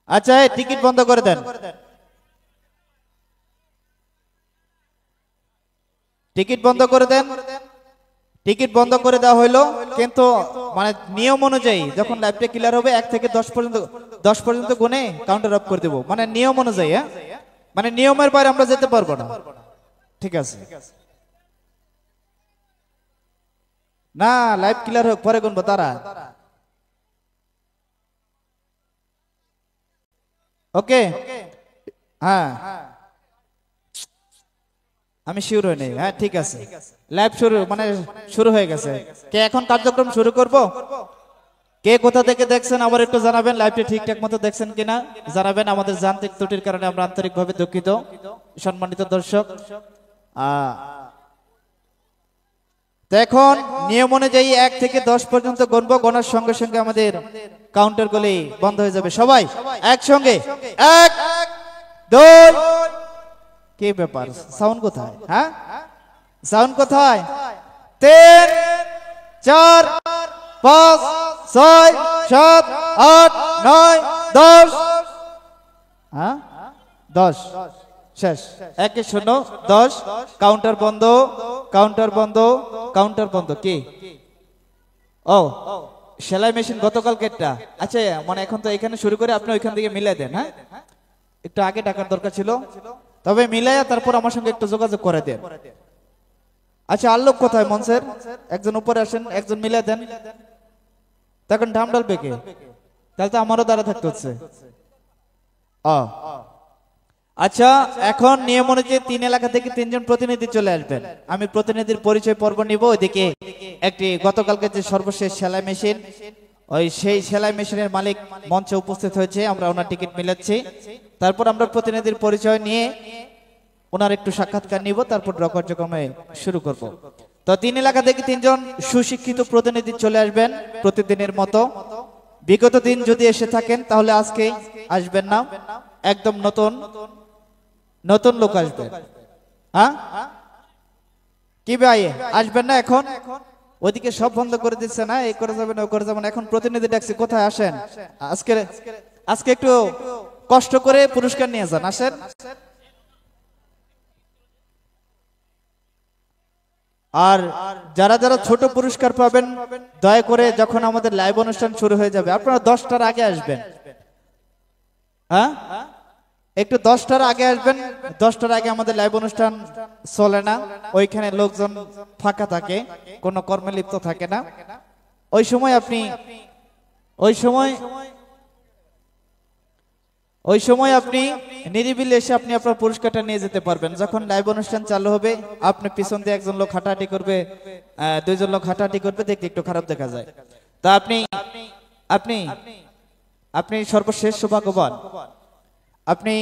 আচ্ছা এই টিকিট বন্ধ করে দেন, টিকিট বন্ধ করে দেন। টিকিট বন্ধ করে দেওয়া হইলো, কিন্তু মানে নিয়ম অনুযায়ী যখন লাইভটা ক্লিয়ার হবে 1 থেকে 10 পর্যন্ত গুনে কাউন্টার অফ করে দেবো, মানে নিয়ম অনুযায়ী। হ্যাঁ, মানে নিয়মের বাইরে আমরা যেতে পারবো না। ঠিক আছে না, লাইভ ক্লিয়ার হোক পরে গুনবো তারা। ওকে, হ্যাঁ আমি শিওর হই নাই। হ্যাঁ ঠিক আছে, লাইভ শুরু মানে শুরু হয়ে গেছে। কে এখন কার্যক্রম শুরু করব? কে কোথা থেকে দেখছেন আবার একটু জানাবেন, লাইভটি ঠিকঠাক মতো দেখছেন কিনা জানাবেন। আমাদের যান্ত্রিক ত্রুটির কারণে আমরা আন্তরিকভাবে দুঃখিত সম্মানিত দর্শক। তো এখন নিয়ম অনুযায়ী 1 থেকে 10 পর্যন্ত গুনবো, গোনার সঙ্গে সঙ্গে আমাদের কাউন্টার গুলি বন্ধ হয়ে যাবে। সবাই একসঙ্গে 1 2, কি ব্যাপার সাউন্ড কোথায়? হ্যাঁ সাউন্ড কোথায়? 3 4 5 6 7 8 9 10। হ্যাঁ 10 শেষ। 1 0 10, কাউন্টার বন্ধ, কাউন্টার বন্ধ, কাউন্টার বন্ধ। কি ও সেলাই মেশিন গতকাল কেটটা? আচ্ছা মানে এখন তো এখানে শুরু করে আপনি ওইখান থেকে মিলাই দেন। হ্যাঁ একটু আগে টাকার দরকার ছিল, তবে মিলাইয়া তারপর আমার সঙ্গে একটু যোগাযোগ করে দেন। আচ্ছা আল্লোক কোথায় মঞ্চের? একজন উপরে আসেন, একজন মিলাই দেন। তখন ঢাম ডালবে কে? তাহলে তো আমারও দ্বারা থাকতে হচ্ছে। আচ্ছা এখন নিয়ম অনুযায়ী 3 এলাকা থেকে 3 জন প্রতিনিধি চলে আসবেন। আমি প্রতিনিধির পরিচয় পর্ব নিব। ওইদিকে একটি গতকালকে যে সর্বশেষ সেলাই মেশিন, ওই সেই সেলাই মেশিনের মালিক মঞ্চে উপস্থিত হয়েছে, আমরা ওনার টিকিট মিলাচ্ছি। তারপর আমরা প্রতিনিধির পরিচয় নিয়ে ওনার একটু সাক্ষাৎকার নিব, তারপর ড্র কার্যক্রমে শুরু করব। তো 3 এলাকা থেকে 3 জন সুশিক্ষিত প্রতিনিধি চলে আসবেন প্রতিদিনের মতো। বিগত দিন যদি এসে থাকেন তাহলে আজকে আসবেন না, একদম নতুন নতুন লোক আসবেন। হ্যাঁ কি ভাই আসবেন না? এখন ওইদিকে সব বন্ধ করে দিচ্ছে না, এই করে যাবেন ও করে যাবেন। এখন প্রতিনিধি ডাকছি, কোথায় আসেন? আজকে আজকে একটু কষ্ট করে পুরস্কার নিয়ে যান, আসেন। আর যারা যারা ছোট পুরস্কার পাবেন দয়া করে যখন আমাদের লাইভ অনুষ্ঠান শুরু হয়ে যাবে আপনারা 10টার আগে আসবেন। হ্যাঁ একটু 10টার আগে আসবেন। 10টার আগে আমাদের লাইভ অনুষ্ঠান চলে না, ওইখানে লোকজন ফাঁকা থাকে, কোনো কর্মে লিপ্ত থাকে না। ওই সময় আপনি ওই সময় আপনি নিরিবিলি এসে আপনি আপনার পুরস্কারটা নিয়ে যেতে পারবেন। যখন লাইভ অনুষ্ঠান চালু হবে আপনি পিছন দিয়ে একজন লোক হাঁটাহাঁটি করবে, 2 জন লোক হাঁটাহাঁটি করবে, দেখতে একটু খারাপ দেখা যায়। তা আপনি আপনি আপনি সর্বশেষ সৌভাগ্যবান। আপনি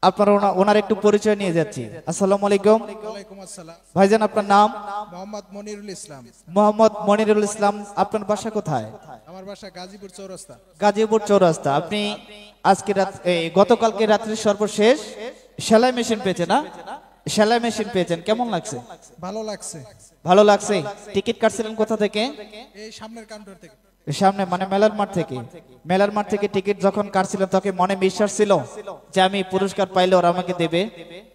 আপনার ওনার একটু পরিচয় নিয়ে যাচ্ছি। আসসালামু আলাইকুম। ওয়ালাইকুম আসসালাম। ভাইজান আপনার নাম? মোহাম্মদ মনিরুল ইসলাম। মোহাম্মদ মনিরুল ইসলাম। আপনার বাসা কোথায়? আমার বাসা গাজীপুর চৌরাস্তা। গাজীপুর চৌরাস্তা। আপনি আজকে গতকালকে রাত্রে সর্বশেষ সেলাই মেশিন পেয়েছেন না? সেলাই মেশিন পেয়েছেন, কেমন লাগছে? ভালো লাগছে। ভালো লাগছে। টিকিট কাটছিলেন কোথা থেকে? এই সামনের কাউন্টার থেকে। সামনে মানে মেলার মাঠ থেকে? মেলার মাঠ থেকে টিকিট যখন কাটছিলেন তখন মনে বিশ্বাস ছিল যে আমি পুরস্কার পাইলে ওরা আমাকে দেবে?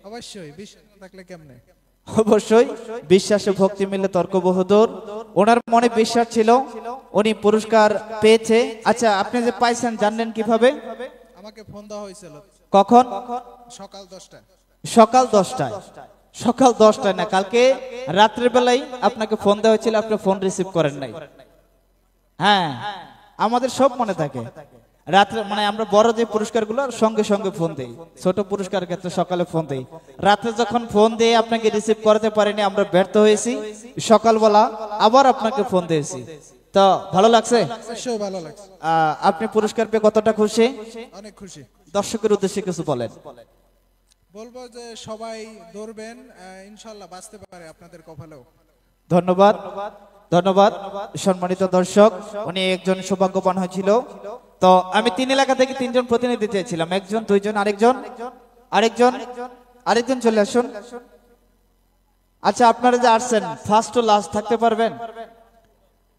অবশ্যই, বিশ্বাস থাকলে কেমনে? অবশ্যই, বিশ্বাসে ভক্তি মিলে তর্ক বহুদূর। ওনার মনে বিশ্বাস ছিল উনি পুরস্কার পেয়েছে। আচ্ছা আপনি যে পাইছেন জানলেন কিভাবে? আমাকে ফোন দেওয়া হয়েছিল। কখন? সকাল 10টায়। সকাল 10টায়? সকাল 10টায় না, কালকে রাত্রের বেলায় আপনাকে ফোন দেওয়া হয়েছিল, আপনি ফোন রিসিভ করেন নাই। হ্যাঁ আমাদের সব মনে থাকে। রাত্রে মানে আমরা বড় যে পুরস্কারগুলো সঙ্গে সঙ্গে ফোন দেই, ছোট পুরস্কার ক্ষেত্রে সকালে ফোন দেই। রাত্রে যখন ফোন দিয়ে আপনাকে রিসিভ করতে পারিনি, আমরা ব্যর্থ হয়েছি, সকালবেলা আবার আপনাকে ফোন দিয়েছি। তো ভালো লাগছে? অবশ্যই ভালো লাগছে। আপনি পুরস্কার পেয়ে কতটা খুশি? অনেক খুশি। দর্শকের উদ্দেশ্যে কিছু বলেন। বলবো যে সবাই দৌড়বেন, ইনশাআল্লাহ বাঁচতে পারে আপনাদের কপালেও। ধন্যবাদ, ধন্যবাদ সম্মানিত দর্শক। উনি একজন সৌভাগ্যবান হয়েছিল। তো আমি 3 এলাকা থেকে 3 জন প্রতিনিধি চেয়েছিলাম, 1 জন 2 জন আরেকজন চলে আসুন। আচ্ছা আপনারা যে আসছেন ফার্স্ট টু লাস্ট থাকতে পারবেন?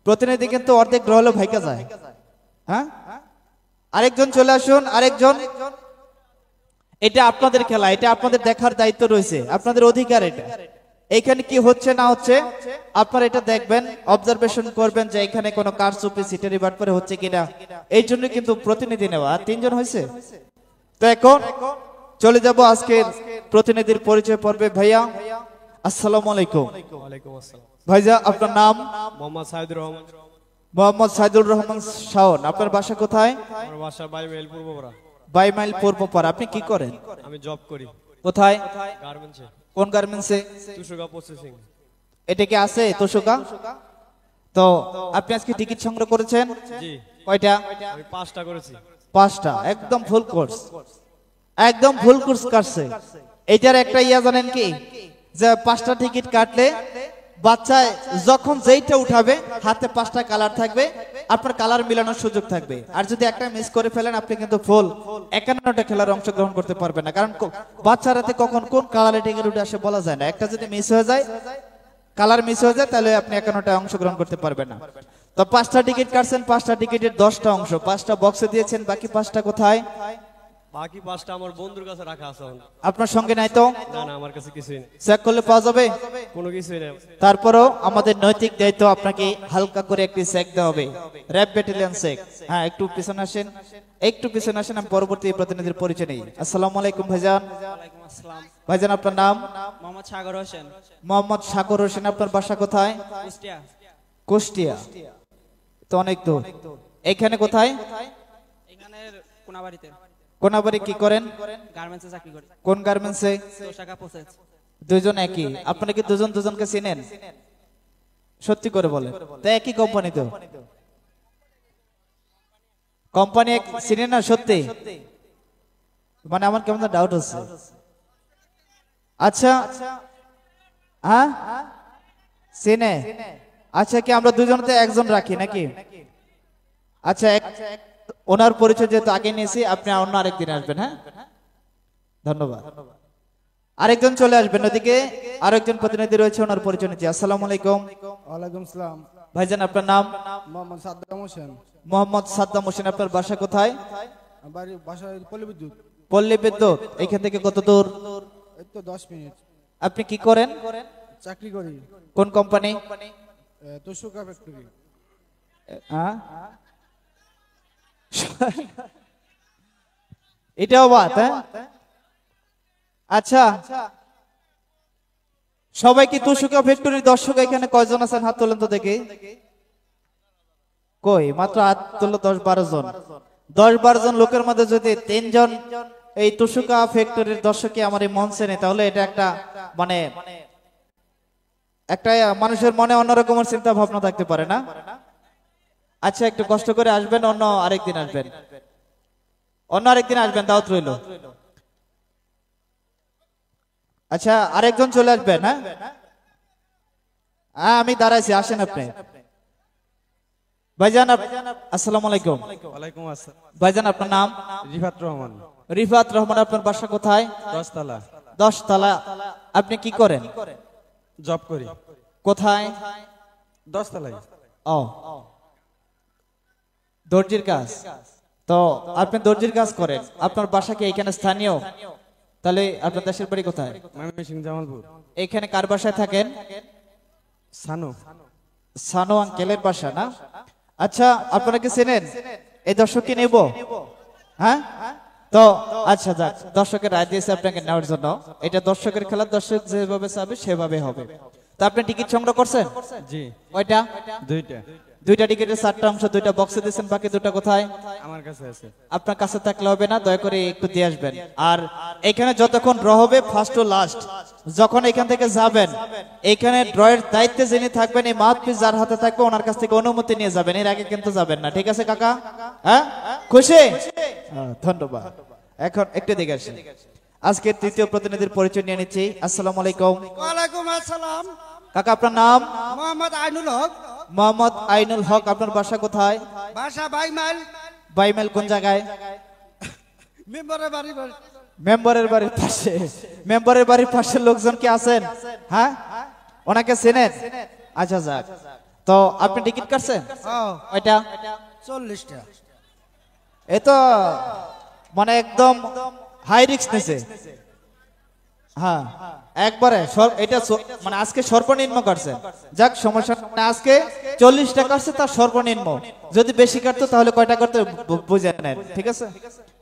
প্রতিনিধি কিন্তু অর্ধেক ড্র হলে ভাইকা যায়। হ্যাঁ আরেকজন চলে আসুন, আরেকজন। এটা আপনাদের খেলা, এটা আপনাদের দেখার দায়িত্ব রয়েছে, আপনাদের অধিকার এটা। এইখানে কি হচ্ছে না হচ্ছে আপনারা এটা দেখবেন, অবজারভেশন করবেন যে এখানে কোনো কারচুপি সিটারি বাটপারে হচ্ছে কিনা। এই জন্য কিন্তু প্রতিনিধি নেওয়া। আর 3 জন হয়েছে। তো এখন চলে যাব আজকের প্রতিনিধির পরিচয় পর্বে। ভাইয়া আসসালামু আলাইকুম। ওয়ালাইকুম আসসালাম। ভাইজা আপনার নাম? মোহাম্মদ সাইদুর রহমান। মোহাম্মদ সাইদুর রহমান শাওন। আপনার বাসা কোথায়? আমার বাসা 22 মাইল পূর্বপাড়া। 22 মাইল পূর্বপাড়া। আপনি কি করেন? আমি জব করি কোথায়? গার্মেন্টসে। কোন গার্মেন্টসে? তুষুগা প্রসেসিং। এটা কি আছে তোষকা? তো আপনি আজকে টিকিট সংগ্রহ করেছেন? জি। কয়টা? আমি 5টা করেছি। 5টা। একদম ফুল কোর্স, একদম ফুল কোর্স কাটছে। এটার একটা ইয়া জানেন কি, যে 5টা টিকিট কাটলে বাচ্চা যখন যেইটা উঠাবে হাতে 5টা কালার থাকবে, আপনার কালার মিলানোর সুযোগ থাকবে। আর যদি একটা মিস করে ফেলেন আপনি কিন্তু ফুল 51টা খেলার অংশগ্রহণ করতে পারবেন না, কারণ বাচ্চার হাতে কখন কোন কালারে টিকিট উঠে আসে বলা যায় না। একটা যদি মিস হয়ে যায়, কালার মিস হয়ে যায়, তাহলে আপনি 51টা অংশগ্রহণ করতে পারবেন না। তো 5টা টিকিট কাটছেন, 5টা টিকিটের 10টা অংশ, 5টা বক্সে দিয়েছেন, বাকি 5টা কোথায়? বাকি 5টা আমার বন্ধুর কাছে রাখা আছে। আপনার সঙ্গে নাই তো? না না, আমার কাছে কিছুই নেই। চেক করলে পাওয়া যাবে? কোনো কিছুই নেই। তারপরও আমাদের নৈতিক দায়িত্ব, আপনাকে হালকা করে একটি চেক দেওয়া হবে, র্যাব ব্যাটালিয়ন চেক। হ্যাঁ, একটু পিছনে আসেন, একটু পিছনে আসেন, আমি পরবর্তী প্রতিনিধির পরিচয় নেই। আসসালামু আলাইকুম ভাইজান। ওয়ালাইকুম আসসালাম। ভাইজান আপনার নাম? মোহাম্মদ সাগর হোসেন, মোহাম্মদ সাগর হোসেন। আপনার বাসা কোথায়? কুষ্টিয়া। কুষ্টিয়া। তো অনেক দূর। এখানে কোথায়? এখানের কোনাবাড়িতে। কোনাবাড়ি। কি করেন? গার্মেন্টসে চাকরি করি। কোন গার্মেন্টসে? তোষাকা প্রসেস। দুইজন একই? আপনারা কি দুজন দুজনকে চিনেন? সত্যি করে বলেন তো। একই কোম্পানি তো? কোম্পানি এক চিনেন না? সত্যি? মানে আমার কেমন ডাউট হচ্ছে। আচ্ছা, হ্যাঁ চিনে। আচ্ছা, কি আমরা দুজনতে একজন রাখি নাকি? আচ্ছা, ওনার পরিচয় যেহেতু আগে নিয়েছি, আপনি অন্য আরেকদিন আসবেন। হ্যাঁ, ধন্যবাদ। আরেকজন চলে আসবেন ওদিকে, আরেকজন প্রতিনিধি রয়েছে, ওনার পরিচয় নিচ্ছি। আসসালামু আলাইকুম। ওয়ালাইকুম সালাম। ভাইজান আপনার নাম? মোহাম্মদ সাদ্দাম হোসেন। মোহাম্মদ সাদ্দাম হোসেন। আপনার বাসা কোথায়? বাড়ি বাসায় পল্লী বিদ্যুৎ। পল্লী বিদ্যুৎ। এখান থেকে কত দূর? এই তো 10 মিনিট। আপনি কি করেন? চাকরি করি। কোন কোম্পানি? তোষকা ফ্যাক্টরি। হ্যাঁ, এটাও বাত। হ্যাঁ, আচ্ছা, সবাই কি তোষকা ফ্যাক্টরির দর্শক এখানে কয়জন আছেন? হাত তোলেন তো দেখি। কই, মাত্র হাত তুললো 10-12 জন। 10-12 জন লোকের মধ্যে যদি 3 জন এই তোষকা ফ্যাক্টরির দর্শকে আমার এই মঞ্চে নেই, তাহলে এটা একটা মানে একটা মানুষের মনে অন্যরকমের চিন্তা ভাবনা থাকতে পারে না? আচ্ছা, একটু কষ্ট করে আসবেন, অন্য আরেকদিন আসবেন, অন্য আরেকদিন আসবেন, দাওয়াত রইল। আচ্ছা, আরেকজন চলে আসবেন। হ্যাঁ, হ্যাঁ, আমি দাঁড়াইছি, আসেন আপনি। ভাইজান আসসালামু আলাইকুম। ওয়ালাইকুম আসসালাম। ভাইজান আপনার নাম? রিফাত রহমান। রিফাত রহমান। আপনার বাসা কোথায়? 10 তলা। 10 তলা। আপনি কি করেন? জব করি। কোথায়? 10 তলায়। ও, দর্জির কাজ। তো আপনি দর্জির কাজ করেন, আপনার বাসা কি এখানে স্থানীয়? তাহলে আপনার দেশের বাড়ি কোথায়? ময়মনসিংহ জামালপুর। এখানে কার বাসায় থাকেন? সানো। সানো আঙ্কেলের বাসা না? আচ্ছা, আপনারা কি চেনেন? এই দর্শককে নেব? হ্যাঁ, তো আচ্ছা, যাক, দর্শকের রায় দিয়েছে আপনাকে নেওয়ার জন্য। এটা দর্শকের খেলা, দর্শক যেভাবে চাবে সেভাবে হবে। তো আপনি টিকিট সংগ্রহ করছেন? জি। কয়টা? 2টা। 2টা টিকিটের 4টা অংশ, 2টা বক্সে দিয়েছেন, বাকি 2টা কোথায়? আমার কাছে আছে। আপনার কাছে থাকলে হবে না, দয়া করে একটু দিয়ে আসবেন। আর এখানে যতক্ষণ ড্র হবে, ফার্স্ট টু লাস্ট, যখন এখান থেকে যাবেন, এখানে ড্রয়ের দায়িত্বে যিনি থাকবেন, এই মাউথপিস যার হাতে থাকবে, ওনার কাছ থেকে অনুমতি নিয়ে যাবেন, এর আগে কিন্তু যাবেন না। ঠিক আছে কাকা? হ্যাঁ, খুশি? ধন্যবাদ। এখন একটু দিকে আসেন। আজকে তৃতীয় প্রতিনিধির পরিচয় নিয়ে নিচ্ছি। আসসালামু আলাইকুম। ওয়ালাইকুম আসসালাম। কাকা আপনার নাম? মোহাম্মদ আইনুল হক। মোহাম্মদ আইনুল হক। আপনার বাসা কোথায়? বাসা 22 মাইল। 22 মাইল কোন জায়গায়? মেম্বারের বাড়ি। মেম্বারের বাড়ির পাশে। মেম্বারের বাড়ির পাশে লোকজন কি আছেন? হ্যাঁ, ওনাকে চেনেন? আচ্ছা, যাক। তো আপনি টিকিট কাটছেন? ও, ওইটা 40টা। এ তো মানে একদম হাই রিস্ক নিছে। হ্যাঁ একবারে এটা মানে আজকে সর্বনিম্ন করছে। যাক সমস্যা না, আজকে 40 টাকা আছে তার সর্বনিম্ন। যদি বেশি কাটতো তাহলে কয়টা করতে বুঝে নেন, ঠিক আছে?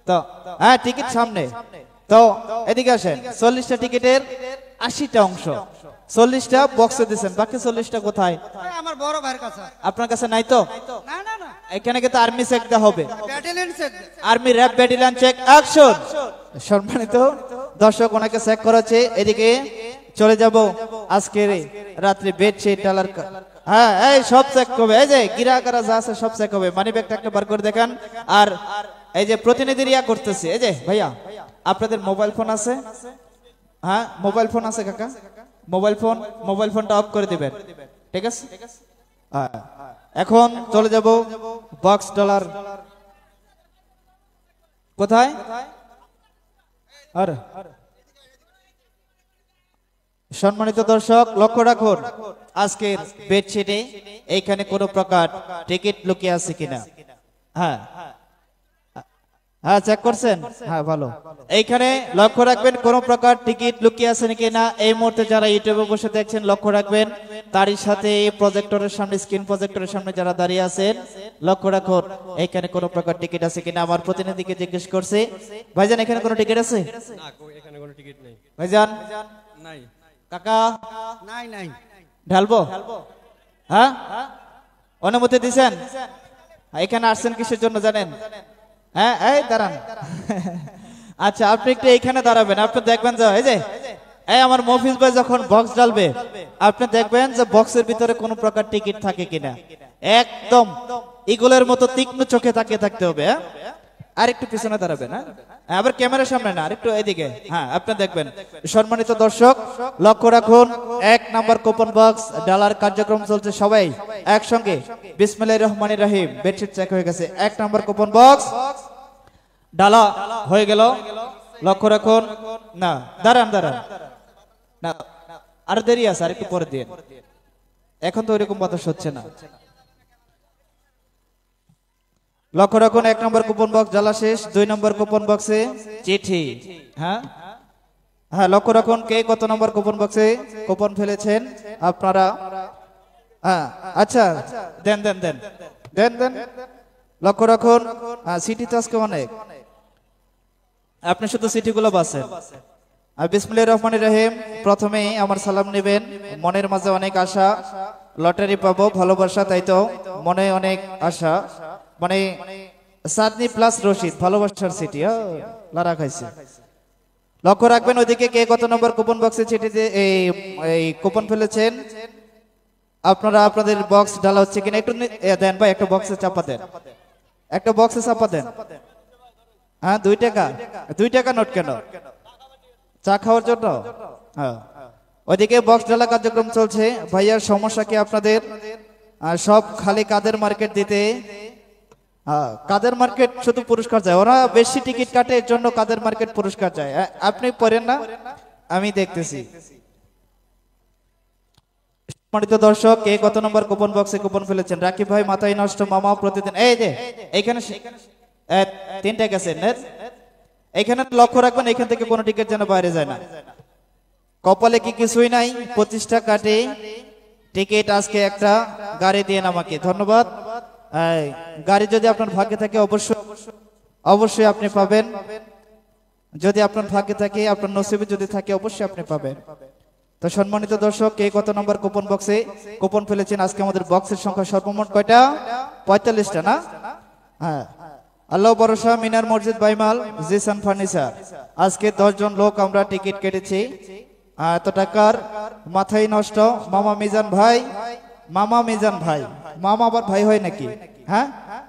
তো হ্যাঁ টিকিট সামনে। তো এদিকে আসেন, 40টা টিকিটের 80টা অংশ, 40টা বক্সে দিচ্ছেন, বাকি 40টা কোথায়? ওই আমার বড় ভাইয়ের কাছে। আপনার কাছে নাই তো? না না না, এখানে কিন্তু আর্মি চেক দেওয়া হবে। Battalion check. Army RAB battalion check action. সম্মানিত দর্শক, ওনাকে চেক করাচ্ছে। এদিকে চলে যাব আজকের রাত্রি বেডশিট ডালার। হ্যাঁ এই সব চেক হবে, এই যে গিরাকারা যা আছে সব চেক হবে। মানি ব্যাগটা একটা বার করে দেখান। আর এই যে প্রতিনিধি রিয়া করতেছে, এই যে ভাইয়া আপনাদের মোবাইল ফোন আছে? হ্যাঁ মোবাইল ফোন আছে কাকা? মোবাইল ফোনটা অফ করে দিবেন, ঠিক আছে? হ্যাঁ এখন চলে যাব বক্স ডলার। কোথায়? আর সম্মানিত দর্শক লক্ষ্য রাখুন, আজকের বেডশিটে এইখানে কোনো প্রকার টিকিট লুকিয়ে আছে কিনা। হ্যাঁ হ্যাঁ চেক করছেন? হ্যাঁ ভালো। এইখানে লক্ষ্য রাখবেন কোন প্রকার টিকিট লুকিয়ে আছে নাকি না। এই মুহূর্তে যারা ইউটিউবে বসে দেখছেন লক্ষ্য রাখবেন, তারই সাথে প্রজেক্টরের সামনে, স্ক্রিন প্রজেক্টরের সামনে যারা দাঁড়িয়ে আছেন লক্ষ্য রাখুন এইখানে কোন প্রকার টিকিট আছে কিনা। আমার প্রতিনিধিকে জিজ্ঞেস করছে, ভাইজান এখানে কোনো টিকিট আছে? না, এখানে কোনো টিকিট নেই। ভাইজান নাই। কাকা নাই নাই। ঢালবো? হ্যাঁ অনুমতি দিছেন? এখানে আসছেন কিসের জন্য জানেন? হ্যাঁ এই দাঁড়ান। আচ্ছা আপনি একটু এইখানে দাঁড়াবেন, আপনি দেখবেন যে এই যে এই আমার মফিজ ভাই যখন বক্স ডালবে আপনি দেখবেন যে বক্সের ভিতরে কোনো প্রকার টিকিট থাকে কিনা। একদম ইগলের মতো তীক্ষ্ণ চোখে তাকিয়ে থাকতে হবে। হ্যাঁ আর একটু পিছনে দাঁড়াবেন। হ্যাঁ আবার ক্যামেরার সামনে না, আরেকটু এদিকে। হ্যাঁ আপনি দেখবেন। সম্মানিত দর্শক লক্ষ্য রাখুন, 1 নাম্বার কুপন বক্স ডালার কার্যক্রম চলছে। সবাই একসঙ্গে বিসমিল্লাহির রহমানির রহিম। বেডশিট চেক হয়ে গেছে। 1 নাম্বার কুপন বক্স ডালা হয়ে গেল। লক্ষ্য রাখুন। না দাঁড়ান না, আর দেরি আছে, আর একটু পরে দিয়ে। এখন তো ওইরকম বাতাস হচ্ছে না। লক্ষ্য রাখুন, 1 নম্বর কুপন বক্স জ্বালা শেষ। 2 নম্বর কুপন বক্সে চিঠি। হ্যাঁ হ্যাঁ লক্ষ্য রাখুন কে কত নম্বর কুপন বক্সে কুপন ফেলেছেন আপনারা। হ্যাঁ আচ্ছা দেন দেন দেন দেন দেন। লক্ষ্য রাখুন সিটি তো আজকে অনেক, আপনি শুধু সিটিগুলো বাসেন। আর বিসমিল্লাহির রহমানির রহিম। প্রথমেই আমার সালাম নেবেন। মনের মাঝে অনেক আশা, লটারি পাবো ভালোবাসা, তাই তো মনে অনেক আশা। মানে সাদনি প্লাস রশিদ, ভালোবাসার সিটি। লারা খাইছে। লক্ষ্য রাখবেন ওইদিকে কে কত নম্বর কুপন বক্সে চিঠিতে এই কুপন ফেলেছেন আপনারা। আপনাদের বক্স ডালা হচ্ছে কিনা একটু দেন ভাই, একটা বক্সে চাপা দেন, একটা বক্সে চাপা দেন। হ্যাঁ 2 টাকা, 2 টাকা নোট কেন? চা খাওয়ার জন্য? হ্যাঁ ওইদিকে বক্স ডালা কার্যক্রম চলছে। ভাইয়ার সমস্যা কি আপনাদের? সব খালি কাদের মার্কেট দিতে। কাদের মার্কেট শুধু পুরস্কার চায়, ওরা বেশি টিকিট কাটে এর জন্য কাদের মার্কেট পুরস্কার চায়। আপনি পড়েন না, আমি দেখতেছি। সম্মানিত দর্শক কে কত নম্বর কুপন বক্সে কুপন ফেলেছেন? রাকিব ভাই মাথায় নষ্ট মামা প্রতিদিন। এই যে এইখানে 3টা গেছে। এখানে লক্ষ্য রাখবেন এখান থেকে কোনো টিকিট যেন বাইরে যায় না। কপালে কি কিছুই নাই? 25টা কাটে টিকিট। আজকে একটা গাড়ি দিয়ে আমাকে ধন্যবাদ। গাড়ি যদি আপনার ভাগ্যে থাকে অবশ্যই আপনি পাবেন। যদি আপনার ভাগ্যে থাকে, আপনার নসিবে যদি থাকে অবশ্যই আপনি পাবেন। তো সম্মানিত দর্শক কে কত নম্বর কুপন বক্সে কুপন ফেলেছেন? আজকে আমাদের বক্সের সংখ্যা সর্বমোট কয়টা? 45টা না? হ্যাঁ আল্লাহ ভরসা মিনার মসজিদ বাইমাল জিসান ফার্নিচার। আজকে 10 জন লোক আমরা টিকিট কেটেছি। এত টাকার মাথায় নষ্ট। মামা মিজান ভাই, মামা মিজান ভাই, মামা আবার ভাই হয় নাকি? হ্যাঁ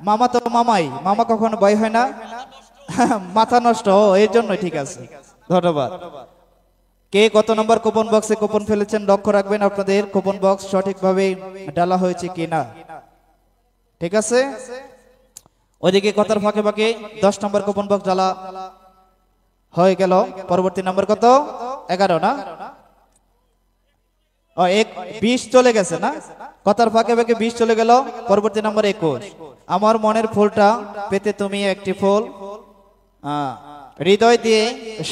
মামা তো মামাই, মামা কখনো ভাই হয় না। মাথা নষ্ট, এর জন্য। ঠিক আছে ধন্যবাদ। কে কত নম্বর কুপন বক্সে কুপন ফেলেছেন লক্ষ্য রাখবেন আপনাদের কুপন বক্স সঠিকভাবে ডালা হয়েছে কিনা। ঠিক আছে ওইদিকে কথার ফাঁকে ফাঁকে 10 নম্বর কুপন বক্স ডালা হয়ে গেল। পরবর্তী নাম্বার কত? 11 না? ও 20 চলে গেছে না, কথার ফাঁকে ফাঁকে 20 চলে গেল। পরবর্তী নম্বর 21, আমার মনের ফুলটা পেতে তুমি একটি ফুল হৃদয় দিয়ে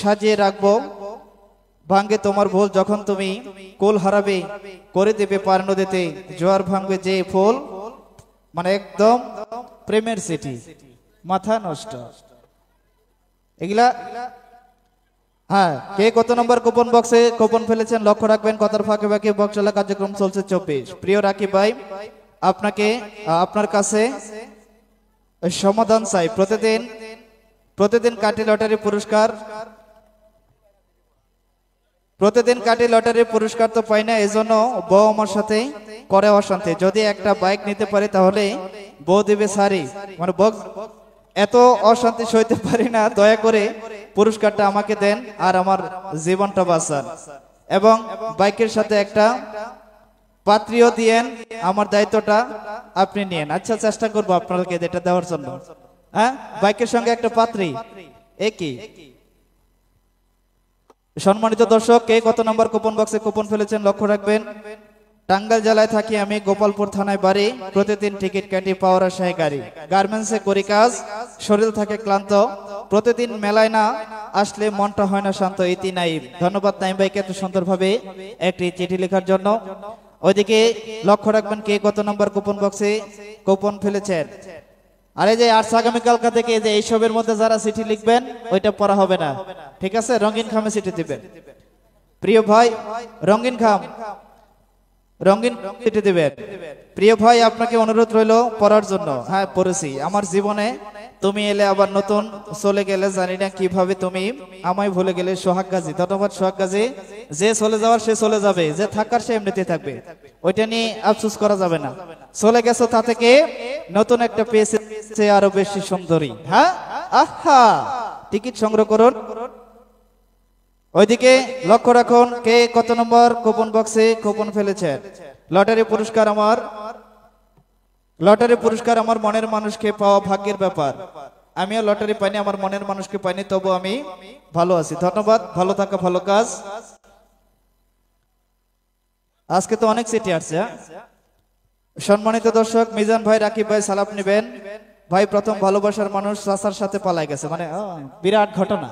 সাজিয়ে রাখবো, ভাঙ্গে তোমার ভুল যখন তুমি কুল হারাবে, করে দেবে পার নদীতে জোয়ার ভাঙবে যে ফুল, মানে একদম প্রেমের চিঠি, মাথা নষ্ট এগুলা। হ্যাঁ, কে কত নম্বর কুপন বক্সে কুপন ফেলেছেন লক্ষ্য রাখবেন। কথার ফাঁকে ফাঁকে বক্স চলা কার্যক্রম চলছে 24। প্রিয় রাকিব ভাই, আপনার কাছে সমাধান চাই। প্রতিদিন কাটি লটারি পুরস্কার, প্রতিদিন কাটি লটারি পুরস্কার তো পাই না, এজন্য বউ আমার সাথে করে অশান্তি। যদি একটা বাইক নিতে পারি তাহলে বউ দেবে সারি, মানে বক্স এত অশান্তি সইতে পারি না, দয়া করে পুরস্কারটা আমাকে দেন আর আমার জীবনটা বাঁচান, এবং বাইকের সাথে একটা পাত্রীও দিয়েন, আমার দায়িত্বটা আপনি নিয়েন। আচ্ছা, চেষ্টা করবো আপনাকে এটা দেওয়ার জন্য। হ্যাঁ, বাইকের সঙ্গে একটা পাত্রী একই। সম্মানিত দর্শক, কে কত নম্বর কুপন বক্সে কুপন ফেলেছেন লক্ষ্য রাখবেন। টাঙ্গাইল জেলায় থাকি আমি, গোপালপুর থানায় বাড়ি, প্রতিদিন টিকিট কাটি পাওয়ার আশায় গাড়ি, গার্মেন্টসে করি কাজ, শরীর থাকে ক্লান্ত, প্রতিদিন মেলায় না আসলে মনটা হয় না শান্ত। ইতি নাইম, ধন্যবাদ নাইম ভাইকে এত সুন্দরভাবে একটি চিঠি লেখার জন্য। ওইদিকে লক্ষ্য রাখবেন কে কত নম্বর কুপন বক্সে কুপন ফেলেছেন। আর এই যে আজ আগামীকালকা থেকে যে এইসবের মধ্যে যারা চিঠি লিখবেন ওইটা পড়া হবে না, ঠিক আছে? রঙিন খামে চিঠি দিবেন। প্রিয় ভাই, রঙিন চিঠি দিবেন। প্রিয় ভাই, আপনাকে অনুরোধ রইল পড়ার জন্য। হ্যাঁ, পড়েছি। আমার জীবনে তুমি এলে আবার নতুন চলে গেলে, জানি না কিভাবে তুমি আমায় ভুলে গেলে। সোহাগ গাজী, ধন্যবাদ সোহাগ গাজী। যে চলে যাওয়ার সে চলে যাবে, যে থাকার সে এমনিতে থাকবে, ওইটা নিয়ে আফসোস করা যাবে না। চলে গেছো তা থেকে নতুন একটা পেয়েছে আরো বেশি সুন্দরী। হ্যাঁ, আহা, টিকিট সংগ্রহ করুন। ওইদিকে লক্ষ্য রাখুন কে কত নম্বর কুপন বক্সে কুপন ফেলেছেন। লটারি পুরস্কার আমার মনের মানুষকে পাওয়া ভাগ্যের ব্যাপার। আমিও লটারি পাইনি, আমার মনের মানুষকে পাইনি, তবু আমি ভালো আছি। ধন্যবাদ, ভালো থাকা ভালো কাজ। আজকে তো অনেক চিঠি আসছে। সম্মানিত দর্শক, মিজান ভাই, রাকিব ভাই সালাপ নেবেন। ভাই, প্রথম ভালোবাসার মানুষ চাচার সাথে পালায় গেছে, মানে বিরাট ঘটনা।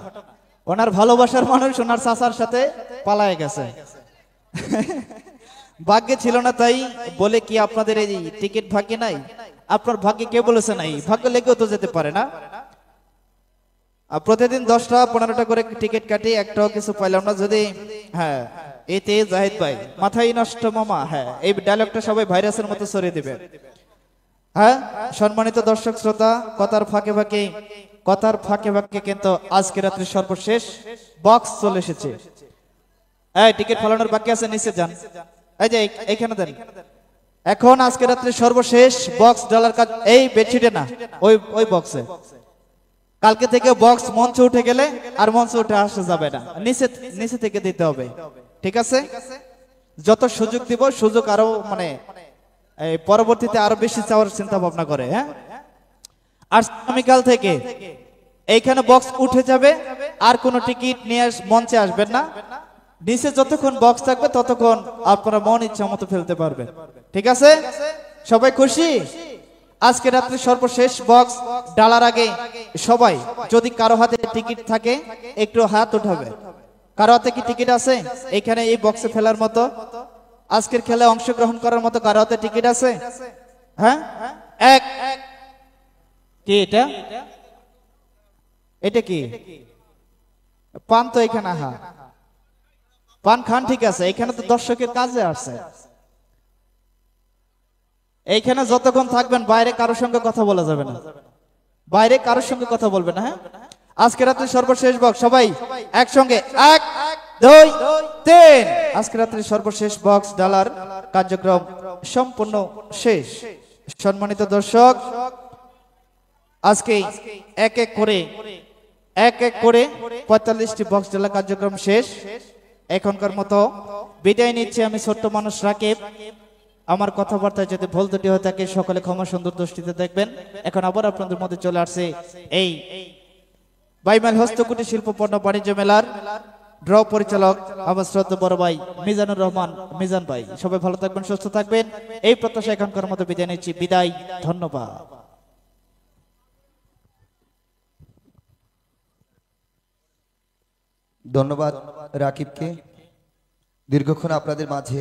ওনার ভালোবাসার মানুষ ওনার চাচার সাথে পালায় গেছে। ভাগ্যে ছিল না তাই বলে কি আপনাদের এই টিকিট ভাগ্যে নাই? আপনার ভাগ্যে কে বলেছে নাই? ভাগ্য লেগেও তো যেতে পারে না। প্রতিদিন 10টা 15টা করে টিকিট কাটি, একটাও কিছু পাইলাম না। যদি হ্যাঁ, এতে জাহিদ ভাই মাথায় নষ্ট মামা, হ্যাঁ, এই ডায়লগটা সবাই ভাইরাসের মতো ছড়িয়ে দিবে। হ্যাঁ, সম্মানিত দর্শক শ্রোতা, কথার ফাঁকে ফাঁকে কিন্তু আজকে রাত্রি সর্বশেষ বক্স চলে এসেছে। এই টিকিট ফালানোর বাকি আছে, নিচে যান, এই যে এইখানে দেন। এখন আজকে রাত্রি সর্বশেষ বক্স ডালার কাজ, এই বেডশিটে না, ওই বক্সে। কালকে থেকে বক্স মঞ্চে উঠে গেলে আর মঞ্চে উঠে আসা যাবে না, নিচে থেকে দিতে হবে, ঠিক আছে? যত সুযোগ দিব, সুযোগ আরো মানে পরবর্তীতে আরো বেশি চাওয়ার চিন্তা ভাবনা করে। হ্যাঁ, আর আগামীকাল থেকে এইখানে বক্স উঠে যাবে, আর কোনো টিকিট নিয়ে মঞ্চে আসবেন না। নিচে যতক্ষণ বক্স থাকবে ততক্ষণ আপনারা মন ইচ্ছা মতো ফেলতে পারবেন, ঠিক আছে? সবাই খুশি? আজকে রাত্রে সর্বশেষ বক্স ডালার আগে সবাই, যদি কারো হাতে টিকিট থাকে একটু হাত উঠাবে। কারো হাতে কি টিকিট আছে এখানে এই বক্সে ফেলার মতো, আজকের খেলায় অংশগ্রহণ করার মতো কারো হাতে টিকিট আছে? হ্যাঁ, এক কি এটা কি পান? তো এখানে পান খান, ঠিক আছে। এখানে তো দর্শকের কাজে আসছে। এইখানে যতক্ষণ থাকবেন বাইরে কারোর সঙ্গে কথা বলা যাবে না, বাইরে কারোর সঙ্গে কথা বলবে না। হ্যাঁ, আজকে রাত্রে সর্বশেষ বক্স, সবাই একসঙ্গে 1 2 3। আজকে রাত্রে সর্বশেষ বক্স ডালার কার্যক্রম সম্পূর্ণ শেষ। সম্মানিত দর্শক, আজকে এক এক করে 45টি বক্স ডালার কার্যক্রম শেষ। এখনকার মতো বিদায় নিচ্ছি আমি, ছোট্ট মানুষ রাকিব। আমার কথাবার্তায় যদি ভুল ত্রুটি হয়ে থাকে সকলে ক্ষমা সুন্দর দৃষ্টিতে দেখবেন। এখন আবার আপনাদের মধ্যে চলে আসছে এই বাইমাইল হস্তকুটির শিল্প পণ্য বাণিজ্য মেলার ড্র পরিচালক আমার শ্রদ্ধা বড় ভাই মিজানুর রহমান মিজান ভাই। সবাই ভালো থাকবেন, সুস্থ থাকবেন, এই প্রত্যাশা এখনকার মতো বিদায় নিচ্ছি। বিদায়, ধন্যবাদ। ধন্যবাদ রাকিবকে, দীর্ঘক্ষণ আপনাদের মাঝে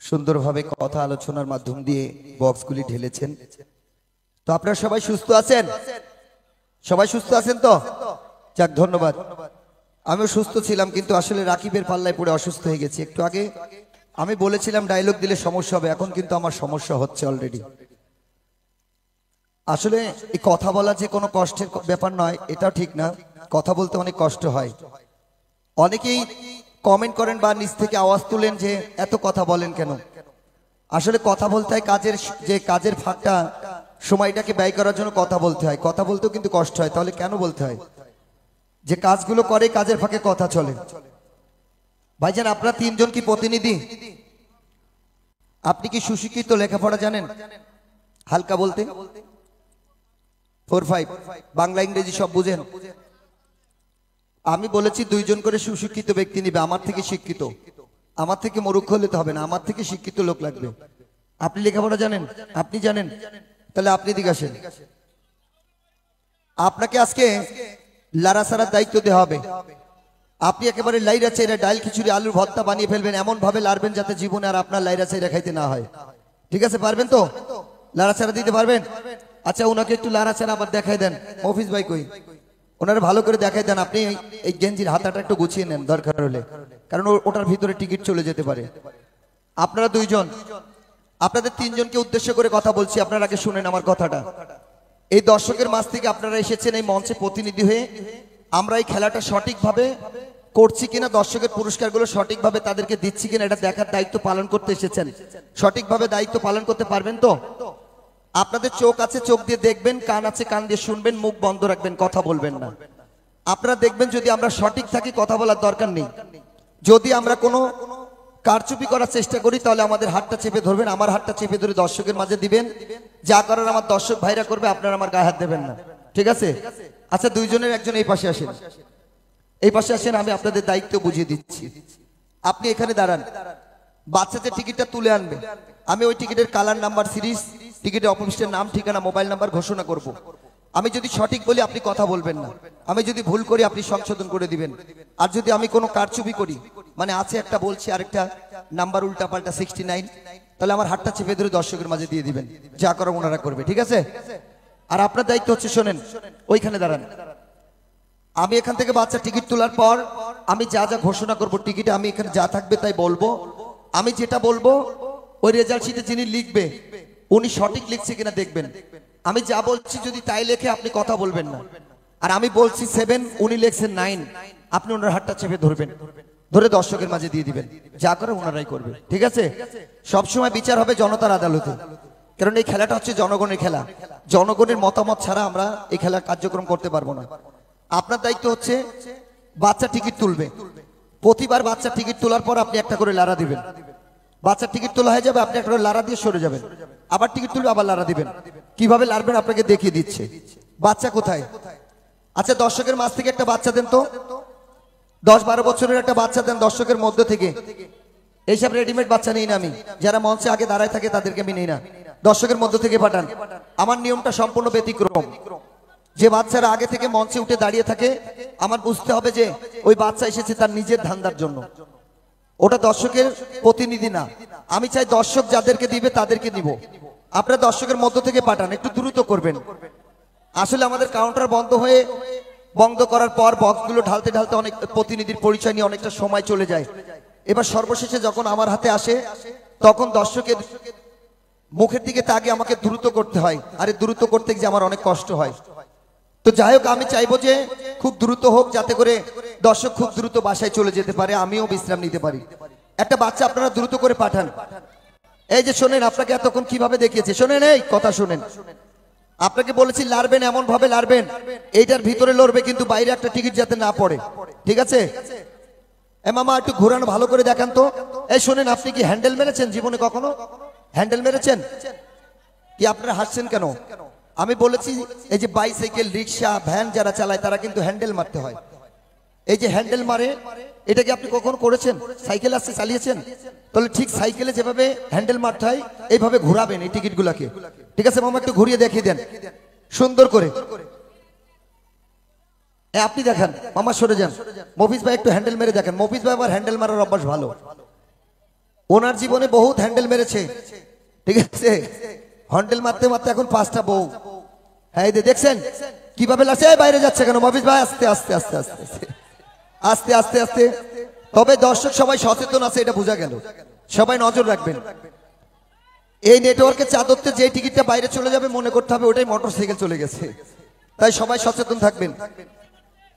সুন্দরভাবে কথা আলোচনার মাধ্যম দিয়ে বক্সগুলি ঢেলেছেন। তো আপনারা সবাই সুস্থ আছেন? সবাই সুস্থ আছেন তো? যাক, ধন্যবাদ। আমিও সুস্থ ছিলাম, কিন্তু আসলে রাকিবের পাল্লায় পড়ে অসুস্থ হয়ে গেছি। একটু আগে আমি বলেছিলাম ডায়লগ দিলে সমস্যা হবে, এখন কিন্তু আমার সমস্যা হচ্ছে অলরেডি। আসলে এই কথা বলা যে কোনো কষ্টের ব্যাপার নয়, এটাও ঠিক না। কথা বলতে অনেক কষ্ট হয়। অনেকেই কমেন্ট করেন বা নিচ থেকে আওয়াজ তুলেন যে এত কথা বলেন কেন। আসলে কথা বলতে হয় কাজের ফাঁকটা, সময়টাকে ব্যয় করার জন্য কথা বলতে হয়। কথা বলতেও কিন্তু কষ্ট হয়, তাহলে কেন বলতে হয়? যে কাজগুলো করে কাজের ফাঁকে কথা চলে। ভাইজান, আপনারা তিনজন কি প্রতিনিধি? আপনি কি সুশিক্ষিত, লেখাপড়া জানেন? হালকা বলতে 4-5 বাংলা ইংরেজি সব বুঝেন? আমি বলেছি 2 জন করে সুশিক্ষিত ব্যক্তি নিবে, আমার থেকে শিক্ষিত। আমার থেকে মূর্খ হলে তো হবে না, আমার থেকে শিক্ষিত লোক লাগবে। আপনি লেখাপড়া জানেন? আপনি জানেন? তাহলে আপনি দিকে আসেন। আপনাকে আজকে লাড়াছাড়ার দায়িত্ব দেওয়া হবে। আপনি একেবারে লাইরা চাইরা ডাল খিচুড়ি আলুর ভর্তা বানিয়ে ফেলবেন, এমন ভাবে লাড়বেন যাতে জীবনে আর আপনার লাইরা চাইরা খাইতে না হয়। ঠিক আছে? পারবেন তো? লাড়াছাড়া দিতে পারবেন? আচ্ছা, ওনাকে একটু লাড়াছাড়া আবার দেখাই দেন। মফিজ ভাই কই? ওনারা ভালো করে দেখাই দেন। আপনি এই গেঞ্জির হাতাটা একটু গুছিয়ে নেন দরকার হলে, কারণ ওটার ভিতরে টিকিট চলে যেতে পারে। আপনারা 2 জন, আপনাদের 3 জনকে উদ্দেশ্য করে কথা বলছি, আপনারা আগে শুনেন আমার কথাটা। এই দর্শকের মাঝ থেকে আপনারা এসেছেন এই মঞ্চে প্রতিনিধি হয়ে। আমরা এই খেলাটা সঠিকভাবে করছি কিনা, দর্শকের পুরস্কারগুলো সঠিকভাবে তাদেরকে দিচ্ছি কিনা, এটা দেখার দায়িত্ব পালন করতে এসেছেন। সঠিকভাবে দায়িত্ব পালন করতে পারবেন তো? আপনাদের চোখ আছে, চোখ দিয়ে দেখবেন, কান আছে, কান দিয়ে শুনবেন, মুখ বন্ধ রাখবেন, কথা বলবেন না। আপনারা দেখবেন যদি আমরা সঠিক থাকি কথা বলার দরকার নেই। যদি আমরা কোনো কারচুপি করার চেষ্টা করি তাহলে আমাদের হাতটা চেপে ধরবেন, আমার হাতটা চেপে ধরে দর্শকের মাঝে দিবেন। যা করার আমার দর্শক ভাইরা করবে, আপনারা আমার গায়ে হাত দেবেন না। ঠিক আছে? আচ্ছা, 2 জনের একজন এই পাশে আসেন, এই পাশে আসেন, আমি আপনাদের দায়িত্ব বুঝিয়ে দিচ্ছি। আপনি এখানে দাঁড়ান, বাচ্চাদের টিকিটটা তুলে আনবে। আমি ওই টিকিটের কালার, নাম্বার, সিরিজ, টিকিটের অফিসের নাম, ঠিকানা, মোবাইল নাম্বার ঘোষণা করব। আমি যদি সঠিক বলি আপনি কথা বলবেন না, আমি যদি ভুল করি আপনি সংশোধন করে দিবেন। আর যদি আমি কোনো কারচুপি করি, মানে আছে একটা বলছি আরেকটা নাম্বার উল্টা পাল্টা 69, তাহলে আমার হাতটা চেপে ধরে দর্শকের মাঝে দিয়ে দিবেন। যা করার ওনারা করবে। ঠিক আছে? আর আপনার দায়িত্ব হচ্ছে, শোনেন, ওইখানে দাঁড়ান। আমি এখান থেকে বাচ্চা টিকিট তোলার পর আমি যা যা ঘোষণা করব টিকিটে, আমি এখানে যা থাকবে তাই বলবো। আমি যেটা বলবো ওই রেজাল্ট শিটে যিনি লিখবে উনি সঠিক লিখছে কিনা দেখবেন। আমি যা বলছি যদি তাই লেখে আপনি কথা বলবেন না। আর আমি বলছি 7, উনি লিখছেন 9, আপনি ওনার হাতটা চেপে ধরবেন, ধরে দর্শকের মাঝে দিয়ে দিবেন। যা করে ওনারাই করবে। ঠিক আছে? সবসময় বিচার হবে জনতার আদালতে, কারণ এই খেলাটা হচ্ছে জনগণের খেলা। জনগণের মতামত ছাড়া আমরা এই খেলার কার্যক্রম করতে পারবো না। আপনার দায়িত্ব হচ্ছে বাচ্চা টিকিট তুলবে। প্রতিবার বাচ্চা টিকিট তোলার পর আপনি একটা করে লারা দিবেন। বাচ্চার টিকিট তোলা হয়ে যাবে, আপনি একটা করে লারা দিয়ে সরে যাবেন। আবার টিকিট তুলবে, আবার লারা দিবেন। কিভাবে লারবেন আপনাকে দেখিয়ে দিচ্ছে। বাচ্চা কোথায়? আচ্ছা, দর্শকের মাঝ থেকে একটা বাচ্চা দেন তো, 10-12 বছরের একটা বাচ্চা দেন দর্শকের মধ্যে থেকে। এইসব রেডিমেড বাচ্চা নেই না আমি, যারা মঞ্চে আগে দাঁড়ায় থাকে তাদেরকে আমি নেই না, দর্শকের মধ্য থেকে পাঠান। আমার নিয়মটা সম্পূর্ণ ব্যতিক্রম। যে বাচ্চারা আগে থেকে মঞ্চে উঠে দাঁড়িয়ে থাকে, আমার বুঝতে হবে যে ওই বাচ্চা এসেছে তার নিজের ধান্দার জন্য, ওটা দর্শকের প্রতিনিধি না। আমি চাই দর্শক যাদেরকে দিবে তাদেরকে নিব। আপনারা দর্শকের মধ্য থেকে পাঠান, একটু দ্রুত করবেন। আসলে আমাদের কাউন্টার বন্ধ করার পর বক্সগুলো ঢালতে ঢালতে অনেক প্রতিনিধির পরিচয় নিয়ে অনেকটা সময় চলে যায়। এবার সর্বশেষে যখন আমার হাতে আসে তখন দর্শকের মুখের দিকে তাকে আমাকে দ্রুত করতে হয়। আরে দ্রুত করতে গিয়ে আমার অনেক কষ্ট হয়। তো যাই হোক, আমি চাইবো যে খুব দ্রুত হোক, যাতে করে দর্শক খুব দ্রুত বাসায় চলে যেতে পারে, আমিও বিশ্রাম নিতে পারি। একটা বাচ্চা আপনারা দ্রুত করে পাঠান। এই যে শোনেন, আপনাকে এতক্ষণ কিভাবে দেখিয়েছে, শোনেন, এই কথা শোনেন। আপনাকে বলেছি লারবেন, এমন ভাবে লারবেন এইটার ভিতরে লড়বে, কিন্তু বাইরে একটা টিকিট যাতে না পড়ে। ঠিক আছে? এ মামা, একটু ঘোরানো ভালো করে দেখান তো। এই শোনেন, আপনি কি হ্যান্ডেল মেরেছেন জীবনে কখনো? হ্যান্ডেল মেরেছেন কি? আপনারা হাসছেন কেন? আমি বলেছি এই যে বাইসাইকেল, রিক্সা, ভ্যান যারা চালায় তারা কিন্তু হ্যান্ডেল মারতে হয়। এই যে হ্যান্ডেল মারে, এটা কি আপনি কখন করেছেন? সাইকেল আসছে চালিয়েছেন? তাহলে ঠিক সাইকেলে যেভাবে হ্যান্ডেল মারতে হয় এইভাবে ঘোরাবেন এই টিকিটগুলোকে। ঠিক আছে মামা, একটু ঘুরিয়ে দেখিয়ে দেন সুন্দর করে। আপনি দেখান মামা, সরে যান। মফিজ ভাই একটু হ্যান্ডেল মেরে দেখেন। মফিজ ভাই আমার হ্যান্ডেল মারার অভ্যাস ভালো, ওনার জীবনে বহুত হ্যান্ডেল মেরেছে। ঠিক আছে, হ্যান্ডেল মারতে মারতে এখন 5টা বউ। হ্যাঁ এই যে দেখছেন কিভাবে লাগছে। বাইরে যাচ্ছে কেন মফিজ ভাই? আস্তে আস্তে আস্তে আস্তে আস্তে আস্তে আস্তে আস্তে। তবে দর্শক সবাই সচেতন আছে, এটা বোঝা গেল। সবাই নজর রাখবেন। এই নেটওয়ার্কের চাদরতে যে টিকিটটা বাইরে চলে যাবে মনে করতে হবে ওটাই মোটরসাইকেল চলে গেছে। তাই সবাই সচেতন থাকবেন।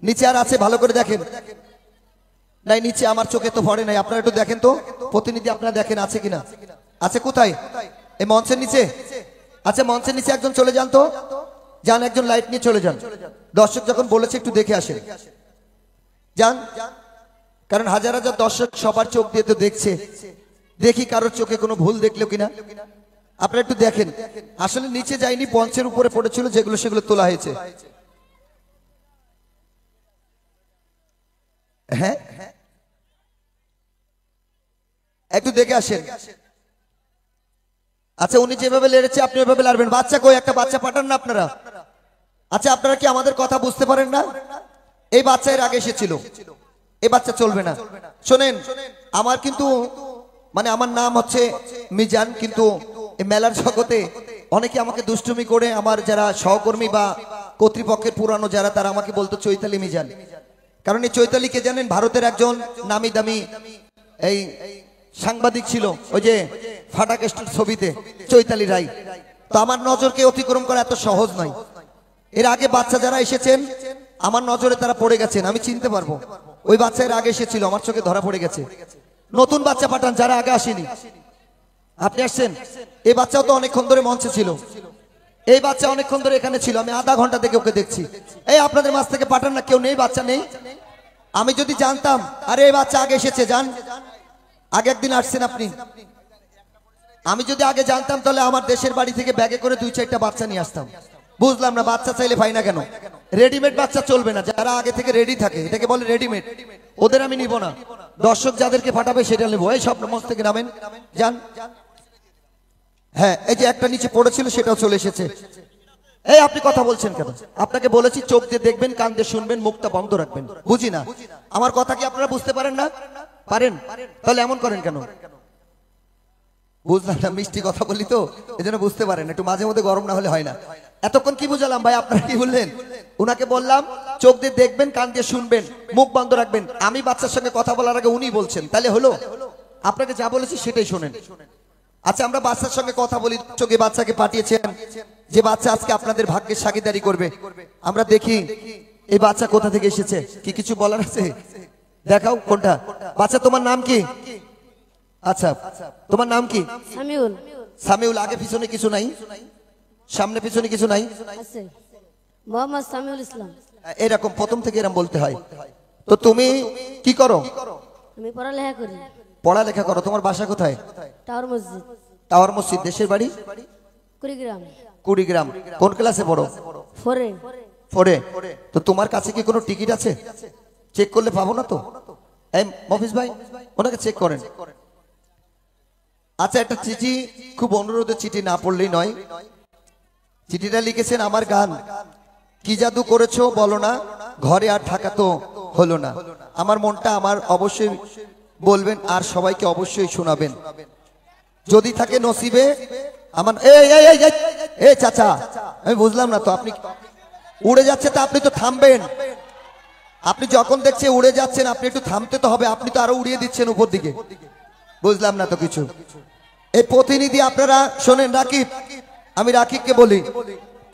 নিচে আর আছে, ভালো করে দেখেন। নাই নিচে আমার চোখে তো পড়ে নাই, আপনারা একটু দেখেন তো। প্রতিনিধি আপনারা দেখেন আছে কিনা। আছে কোথায়? এই মঞ্চের নিচে। আচ্ছা মঞ্চের নিচে একজন চলে যান তো, যান একজন লাইট নিয়ে চলে যান। দর্শক যখন বলেছে একটু দেখে আসেন, যান। কারণ হাজার হাজার দর্শক সবার চোখ দিয়ে তো দেখছে, দেখি কারোর চোখে কোনো ভুল দেখলো কিনা। আপনারা একটু দেখেন। আসলে নিচে যায়নি, মঞ্চের উপরে পড়েছিল যেগুলো সেগুলো তোলা হয়েছে। হ্যাঁ একটু দেখে আসেন। আচ্ছা উনি যেভাবে লেড়েছে আপনি ওইভাবে লাড়বেন। বাচ্চা কই? একটা বাচ্চা পাঠান না আপনারা। আচ্ছা আপনারা কি আমাদের কথা বুঝতে পারেন না? এই বাচ্চা এর আগে এসেছিল, এই বাচ্চা চলবে না। শোনেন, আমার কিন্তু মানে আমার নাম হচ্ছে মিজান, কিন্তু এই মেলার জগতে অনেকে আমাকে দুষ্টুমি করে, আমার যারা সহকর্মী বা কর্তৃপক্ষের পুরানো যারা, তারা আমাকে বলতো চৈতালি মিজান। কারণ এই চৈতালি কে জানেন? ভারতের একজন নামি দামি এই সাংবাদিক ছিল, ওই যে ফাটা কেস্টের ছবিতে চৈতালি রায়। তো আমার নজরকে অতিক্রম করা এত সহজ নয়। এর আগে বাচ্চা যারা এসেছেন আমার নজরে তারা পড়ে গেছেন, আমি চিনতে পারবো। ওই বাচ্চা এর আগে এসেছিল, আমার চোখে ধরা পড়ে গেছে। নতুন বাচ্চা পাঠান যারা আগে আসেনি। আপনি আসছেন, এই বাচ্চাও তো অনেকক্ষণ ধরে মঞ্চে ছিল। এই বাচ্চা অনেকক্ষণ ধরে এখানে ছিল, আমি আধা ঘন্টা থেকে ওকে দেখছি। এই আপনাদের মাঝ থেকে পাঠান না, কেউ নেই, বাচ্চা নেই। আমি যদি জানতাম, আরে এই বাচ্চা আগে এসেছে, যান। আগে একদিন আসছেন আপনি। আমি যদি আগে জানতাম তাহলে আমার দেশের বাড়ি থেকে ব্যাগে করে 2-4টা বাচ্চা নিয়ে আসতাম। বুঝলাম না বাচ্চা চাইলে পাই না কেন? রেডিমেড বাচ্চা চলবে না, যারা আগে থেকে রেডি থাকে, এটাকে বলে রেডিমেড। ওদের আমি নিব না। দর্শক যাদেরকে পাঠাবে সেটা নেবো। এই সব মঞ্চ থেকে নামেন, যান। হ্যাঁ এই যে একটা নিচে পড়েছিল সেটাও চলে এসেছে। এই আপনি কথা বলছেন কেন? আপনাকে বলেছি চোখ দিয়ে দেখবেন, কান দিয়ে শুনবেন, মুখটা বন্ধ রাখবেন। বুঝি না আমার কথা কি আপনারা বুঝতে পারেন না? পারেন? তাহলে এমন করেন কেন? বুঝলাম না, মিষ্টি কথা বলি তো এজন্য বুঝতে পারেন। একটু মাঝে মধ্যে গরম না হলে হয় না। এতক্ষণ কি বুঝালাম ভাই? আপনারা কি বললেন? উনাকে বললাম চোখ দিয়ে দেখবেন, কান দিয়ে শুনবেন, মুখ বন্ধ রাখবেন। আমি বাচ্চার সঙ্গে কথা বলার আগে উনি বলছেন, তাহলে হলো? আপনাকে যা বলেছি সেটাই শোনেন। আচ্ছা আমরা বাচ্চার সঙ্গে কথা বলি। চোখে বাচ্চাকে পাঠিয়েছেন, যে বাচ্চা আজকে আপনাদের ভাগ্যের সাগিদারি করবে। আমরা দেখি এই বাচ্চা কোথা থেকে এসেছে। কি কিছু বলার আছে? দেখাও কোনটা বাচ্চা। তোমার নাম কি? আচ্ছা তোমার নাম কি? সামিউল। সামিউল। আগে পিছনে কিছু নাই? সামনে পিছনে কিছু নাই? আছে মোহাম্মদ সামিউল ইসলাম। এরকম প্রথম থেকে এরকম বলতে হয়। তো তুমি কি করো? আমি পড়ালেখা করি। পড়ালেখা করো। তোমার বাসা কোথায়? টাওয়ার মসজিদ। টাওয়ার মসজিদ। দেশের বাড়ি? কুড়িগ্রাম। কুড়িগ্রাম। কোন ক্লাসে পড়ো? 4-এ। 4-এ। তো তোমার কাছে কি কোনো টিকিট আছে? চেক করলে পাবো না তো? এই মফিজ ভাই ওনাকে চেক করেন। আচ্ছা একটা চিঠি, খুব অনুরোধের চিঠি, না পড়লেই নয়। চিঠিটা লিখেছেন আমার গান। কি জাদু করেছো বলো না, ঘরে আর থাকা তো হলো না। আমার মনটা আমার অবশ্যই বলবেন, আর সবাইকে অবশ্যই শোনাবেন যদি থাকে নসিবে। আমার এই চাচা আমি বুঝলাম না তো, আপনি উড়ে যাচ্ছে তো আপনি তো থামবেন। আপনি যখন দেখছে উড়ে যাচ্ছেন আপনি একটু থামতে তো হবে। আপনি তো আরো উড়িয়ে দিচ্ছেন উপর দিকে। বুঝলাম না তো কিছু। এই প্রতিনিধি আপনারা শোনেন, রাকিব, আমি রাকিবকে বলি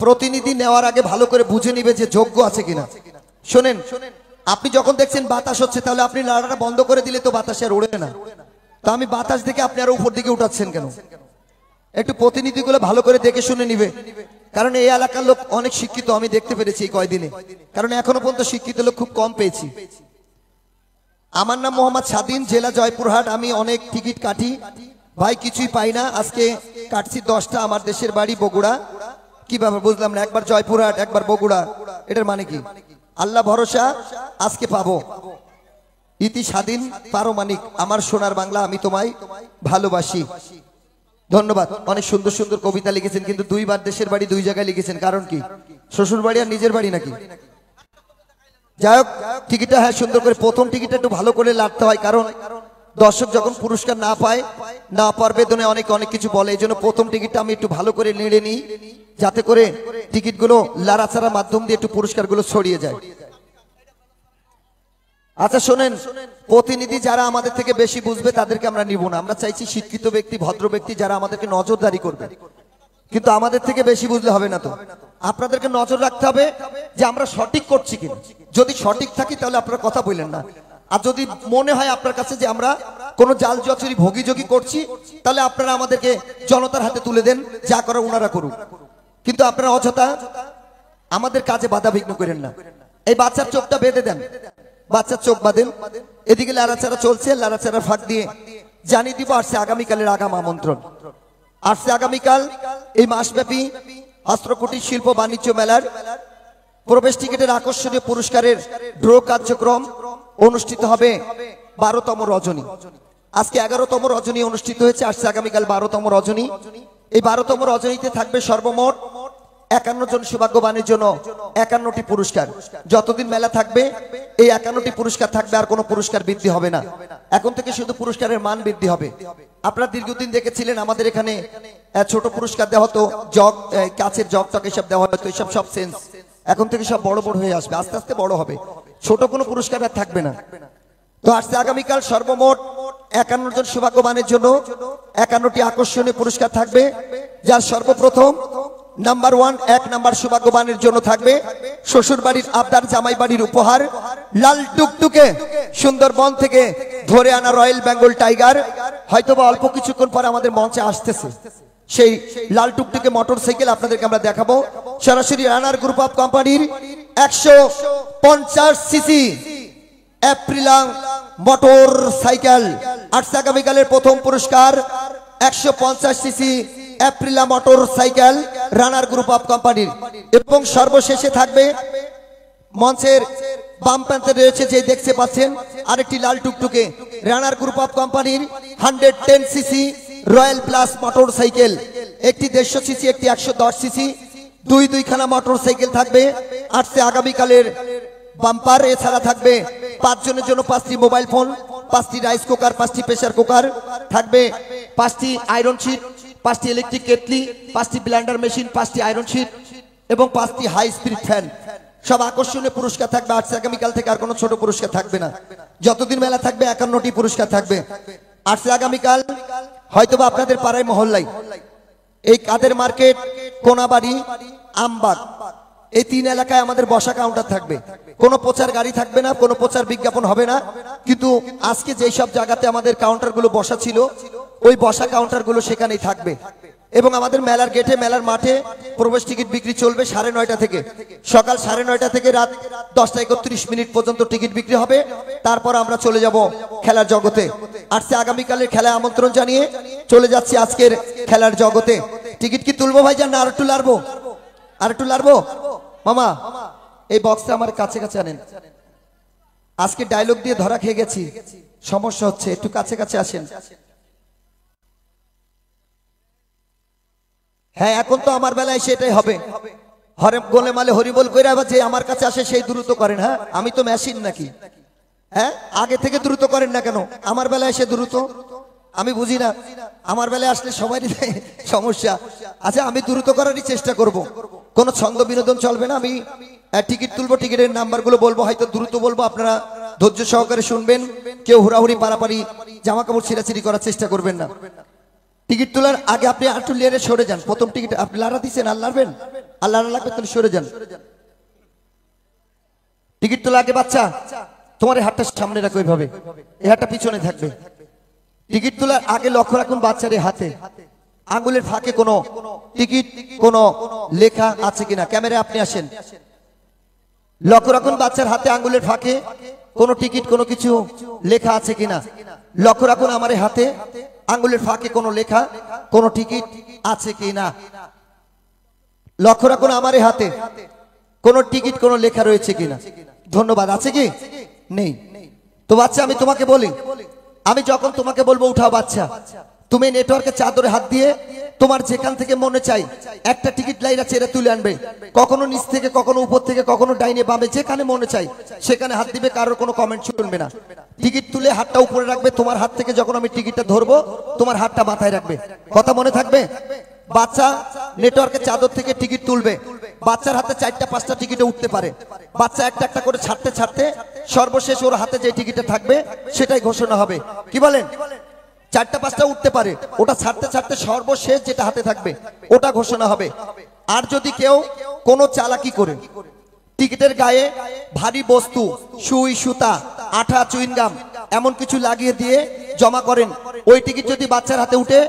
প্রতিনিধি নেওয়ার আগে ভালো করে বুঝে নিবে যে যোগ্য আছে কিনা। শোনেন, আপনি যখন দেখছেন বাতাস হচ্ছে তাহলে আপনি লাড়াটা বন্ধ করে দিলে তো বাতাস আর উড়ে না। তো আমি বাতাস দেখে আপনি আরো উপর দিকে উঠাচ্ছেন কেন? একটু প্রতিনিধিগুলো ভালো করে দেখে শুনে নিবে। কারণ এই এলাকার লোক অনেক শিক্ষিত, আমি দেখতে পেরেছি এই কয়দিনে। কারণ এখনো পর্যন্ত শিক্ষিত লোক খুব কম পেয়েছি। আমার নাম মোহাম্মদ স্বাধীন, জেলা জয়পুরহাট। আমি অনেক টিকিট কাটি ভাই, কিছুই পাই না। আজকে কাটছি 10টা। আমার দেশের বাড়ি বগুড়া। কিভাবে বুঝলাম না? একবার জয়পুরহাট একবার বগুড়া, এটার মানে কি? আল্লাহ ভরসা আজকে পাবো। ইতি স্বাধীন পারমাণিক, আমার সোনার বাংলা আমি তোমায় ভালোবাসি। ধন্যবাদ। অনেক সুন্দর সুন্দর কবিতা লিখেছেন, কিন্তু দুইবার দেশের বাড়ি দুই জায়গায় লিখেছেন, কারণ কি? শ্বশুর বাড়ি আর নিজের বাড়ি নাকি? যাই হোক, টিকিটটা হ্যাঁ সুন্দর করে, প্রথম টিকিটটা একটু ভালো করে লাড়তে হয়, কারণ দর্শক যখন পুরস্কার না পায়, না পাওয়ার বেদনে অনেক অনেক কিছু বলে। এই জন্য প্রথম টিকিটটা আমি একটু ভালো করে নেড়ে নিই, যাতে করে টিকিটগুলো লাড়াচাড়ার মাধ্যম দিয়ে একটু পুরস্কারগুলো ছড়িয়ে যায়। আচ্ছা শোনেন, প্রতিনিধি যারা আমাদের থেকে বেশি বুঝবে তাদেরকে আমরা নিব না। আমরা চাইছি শিক্ষিত ব্যক্তি, ভদ্র ব্যক্তি যারা আমাদেরকে নজরদারি করবে, কিন্তু আমাদের থেকে বেশি বুঝলে হবে না। তো আপনাদেরকে নজর রাখতে হবে যে আমরা সঠিক করছি কিনা। যদি সঠিক থাকি তাহলে আপনারা কথা বললেন না, আর যদি মনে হয় আপনার কাছে যে আমরা কোনো জাল জচুরি ভোগীযোগী করছি, তাহলে আপনারা আমাদেরকে জনতার হাতে তুলে দেন, যা করার ওনারা করুক। কিন্তু আপনারা অযথা আমাদের কাজে বাধা বিঘ্ন করেন না। এই বাচ্চার চোখটা বেঁধে দেন, বাচ্চার চোখ বাঁধেন। এদিকে লাড়াচাড়া চলছে, লাড়াচাড়ার ফাঁক দিয়ে জানিয়ে দিব আসছে আগামীকালের আগাম আমন্ত্রণ। আসছে আগামীকাল এই মাসব্যাপী হস্তকুটির শিল্প বাণিজ্য মেলার প্রবেশ টিকিটের আকর্ষণীয় পুরস্কারের ড্র কার্যক্রম অনুষ্ঠিত হবে 12তম রজনী। আজকে 11তম রজনী অনুষ্ঠিত হয়েছে, আসছে আগামীকাল 12তম রজনী। এই 12তম রজনীতে থাকবে সর্বমোট 51 জন সৌভাগ্যবানের জন্য 51টি পুরস্কার। যতদিন মেলা থাকবে এই 51টি পুরস্কার থাকবে, আর কোনো পুরস্কার বৃদ্ধি হবে না। এখন থেকে শুধু পুরস্কারের মান বৃদ্ধি হবে। আপনারা দীর্ঘদিন দেখেছিলেন আমাদের এখানে ছোট পুরস্কার দেওয়া হতো, জগ, কাচের জগ টক এসব দেওয়া হতো, এসব সব সেন্স। এখন থেকে সব বড় বড় হয়ে আসবে, আস্তে আস্তে বড় হবে, ছোট কোনো পুরস্কার আর থাকবে না। তো আসছে আগামীকাল সর্বমোট 51 জন সৌভাগ্যবানের জন্য 51টি আকর্ষণীয় পুরস্কার থাকবে, যার সর্বপ্রথম নাম্বার 1 1 নাম্বার সৌভাগ্যবানের জন্য থাকবে শ্বশুর বাড়ির আবদার, জামাই বাড়ির উপহার, লাল টুকটুকে সুন্দরবন থেকে ধরে আনা রয়্যাল বেঙ্গল টাইগার। হয়তোবা অল্প কিছুক্ষণ পরে আমাদের মঞ্চে আসতেছে সেই লাল টুকটুকে মোটরসাইকেল, আপনাদেরকে আমরা দেখাবো। সরাসরি রানার গ্রুপ অফ কোম্পানির 150 সিসি অ্যাপ্রিলা মোটর সাইকেল। আসছে আগামীকালের প্রথম পুরস্কার 150 CC Aprilia motorcycle Runner group of কোম্পানির। এবং সর্বশেষে থাকবে মঞ্চের বাম প্রান্তে রয়েছে, যে দেখতে পাচ্ছেন, আরেকটি লাল টুকটুকে রানার গ্রুপ অফ কোম্পানির 110 CC Royal plus motor cycle. একটি 150 সিসি, একটি 110 সিসি, দুইখানা মোটর সাইকেল থাকবে। আসছে আগামীকালের বাম্পার। এছাড়া থাকবে 5 জনের জন্য 5টি মোবাইল ফোন, 5টি রাইস কুকার, 5টি প্রেসার কুকার, থাকবে 5টি আয়রন শিট, 5টি ইলেকট্রিক কেটলি, 5টি ব্লেন্ডার মেশিন, 5টি আয়রন শিট এবং 5টি হাই স্পিড ফ্যান। সব আকর্ষণীয় পুরস্কার থাকবে। আসছে আগামীকাল থেকে আর কোনো ছোট পুরস্কার থাকবে না। যতদিন মেলা থাকবে 51টি পুরস্কার থাকবে। আসছে আগামীকাল হয়তোবা আপনাদের পাড়ায় মহল্লায় এই কাদের মার্কেট, কোনাবাড়ি, আমবাগ, এই 3 এলাকায় আমাদের বসা কাউন্টার থাকবে। কোনো প্রচার গাড়ি থাকবে না, কোনো প্রচার বিজ্ঞাপন হবে না। কিন্তু আজকে যেই সব জায়গাতে আমাদের কাউন্টারগুলো বসা ছিল, ওই বসা কাউন্টারগুলো সেখানেই থাকবে। এবং আমাদের মেলার গেটে, মেলার মাঠে প্রবেশ টিকিট বিক্রি চলবে 9:30 থেকে, সকাল 9:30 থেকে রাত 10:31 পর্যন্ত টিকিট বিক্রি হবে। তারপর আমরা চলে যাব খেলার জগতে। আসছে আগামীকালের খেলায় আমন্ত্রণ জানিয়ে চলে যাচ্ছি আজকের খেলার জগতে। টিকিট কি তুলবো ভাইজান, না আর একটু লাড়বো? আর একটু লাড়বো? মামা এই বক্সটা আমার কাছে কাছে আনেন। আজকে ডায়লগ দিয়ে ধরা খেয়ে গেছি, সমস্যা হচ্ছে, একটু কাছে কাছে আসেন। হ্যাঁ, এখন তো আমার বেলায় সেটাই হবে। হরে গোলে মালে হরিবল কইরা আবার যে আমার কাছে আসে সেই দ্রুত করেন। হ্যাঁ, আমি তো মেশিন নাকি? হ্যাঁ, আগে থেকে দ্রুত করেন না কেন? আমার বেলায় এসে দ্রুত, আমি বুঝি না। আমার বেলায় আসলে সবারই সমস্যা। আচ্ছা, আমি দ্রুত করারই চেষ্টা করব, কোনো ছন্দ বিনোদন চলবে না। আমি টিকিট তুলবো, টিকিটের নাম্বারগুলো বলবো, হয়তো দ্রুত বলবো, আপনারা ধৈর্য সহকারে শুনবেন। কেউ হুড়াহুড়ি পারাপারি জামা কাপড় ছিঁড়াছিড়ি করার চেষ্টা করবেন না। টিকিট তোলার আগে আপনি একটু লেরে সরে যান। প্রথম টিকিট আপনি লাড়া দিচ্ছেন, আর লাড়বেন? আর লাড়া লাগবে তাহলে সরে যান। টিকিট তোলা আগে বাচ্চা, তোমার এই হাতটা সামনে রাখো, এইভাবে এই হাতটা পিছনে থাকবে। টিকিট তোলার আগে লক্ষ্য রাখুন বাচ্চার হাতে আঙ্গুলের ফাঁকে কোনো টিকিট, কোনো লেখা আছে কিনা। ক্যামেরায় আপনি আসেন, লক্ষ্য রাখুন বাচ্চার হাতে আঙ্গুলের ফাঁকে কোনো টিকিট, কোনো কিছু লেখা আছে কিনা। লক্ষ্য রাখুন আমার হাতে আঙ্গুলের ফাঁকে কোনো লেখা, কোনো টিকিট আছে কিনা। লক্ষ্য রাখুন আমার হাতে কোন টিকিট কোন লেখা রয়েছে কিনা? ধন্যবাদ। আছে কি? নেই। তো বাচ্চা আমি তোমাকে বলি, আমি যখন তোমাকে বলবো উঠাও বাচ্চা, তুমি নেটওয়ার্কের চাদরে হাত দিয়ে তোমার যেখান থেকে মনে চাই একটা টিকিট লাইরা চেড়ে তুলে আনবে। কখনো নিচ থেকে, কখনো উপর থেকে, কখনো ডাইনে বামে, যেখানে মনে চাই সেখানে হাত দিবে। কারোর কোনো কমেন্ট শুনবে না। টিকিট তুলে হাতটা উপরে রাখবে। তোমার হাত থেকে যখন আমি টিকিটটা ধরবো তোমার হাতটা মাথায় রাখবে। কথা মনে থাকবে? বাচ্চা নেটওয়ার্কের চাদর থেকে টিকিট তুলবে। বাচ্চার হাতে 4টা 5টা টিকিটে উঠতে পারে। বাচ্চা একটা একটা করে ছাড়তে ছাড়তে সর্বশেষ ওর হাতে যে টিকিটটা থাকবে সেটাই ঘোষণা হবে। কি বলেন? 4টা 5টা উঠতে পারে, ওটা ছাড়তে ছাড়তে সর্বশেষ যেটা হাতে থাকবে ওটা ঘোষণা হবে। আর যদি কেউ কোনো চালাকি করে টিকিটের গায়ে ভারী বস্তু, সুই, সুতা, আঠা, চুইংগাম এমন কিছু লাগিয়ে দিয়ে জমা করেন, ওই টিকিট যদি বাচ্চার হাতে উঠে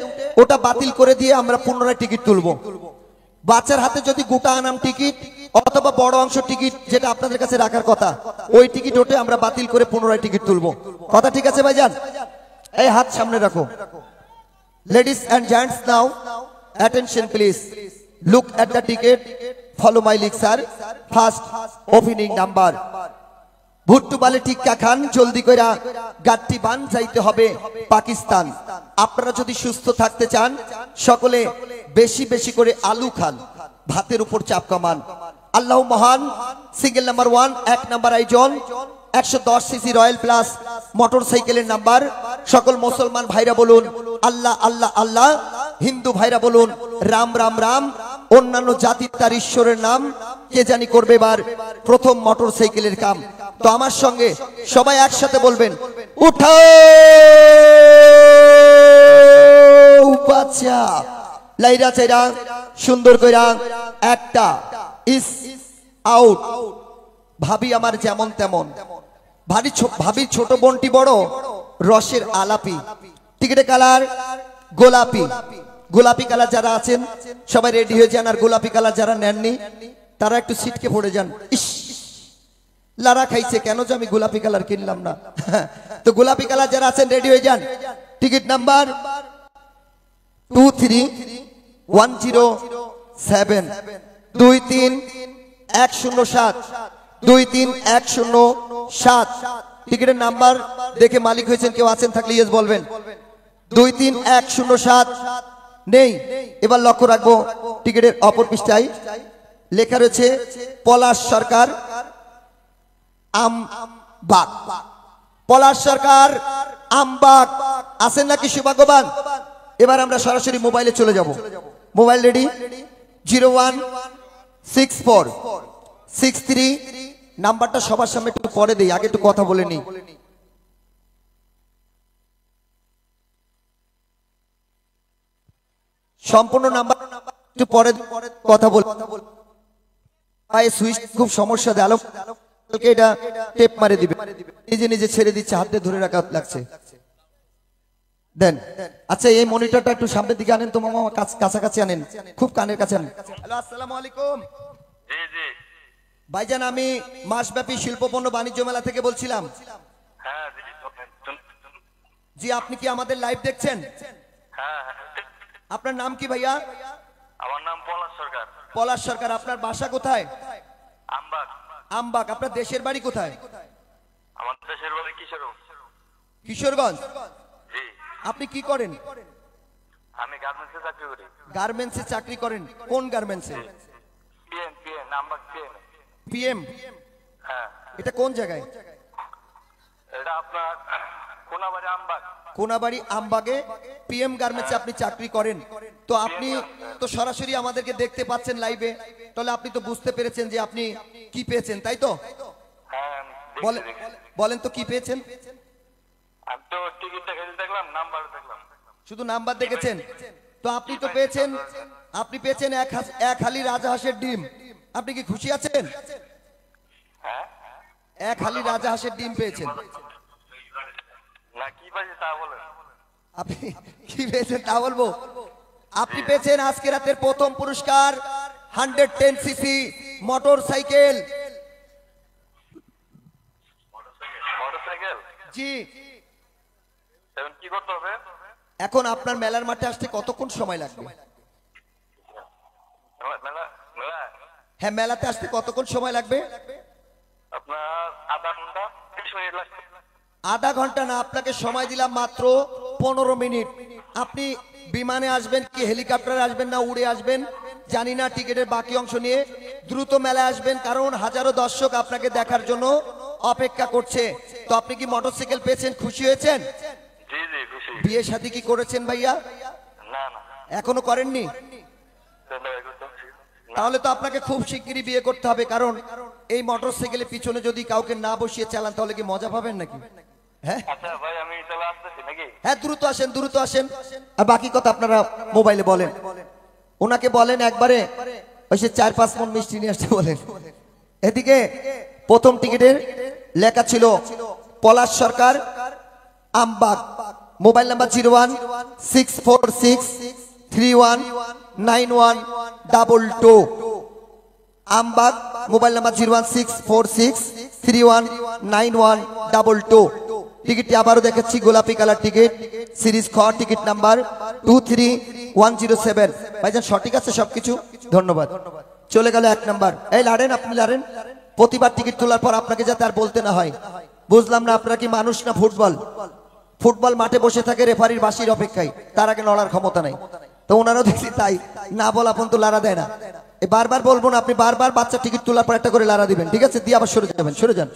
ওটা বাতিল করে দিয়ে আমরা পুনরায় টিকিট তুলবো। বাচ্চার হাতে যদি গোটা আনাম টিকিট অথবা বড় অংশ টিকিট যেটা আপনাদের কাছে রাখার কথা, ওই টিকিট ওঠে আমরা বাতিল করে পুনরায় টিকিট তুলবো। কথা ঠিক আছে ভাইজান? এই হাত সামনে রাখো। Ladies and gents, now attention please, look at the ticket, follow my lead sir. First opening number, Bhuttu বালে টিক্কা খান, জলদি কইরা গাট্টি বান, যাইতে হবে পাকিস্তান। আপনারা যদি সুস্থ থাকতে চান সকলে বেশি বেশি করে আলু খান, ভাতের উপর চাপ কমান। আল্লাহ মহান। সিঙ্গেল নাম্বার 1, 1 নাম্বার আইজন 110 সিসি রয়্যাল প্লাস মোটরসাইকেলের নাম্বার। সকল মুসলমান ভাইরা বলুন আল্লাহ আল্লাহ আল্লাহ, হিন্দু ভাইরা বলুন রাম রাম রাম, অন্যান্য জাতি তার ঈশ্বরের নাম। কে জানি করবে এবার প্রথম মোটরসাইকেলের কাম। তো আমার সঙ্গে সবাই একসাথে বলবেন, উঠাও বাচ্চা। লাইরা চাইরা সুন্দর কইরা একটা ইস আউট। ভাবি আমার যেমন তেমন, ভাবি ছোট বোনটি বড় রসের আলাপি। টিকিটের কালার গোলাপি। গোলাপি কালার যারা আছেন সবাই রেডি হয়ে যান। আর গোলাপি কালার যারা নেননি তারা একটু সিটকে পড়ে যান। ইস, লারা খাইছে কেন যে আমি গোলাপি কালার কিনলাম না। তো গোলাপি কালার যারা আছেন রেডি হয়ে যান। Ticket number 23107 23107 23107। টিকিটের নাম্বার দেখে মালিক হয়েছেন কেউ আছেন থাকলে ইয়েস বলবেন। 23107 নেই। এবার লক্ষ্য রাখবো টিকিটের অপর পৃষ্ঠায় লেখা রয়েছে পলাশ সরকার আমবাগ। পলাশ সরকার আমবাগ আছেন নাকি সৌভাগ্যবান? এবার আমরা সরাসরি মোবাইলে চলে যাব। Mobile ready? 016463 নাম্বারটা সবার সামনে একটু পরে দেই, আগে একটু কথা বলে নিই। সম্পূর্ণ নাম্বার একটু পরে কথা বল। সুইচ খুব সমস্যা দেয়, আলোকে এটা টেপ মারে দিবে, নিজে নিজে ছেড়ে দিচ্ছে, হাতে ধরে রাখা লাগছে। দেন। আচ্ছা এই মনিটরটা একটু সামনের দিকে আনেন তো মামা, কাছাকাছি আনেন, খুব কানের কাছে আনেন। হ্যালো, আসসালামু আলাইকুম। জি জি ভাইজান, আমি মাসব্যাপী শিল্পপণ্য বাণিজ্য মেলা থেকে বলছিলাম। হ্যাঁ জি, আপনি কি আমাদের লাইভ দেখছেন? হ্যাঁ। আপনার নাম কি ভাইয়া? আমার নাম পলাশ সরকার। পলাশ সরকার। আপনার বাসা কোথায়? আমবাগ। আমবাগ। আপনার দেশের বাড়ি কোথায়? আমার দেশের বাড়ি কিশোরগঞ্জ। কিশোরগঞ্জ। জি। আপনি কি করেন? আমি গার্মেন্টসে চাকরি করি। গার্মেন্টসে চাকরি করেন? কোন গার্মেন্টসে? PM Ambagh PM. পিএম? হ্যাঁ। এটা কোন জায়গায়? এটা আপনার কোনাবাড়ি আমবাগ। কোনাবাড়ি আমবাগে পিএম গার্মেন্টসে আপনি চাকরি করেন। তো আপনি তো সরাসরি আমাদেরকে দেখতে পাচ্ছেন লাইভে, তাহলে আপনি তো বুঝতে পেরেছেন যে আপনি কি পেয়েছেন, তাই তো? হ্যাঁ। বলেন তো কি পেয়েছেন? আমি তো টিকিটটা কেটে দেখলাম, নাম্বার দেখলাম। শুধু নাম্বার দেখেছেন? তো আপনি তো পেয়েছেন, আপনি পেয়েছেন এক হালি রাজহাঁসের ডিম। আপনি কি খুশি আছেন? হ্যাঁ। এক হালি রাজহাঁসের ডিম পেয়েছেন। না, কি পাইছে তা বলেন। আপনি কি পেয়েছেন তা বলবো? আপনি পেয়েছেন আজকে রাতের প্রথম পুরস্কার 110 সিসি মোটরসাইকেল। মোটরসাইকেল? জি। এখন কি করতে হবে? এখন আপনার মেলার মাঠে আসতে কতক্ষণ সময় লাগবে? মেলা মেলা হ্যাঁ, মেলাতে আসতে কতক্ষণ সময় লাগবে? আপনার আধা ঘন্টা 30 মিনিট লাগবে। আধা ঘন্টা না, আপনাকে সময় দিলাম মাত্র 15 মিনিট। আপনি বিমানে আসবেন কি হেলিকপ্টারে আসবেন না উড়ে আসবেন জানি না, টিকিটের বাকি অংশ নিয়ে দ্রুত মেলায় আসবেন, কারণ হাজারো দর্শক আপনাকে দেখার জন্য অপেক্ষা করছে। তো আপনি কি মোটরসাইকেল পেয়েছেন, খুশি হয়েছেন? জি জি খুশি। বিয়ে শাদী কি করেছেন ভাইয়া? না না এখনো করেননি? ধন্যবাদ করতেছি। তাহলে তো আপনাকে খুব শিগগিরই বিয়ে করতে হবে, কারণ এই মোটরসাইকেলের পিছনে যদি কাউকে না বসিয়ে চালান তাহলে কি মজা পাবেন নাকি? হ্যাঁ আচ্ছা ভাই আমি চলে আসতেছি নাকি? হ্যাঁ, দ্রুত আসেন, দ্রুত আসেন। আর বাকি কথা আপনারা মোবাইলে বলেন, ওনাকে বলেন একবারে ওই সে 4-5 মণ মিষ্টি নিয়ে আসতে বলেন। এদিকে প্রথম টিকিটের লেখা ছিল Palash Sarkar, Ambag, mobile number 0164631912 Ambag, mobile number 0164631912। টিকিটটি আবারও দেখাচ্ছি, গোলাপি কালার টিকিট, সিরিজ খ, টিকিট নাম্বার 23107। ভাইজান সঠিক আছে সবকিছু? ধন্যবাদ। চলে গেল 1 নাম্বার। এই লাড়েন, আপনি লাড়েন। প্রতিবার টিকিট তোলার পর আপনাকে যাতে আর বলতে না হয়। বুঝলাম না, আপনারা কি মানুষ না ফুটবল? ফুটবল মাঠে বসে থাকে রেফারির বাঁশির অপেক্ষায়, তার আগে লড়ার ক্ষমতা নাই। তো ওনারাও দেখছি তাই, না বলা পর্যন্ত লাড়া দেয় না। বারবার বলবো না, আপনি বারবার বাচ্চা টিকিট তোলার পর একটা করে লাড়া দিবেন, ঠিক আছে? দিয়ে আবার সরে যাবেন, সরে যান।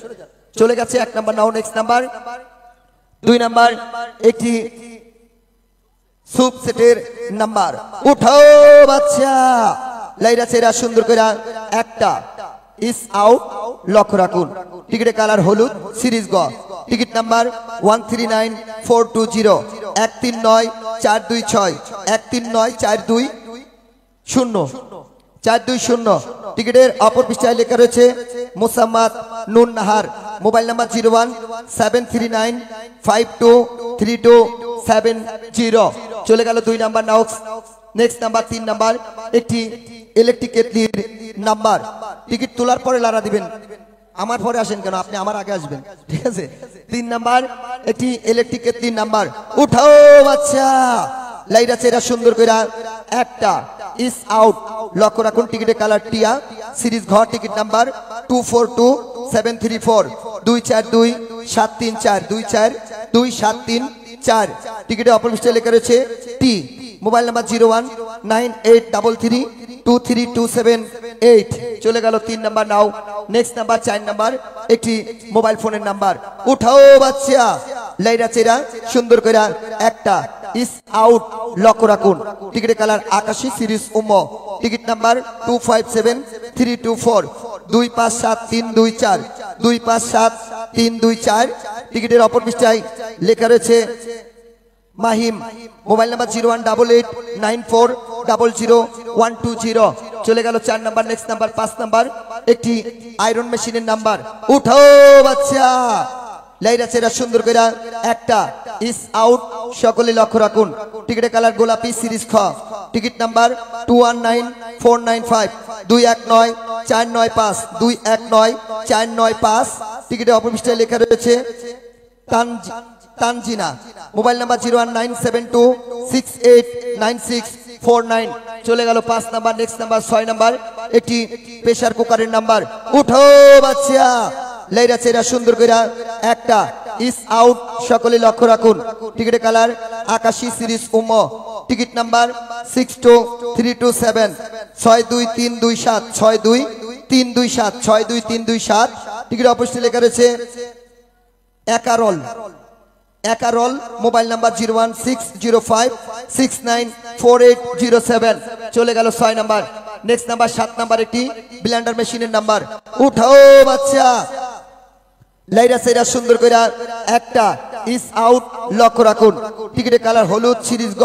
চলে গেছে 1 নাম্বার। নাও নেক্সট নাম্বার 2 নাম্বার, একটি সুপ সেটের নাম্বার। উঠাও বাচ্চা, লাইরা চেরা সুন্দর করে একটা ইস আউট, লক্ষ্য রাখুন। টিকিটের কালার হলুদ, সিরিজ গ, টিকিট নাম্বার 139420 139426 139420 টিকিটের অপর পৃষ্ঠায় লেখা রয়েছে মোসাম্মদ নুন নাহার, মোবাইল নাম্বার 0173252327 চলে গেল 2 নাম্বার। নেক্সট নাম্বার 3 নাম্বার, একটি ইলেকট্রিক কেটলির নাম্বার। টিকিট তোলার পরে লারা দিবেন, আমার পরে আসেন কেন, আপনি আমার আগে আসবেন, ঠিক আছে? 3 নাম্বার, একটি ইলেকট্রিক কেটলির নাম্বার। উঠাও বাচ্চা, লাইরা চেরা সুন্দর করে একটা ইস আউট, লক্ষ্য রাখুন। টিকিটের কালার টিয়া, সিরিজ ঘ, টিকিট নাম্বার 242734 242-734 242-734। টিকিটে অপর পৃষ্ঠায় লেখা রয়েছে টি, মোবাইল নাম্বার 0198332728 চলে গেল 3 নাম্বার। নাও নেক্সট নাম্বার 4 নাম্বার, একটি মোবাইল ফোনের নাম্বার। উঠাও বাচ্চা, লাইরা চেরা সুন্দর করে একটা ইস আউট, লক্ষ্য রাখুন। টিকিটের কালার আকাশী, সিরিজ উম, টিকিট নাম্বার 257324 257324 257324। টিকিটের অপর পৃষ্ঠায় লেখা রয়েছে মাহিম, মোবাইল নাম্বার 018894000120 চলে গেল 4 নাম্বার। নেক্সট নাম্বার 5 নাম্বার, একটি আয়রন মেশিনের নাম্বার। উঠাও বাচ্চা, লাইরা চেরা সুন্দর করে একটা ইস আউট, সকলে লক্ষ্য রাখুন। টিকিটের কালার গোলাপি, সিরিজ খ, টিকিট নাম্বার 219495 219495 219495। টিকিটের অপর পৃষ্ঠায় লেখা রয়েছে তানজিনা, মোবাইল নাম্বার 0192689649 চলে গেল 5 নাম্বার। নেক্সট নাম্বার 6 নাম্বার, একটি প্রেসার কুকারের নাম্বার। উঠো বাচ্চা, লাইরা চেরা সুন্দর করে একটা ইস আউট, সকলে লক্ষ্য রাখুন। টিকিটের কালার আকাশী, সিরিজ উম, টিকিট নাম্বার 623227 62327 62327 62327। টিকিট অপোজিটে লেখা রয়েছে একারল, একারল, মোবাইল নাম্বার 016056948007 চলে গেল 6 নাম্বার। নেক্সট নাম্বার 7 নাম্বার, একটি ব্লেন্ডার মেশিনের নাম্বার। উঠাও বাচ্চা, লাইরা সেরা সুন্দর করে একটা ইস আউট, লক্ষ্য রাখুন। টিকিটের কালার হলুদ, সিরিজ গ,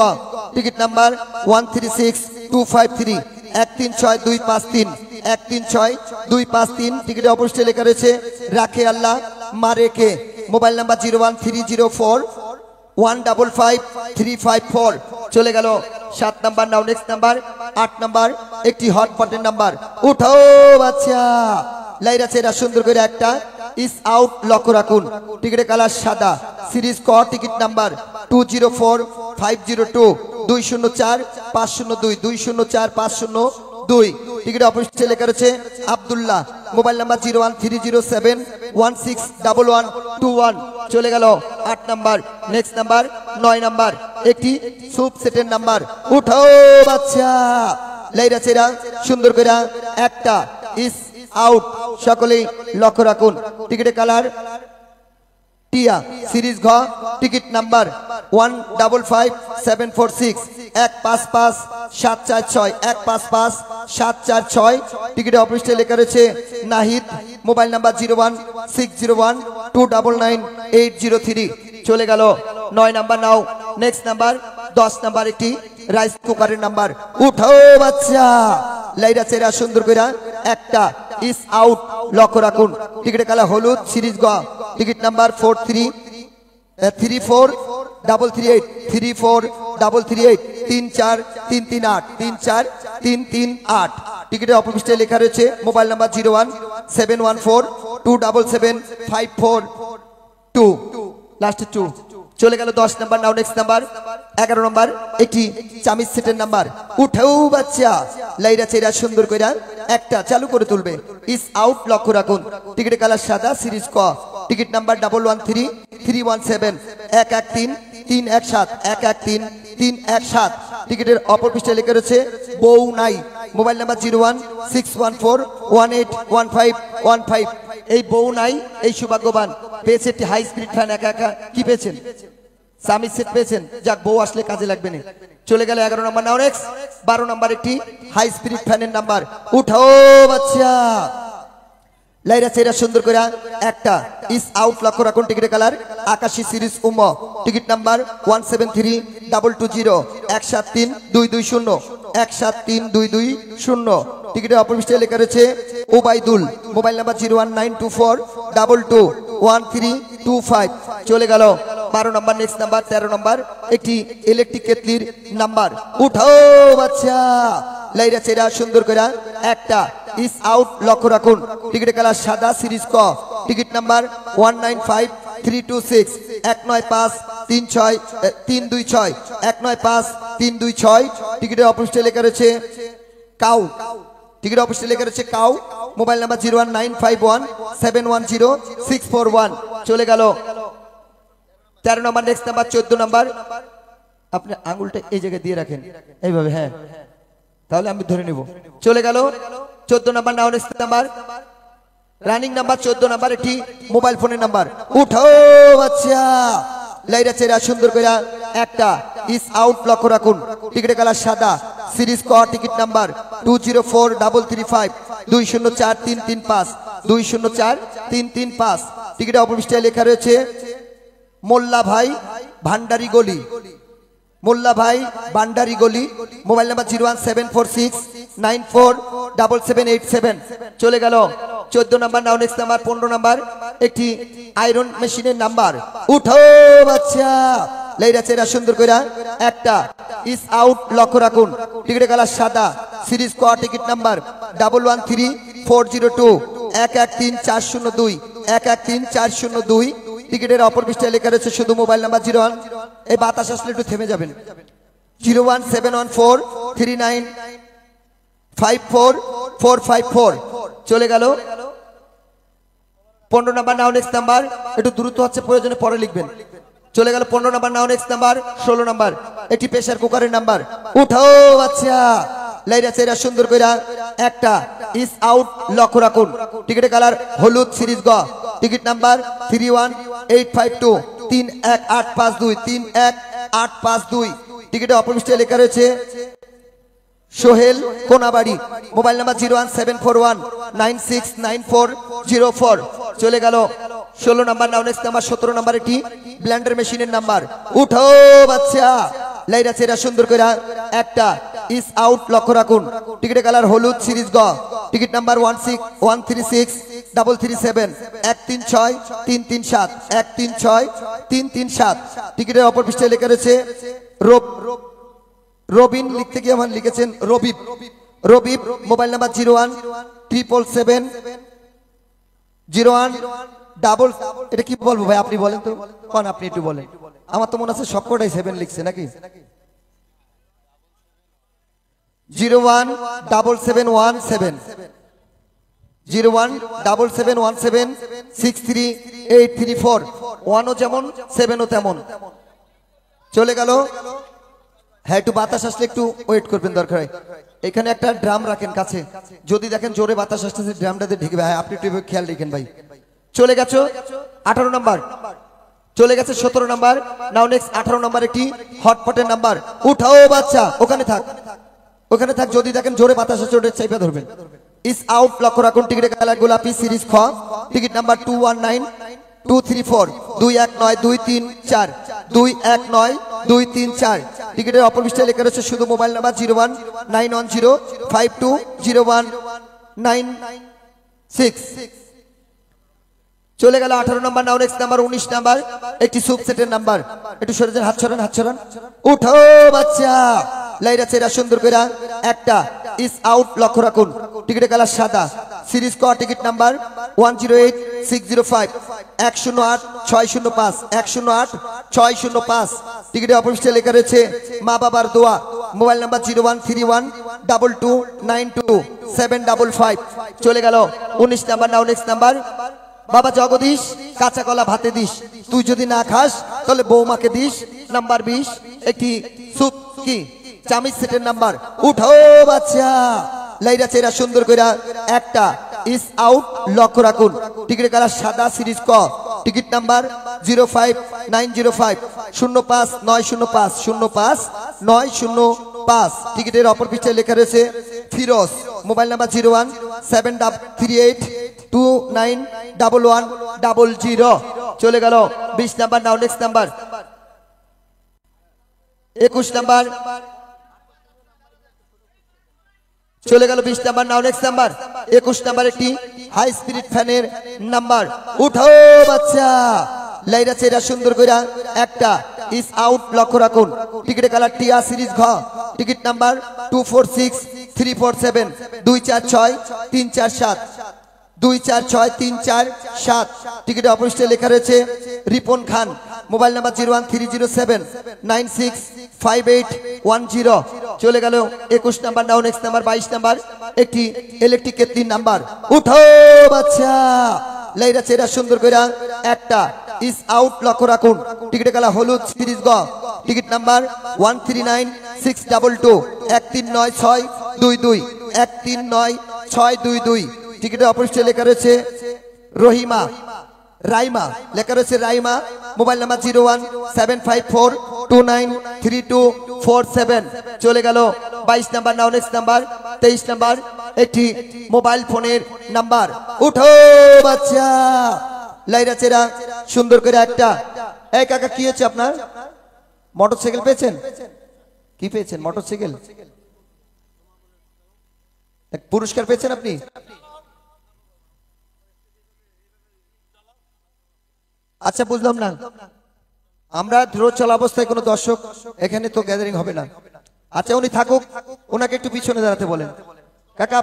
টিকিট নাম্বার 136253 136253 136253। টিকিটের অপোজিটে লেখা রয়েছে রাখে আল্লাহ মারেকে, মোবাইল নাম্বার 01304155354 চলে গেল 7 নাম্বার। নাও নেক্সট নাম্বার 8 নাম্বার, একটি হটপটের নাম্বার। উঠাও বাচ্চা, লাইরা চেরা সুন্দর করে একটা ইস আউট, লক্ষ্য রাখুন। টিকিটের কালার সাদা, সিরিজ ক, টিকিট নাম্বার 204502 204 502 204 502 2 টিকিটে অপরিষ্কার লেখা রয়েছে আব্দুল্লাহ মোবাইল নাম্বার 01307161121 চলে গেল 8 নাম্বার নেক্সট নাম্বার 9 নাম্বার একটি সুপ সেটের নাম্বার উঠাও বাচ্চা লাইরা চেরা সুন্দর করে একটা ইস আউট সকলেই লক্ষ্য রাখুন টিকিটের কালার টিয়া সিরিজ ঘ টিকিট নাম্বার 155746 155746 155746 টিকিটে অফিসে লেখা রয়েছে নাহিদ মোবাইল নাম্বার 01601299803 চলে গেল 9 নাম্বার নাও নেক্সট নাম্বার 10 নাম্বার একটি রাইস কুকারের নাম্বার উঠাও বাচ্চা লাইরা চেরা সুন্দর করে একটা ইস আউট লক্ষ্য রাখুন টিকিটের কালার হলুদ সিরিজ গ টিকিট নাম্বার 34338 34338 34338 টিকিটের অপরিষ্কার লেখা রয়েছে মোবাইল নাম্বার 01712775442 লাস্ট 2 চলে গেল 10 নাম্বার নাও নেক্সট নাম্বার 11 নাম্বার একটি চামিচ সেটের নাম্বার উঠাও বাচ্চা লাইরা চেরা সুন্দর কইরা একটা চালু করে তুলবে ইস আউট লক্ষ্য রাখুন টিকিটের কালার সাদা সিরিজ ক টিকিট নাম্বার 113317 113317 টিকিটের অপর পৃষ্ঠায় লেখা রয়েছে বউ নাই মোবাইল নাম্বার 01614181515 এই বউ নাই এই সৌভাগ্যবান পেয়েছে একটি হাই স্পিড ফ্যান একা একা কি পেয়েছেন সামিজ সেট পেয়েছেন যাক বউ আসলে কাজে লাগবে না চলে গেল 11 নাম্বার নাও নেক্সট 12 নাম্বার একটি হাই স্পিড ফ্যানের নাম্বার উঠাও বাচ্চা লাইরা চেরা সুন্দর করে একটা ইস আউট লক্ষ্য রাখুন টিকিটের কালার আকাশী সিরিজ উম টিকিট নাম্বার 173220 173220 173220 টিকিটের অপর পৃষ্ঠায় লেখা রয়েছে ওবাইদুল মোবাইল নাম্বার 01924221325 চলে গেল 12 নাম্বার নেক্সট নাম্বার 13 নাম্বার একটি ইলেকট্রিক কেটলির নাম্বার উঠাও বাচ্চা লাইরা চেরা সুন্দর করে একটা ইস আউট লক্ষ্য রাখুন টিকিটের কালার সাদা সিরিজ ক টিকিট নাম্বার 195326 195326 195326 টিকিটের অপরিষ্ঠ লেখা রয়েছে কাউ টিকিটের অপরিষ্ঠ লেখা রয়েছে কাউ মোবাইল নাম্বার 01951710641 চলে গেল 13 নাম্বার নেক্সট নাম্বার 14 নাম্বার আপনি আঙ্গুলটা এই জায়গায় দিয়ে রাখেন এইভাবে হ্যাঁ তাহলে আমি ধরে নিব চলে গেল 14 নাম্বার নাও next number running number 14 number একটি মোবাইল ফোনের নাম্বার উঠাও বাচ্চা লাইরা চেরা সুন্দর করে একটা ইস আউট লক্ষ্য রাখুন টিকিটের কালার সাদা সিরিজ ক টিকিট নাম্বার 204335 204335 204335 টিকিটের অপর পৃষ্ঠায় লেখা রয়েছে মোল্লা ভাই ভান্ডারি গলি মোল্লা ভাই ভান্ডারি গলি মোবাইল নাম্বার 01746947787 চলে গেল 14 নাম্বার নাও নেক্সট নাম্বার 15 নাম্বার একটি আয়রন মেশিনের নাম্বার উঠাও বাচ্চা লাইরা চেরা সুন্দর কইরা একটা ইস আউট লক্ষ্য রাখুন টিকিটের কালার সাদা সিরিজ ক টিকিট নাম্বার 113402 113402 113402 টিকিটের অপর পৃষ্ঠায় লেখা রয়েছে শুধু মোবাইল নাম্বার 01 এই বাতাস আসলে একটু থেমে যাবেন 01714395454 চলে গেল 15 নাম্বার নাও নেক্সট নাম্বার একটু দ্রুত হচ্ছে প্রয়োজনে পরে লিখবেন চলে গেল 15 নাম্বার নাও নেক্সট নাম্বার 16 নাম্বার একটি প্রেসার কুকারের নাম্বার উঠাও বাচ্চা লাইরা চেরা সুন্দর কইরা একটা ইস আউট লক্ষ্য রাখুন টিকিটের কালার হলুদ সিরিজ গ টিকিট নাম্বার 31852 31852 31852 টিকিটে অপর পৃষ্ঠায় লেখা রয়েছে সোহেল কোনাবাড়ি মোবাইল নাম্বার 01741969404 চলে গেল 16 নাম্বার নাও নেক্সট নাম্বার 17 নাম্বার একটি ব্লেন্ডার মেশিনের নাম্বার উঠাও বাচ্চা লাইরা চেরা সুন্দর করে একটা ইস আউট লক্ষ্য রাখুন টিকিটের কালার হলুদ সিরিজ গ টিকিট নাম্বার 161363373 136337 136337 টিকিটের অপর পৃষ্ঠায় লেখা রয়েছে রবিন লিখতে গিয়ে আমার লিখেছেন রবিব রবিব মোবাইল নাম্বার 0177701 ডাবল এটা কি বলবো ভাই আপনি বলেন তো কোন আপনি একটু বলেন আমার তো মনে আছে সবকটাই 7 লিখছে নাকি 017717 017717 1ও যেমন 7ও তেমন। চলে গেল। হ্যাঁ একটু বাতাস আসলে একটু ওয়েট করবেন দরকার হয়। এখানে একটা ড্রাম রাখেন কাছে, যদি দেখেন জোরে বাতাস আসতেছে ড্রামটাতে ঢেকে ভাই আপনি একটু খেয়াল রাখেন ভাই। চলে গেছো 18 নাম্বার, চলে গেছে 17 নাম্বার। নাও নেক্সট 18 নাম্বার একটি হটপটের নাম্বার। উঠাও বাচ্চা, ওখানে থাক, ওখানে থাক। যদি দেখেন জোরে বাতাস আসছে ওটা চাইপা ধরবেন। ইস আউট, লক্ষ্য রাখুন। টিকিটের কালার গোলাপি, সিরিজ খ, টিকিট নাম্বার 219234 219 234 219 টিকিটের অপর পৃষ্ঠায় লেখা রয়েছে শুধু মোবাইল নাম্বার 01910520196। চলে গেল 18 নাম্বার। নাও নেক্সট নাম্বার 19 নাম্বার একটি সুপ সেটের নাম্বার। একটু সরে যান, হাত ছড়ান, হাত ছড়ান। উঠো বাচ্চা, লাইরা চেরা সুন্দর করে একটা ইস আউট, লক্ষ্য রাখুন। টিকিটের কালার সাদা, সিরিজ ক, টিকিট নাম্বার 108605 108 605 108 605। টিকিটের অপরিষ্ঠে লেখা রয়েছে মা বাবার দোয়া। Mobile number 013122927555। চলে গেল 19 নাম্বার। নাও নেক্সট নাম্বার বাবা জগদীশ, কাঁচা কলা ভাতে দিস, তুই যদি না খাস তাহলে বৌমাকে দিস। নাম্বার 20 একটি সুপ কি চামিচ সেটের নাম্বার। উঠাও বাচ্চা, লাইরা চেরা সুন্দর করে একটা ইস আউট, লক্ষ্য রাখুন। টিকিটের কালার সাদা, সিরিজ ক, টিকিট নাম্বার 05905 05905 05905। টিকিটের অপর পৃষ্ঠায় লেখা রয়েছে ফিরোজ। Mobile number 01738291100। চলে গেল 20 নাম্বার। নাও নেক্সট নাম্বার 21 নাম্বার। চলে গেল 20 নাম্বার। নাও নেক্সট নাম্বার 21 নাম্বার একটি হাই স্পিরিট ফ্যানের নাম্বার। উঠাও বাচ্চা, লাইরা চেরা সুন্দর করে একটা ইস আউট, লক্ষ্য রাখুন। টিকিটের কালার টিয়া, সিরিজ ঘ, টিকিট নাম্বার 246347 246 347 246 347। টিকিটের অপরিষ্ঠে লেখা রয়েছে রিপন খান। Mobile number 01307965810। চলে গেল 21 নাম্বার। নাও নেক্সট নাম্বার 22 নাম্বার একটি ইলেকট্রিক কেটলির নাম্বার। উঠো বাচ্চা, লাইরা চেরা সুন্দর করে একটা ইস আউট, লক্ষ্য রাখুন। টিকিটের কালার হলুদ, সিরিজ গ, টিকিট নাম্বার 139622 139622 139622। টিকিটের অপরিষ্ঠে লেখা রয়েছে রহিমা, রাইমা লেখা রয়েছে রাইমা। Mobile number 01754293247। চলে গেল 22 নাম্বার। নাও নেক্সট নাম্বার 23 নাম্বার একটি মোবাইল ফোনের নাম্বার। উঠো বাচ্চা, লাইরা চেরা সুন্দর করে একটা। এই কাকা কি হচ্ছে আপনার? মোটরসাইকেল পেয়েছেন? কি পেয়েছেন? মোটরসাইকেল পুরস্কার পেয়েছেন আপনি? আচ্ছা বুঝলাম না, আমরা রোড চলা অবস্থায় কোনো দর্শক এখানে তো গ্যাদারিং হবে না। আচ্ছা উনি থাকুক, ওনাকে একটু পিছনে দাঁড়াতে বলেন। কাকা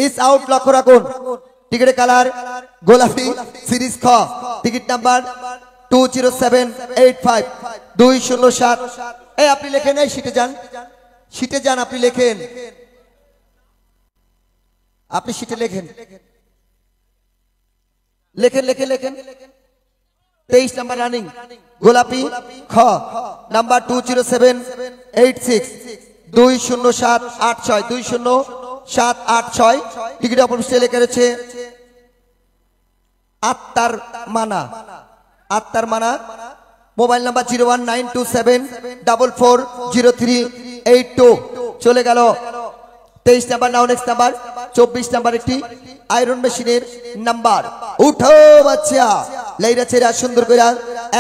ইস আউট, লক্ষ্য রাখুন। টিকিটের কালার গোলাপি, সিরিজ খ, টিকিট নাম্বার 20785 207। এই আপনি লেখেন, এই সিটে যান, সিটে যান, আপনি লেখেন, আপনি সিটে লেখেন, লেখেন লেখেন লেখেন। 23 নাম্বার রানিং গোলাপি খ, নাম্বার 20786 20786 20786। টিকিট অপরিষ্ঠে লেখা রয়েছে আত্মার মানা, আত্মার মানা। Mobile number 01927440382। চলে গেল 23 নাম্বার। নাও নেক্সট নাম্বার 24 নাম্বার একটি আয়রন মেশিনের নাম্বার। উঠো বাচ্চা, লাইরা চেরা সুন্দর করে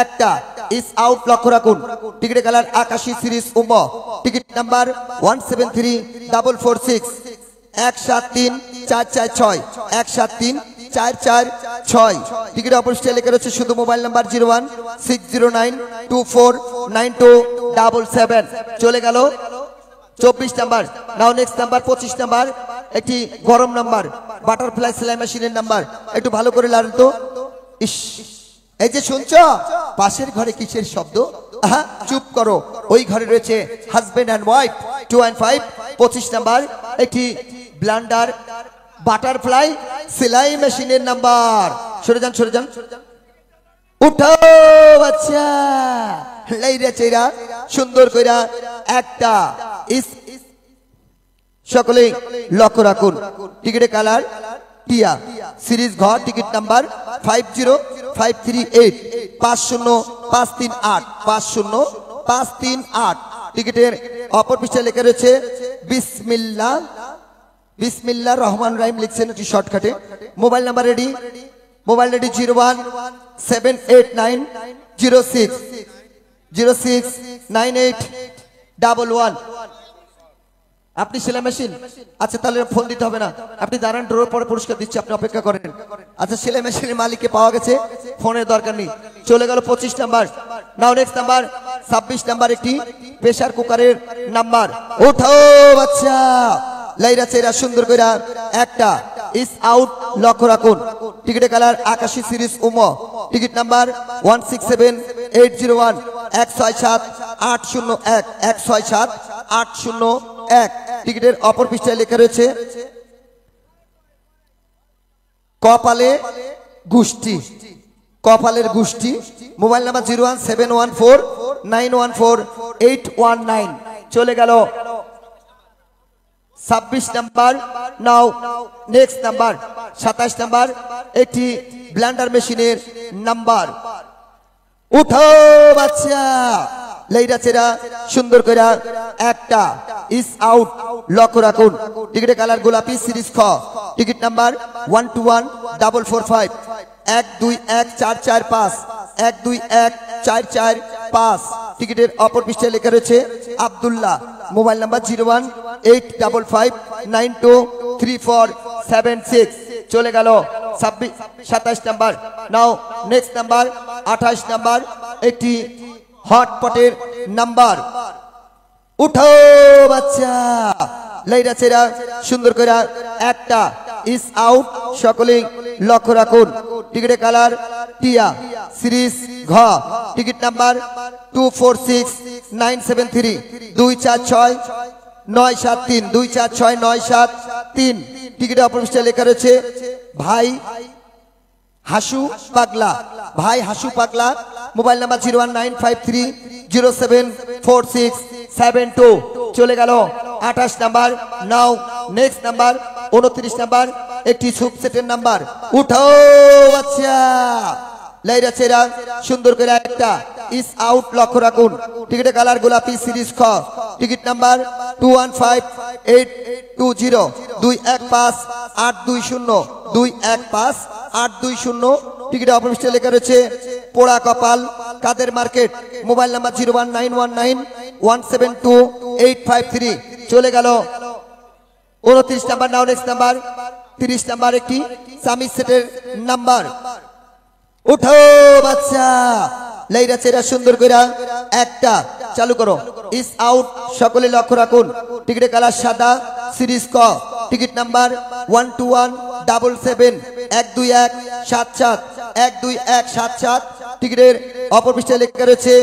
একটা ইস আউট, লক্ষ্য রাখুন। টিকিটের কালার আকাশী, সিরিজ উম, টিকিট নাম্বার 173446 173446 173446। টিকিট অপরিষ্ঠে লেখা রয়েছে শুধু মোবাইল নাম্বার 01609249277। চলে গেল 24 নাম্বার। নাও নেক্সট নাম্বার 25 নাম্বার একটি গরম নাম্বার, বাটারফ্লাই সেলাই মেশিনের নাম্বার। একটু ভালো করে লাড়েন তো, ইস, এই যে শুনছ পাশের ঘরে কিসের শব্দ? আহা, চুপ করো। ওই ঘরে রয়েছে husband and wife 2 and 5 25 number একটি ব্লান্ডার বাটারফ্লাই সেলাই মেশিনের নাম্বার। সরে যান, সরে যান, উঠাও বাচ্চা। লাইরা চেরা সুন্দর কইরা একটা ইস, সকলে লক্ষ্য রাখুন। টিকিটের কালার টিয়া, সিরিজ ঘ, টিকিট নাম্বার 50538 50538 50538। টিকিটের অপর পৃষ্ঠায় লেখা রয়েছে বিসমিল্লাহ, বিসমিল্লাহ রহমান রাহিম লিখছেন একটি শর্টকাটে। Mobile number ready, mobile ready 017896069811। আপনি সেলাই মেশিন, আচ্ছা তাহলে ফোন দিতে হবে না, আপনি দাঁড়ান, ড্রোর পরে পুরস্কার দিচ্ছি, আপনি অপেক্ষা করেন। আচ্ছা সেলাই মেশিনের মালিককে পাওয়া গেছে, ফোনের দরকার নেই, চলে গেল 25 নাম্বার। নাও নেক্সট নাম্বার 26 নাম্বার একটি প্রেসার কুকারের নাম্বার। ওঠাও বাচ্চা, লাইরা চেরা সুন্দর কইরা একটা ইস আউট, লক্ষ্য রাখুন। টিকিটের কালার আকাশী, সিরিজ উমো, টিকিট নাম্বার 167801 167801 167801। টিকিটের অপর পৃষ্ঠায় লেখা রয়েছে কপালে গোষ্ঠী, কপালের গোষ্ঠী। Mobile number 01714914819। চলে গেল 26 নাম্বার। নাও নেক্সট নাম্বার 27 নাম্বার একটি ব্লেন্ডার মেশিনের নাম্বার। উঠো বাচ্চা, লাইরা চেরা সুন্দর করে একটা ইস আউট, লক্ষ্য রাখুন। টিকিটের কালার গোলাপি, সিরিজ খ, টিকিট নাম্বার 121445 121445 121445। টিকিটের অপর পৃষ্ঠায় লেখা রয়েছে আব্দুল্লাহ। Mobile number 01855923476। চলে গেল 27 নাম্বার। নাও নেক্সট নাম্বার 28 নাম্বার একটি হটপটের নাম্বার। উঠো বাচ্চা, লাইরা চেরা সুন্দর করে একটা ইস আউট, সকলেই লক্ষ্য রাখুন। টিকিটের কালার টিয়া, সিরিজ ঘ, টিকিট নাম্বার 246973 246973 246973। টিকিটের অপর পৃষ্ঠায় লেখা রয়েছে ভাই হাসু পাগলা, ভাই হাসু পাগলা। Mobile number 01953074672। চলে গেল 28 নাম্বার। নাও নেক্সট নাম্বার 29 নাম্বার একটি সুপ সেটের নাম্বার। উঠাও বাচ্চা, লাইরা চেরা সুন্দর করে একটা ইস আউট, লক্ষ্য রাখুন। টিকিটের কালার গোলাপি, সিরিজ খ, টিকিট নাম্বার 215820 215820 215820। টিকিটের অপর পৃষ্ঠায় লেখা রয়েছে পোড়া কপাল, কাদের মার্কেট। Mobile number 01919172853। চলে গেল 29 নাম্বার। নাও নেক্সট নাম্বার 30 নাম্বার একটি সামি সেটের নাম্বার। উঠো বাচ্চা, লাইরা চেরা সুন্দর কইরা একটা চালু করো ইস আউট, সকলে লক্ষ্য রাখুন। টিকিটের কালার সাদা, সিরিজ ক, টিকিট নাম্বার 12177 12177 12177। টিকিটের অপর পৃষ্ঠায় লেখা রয়েছে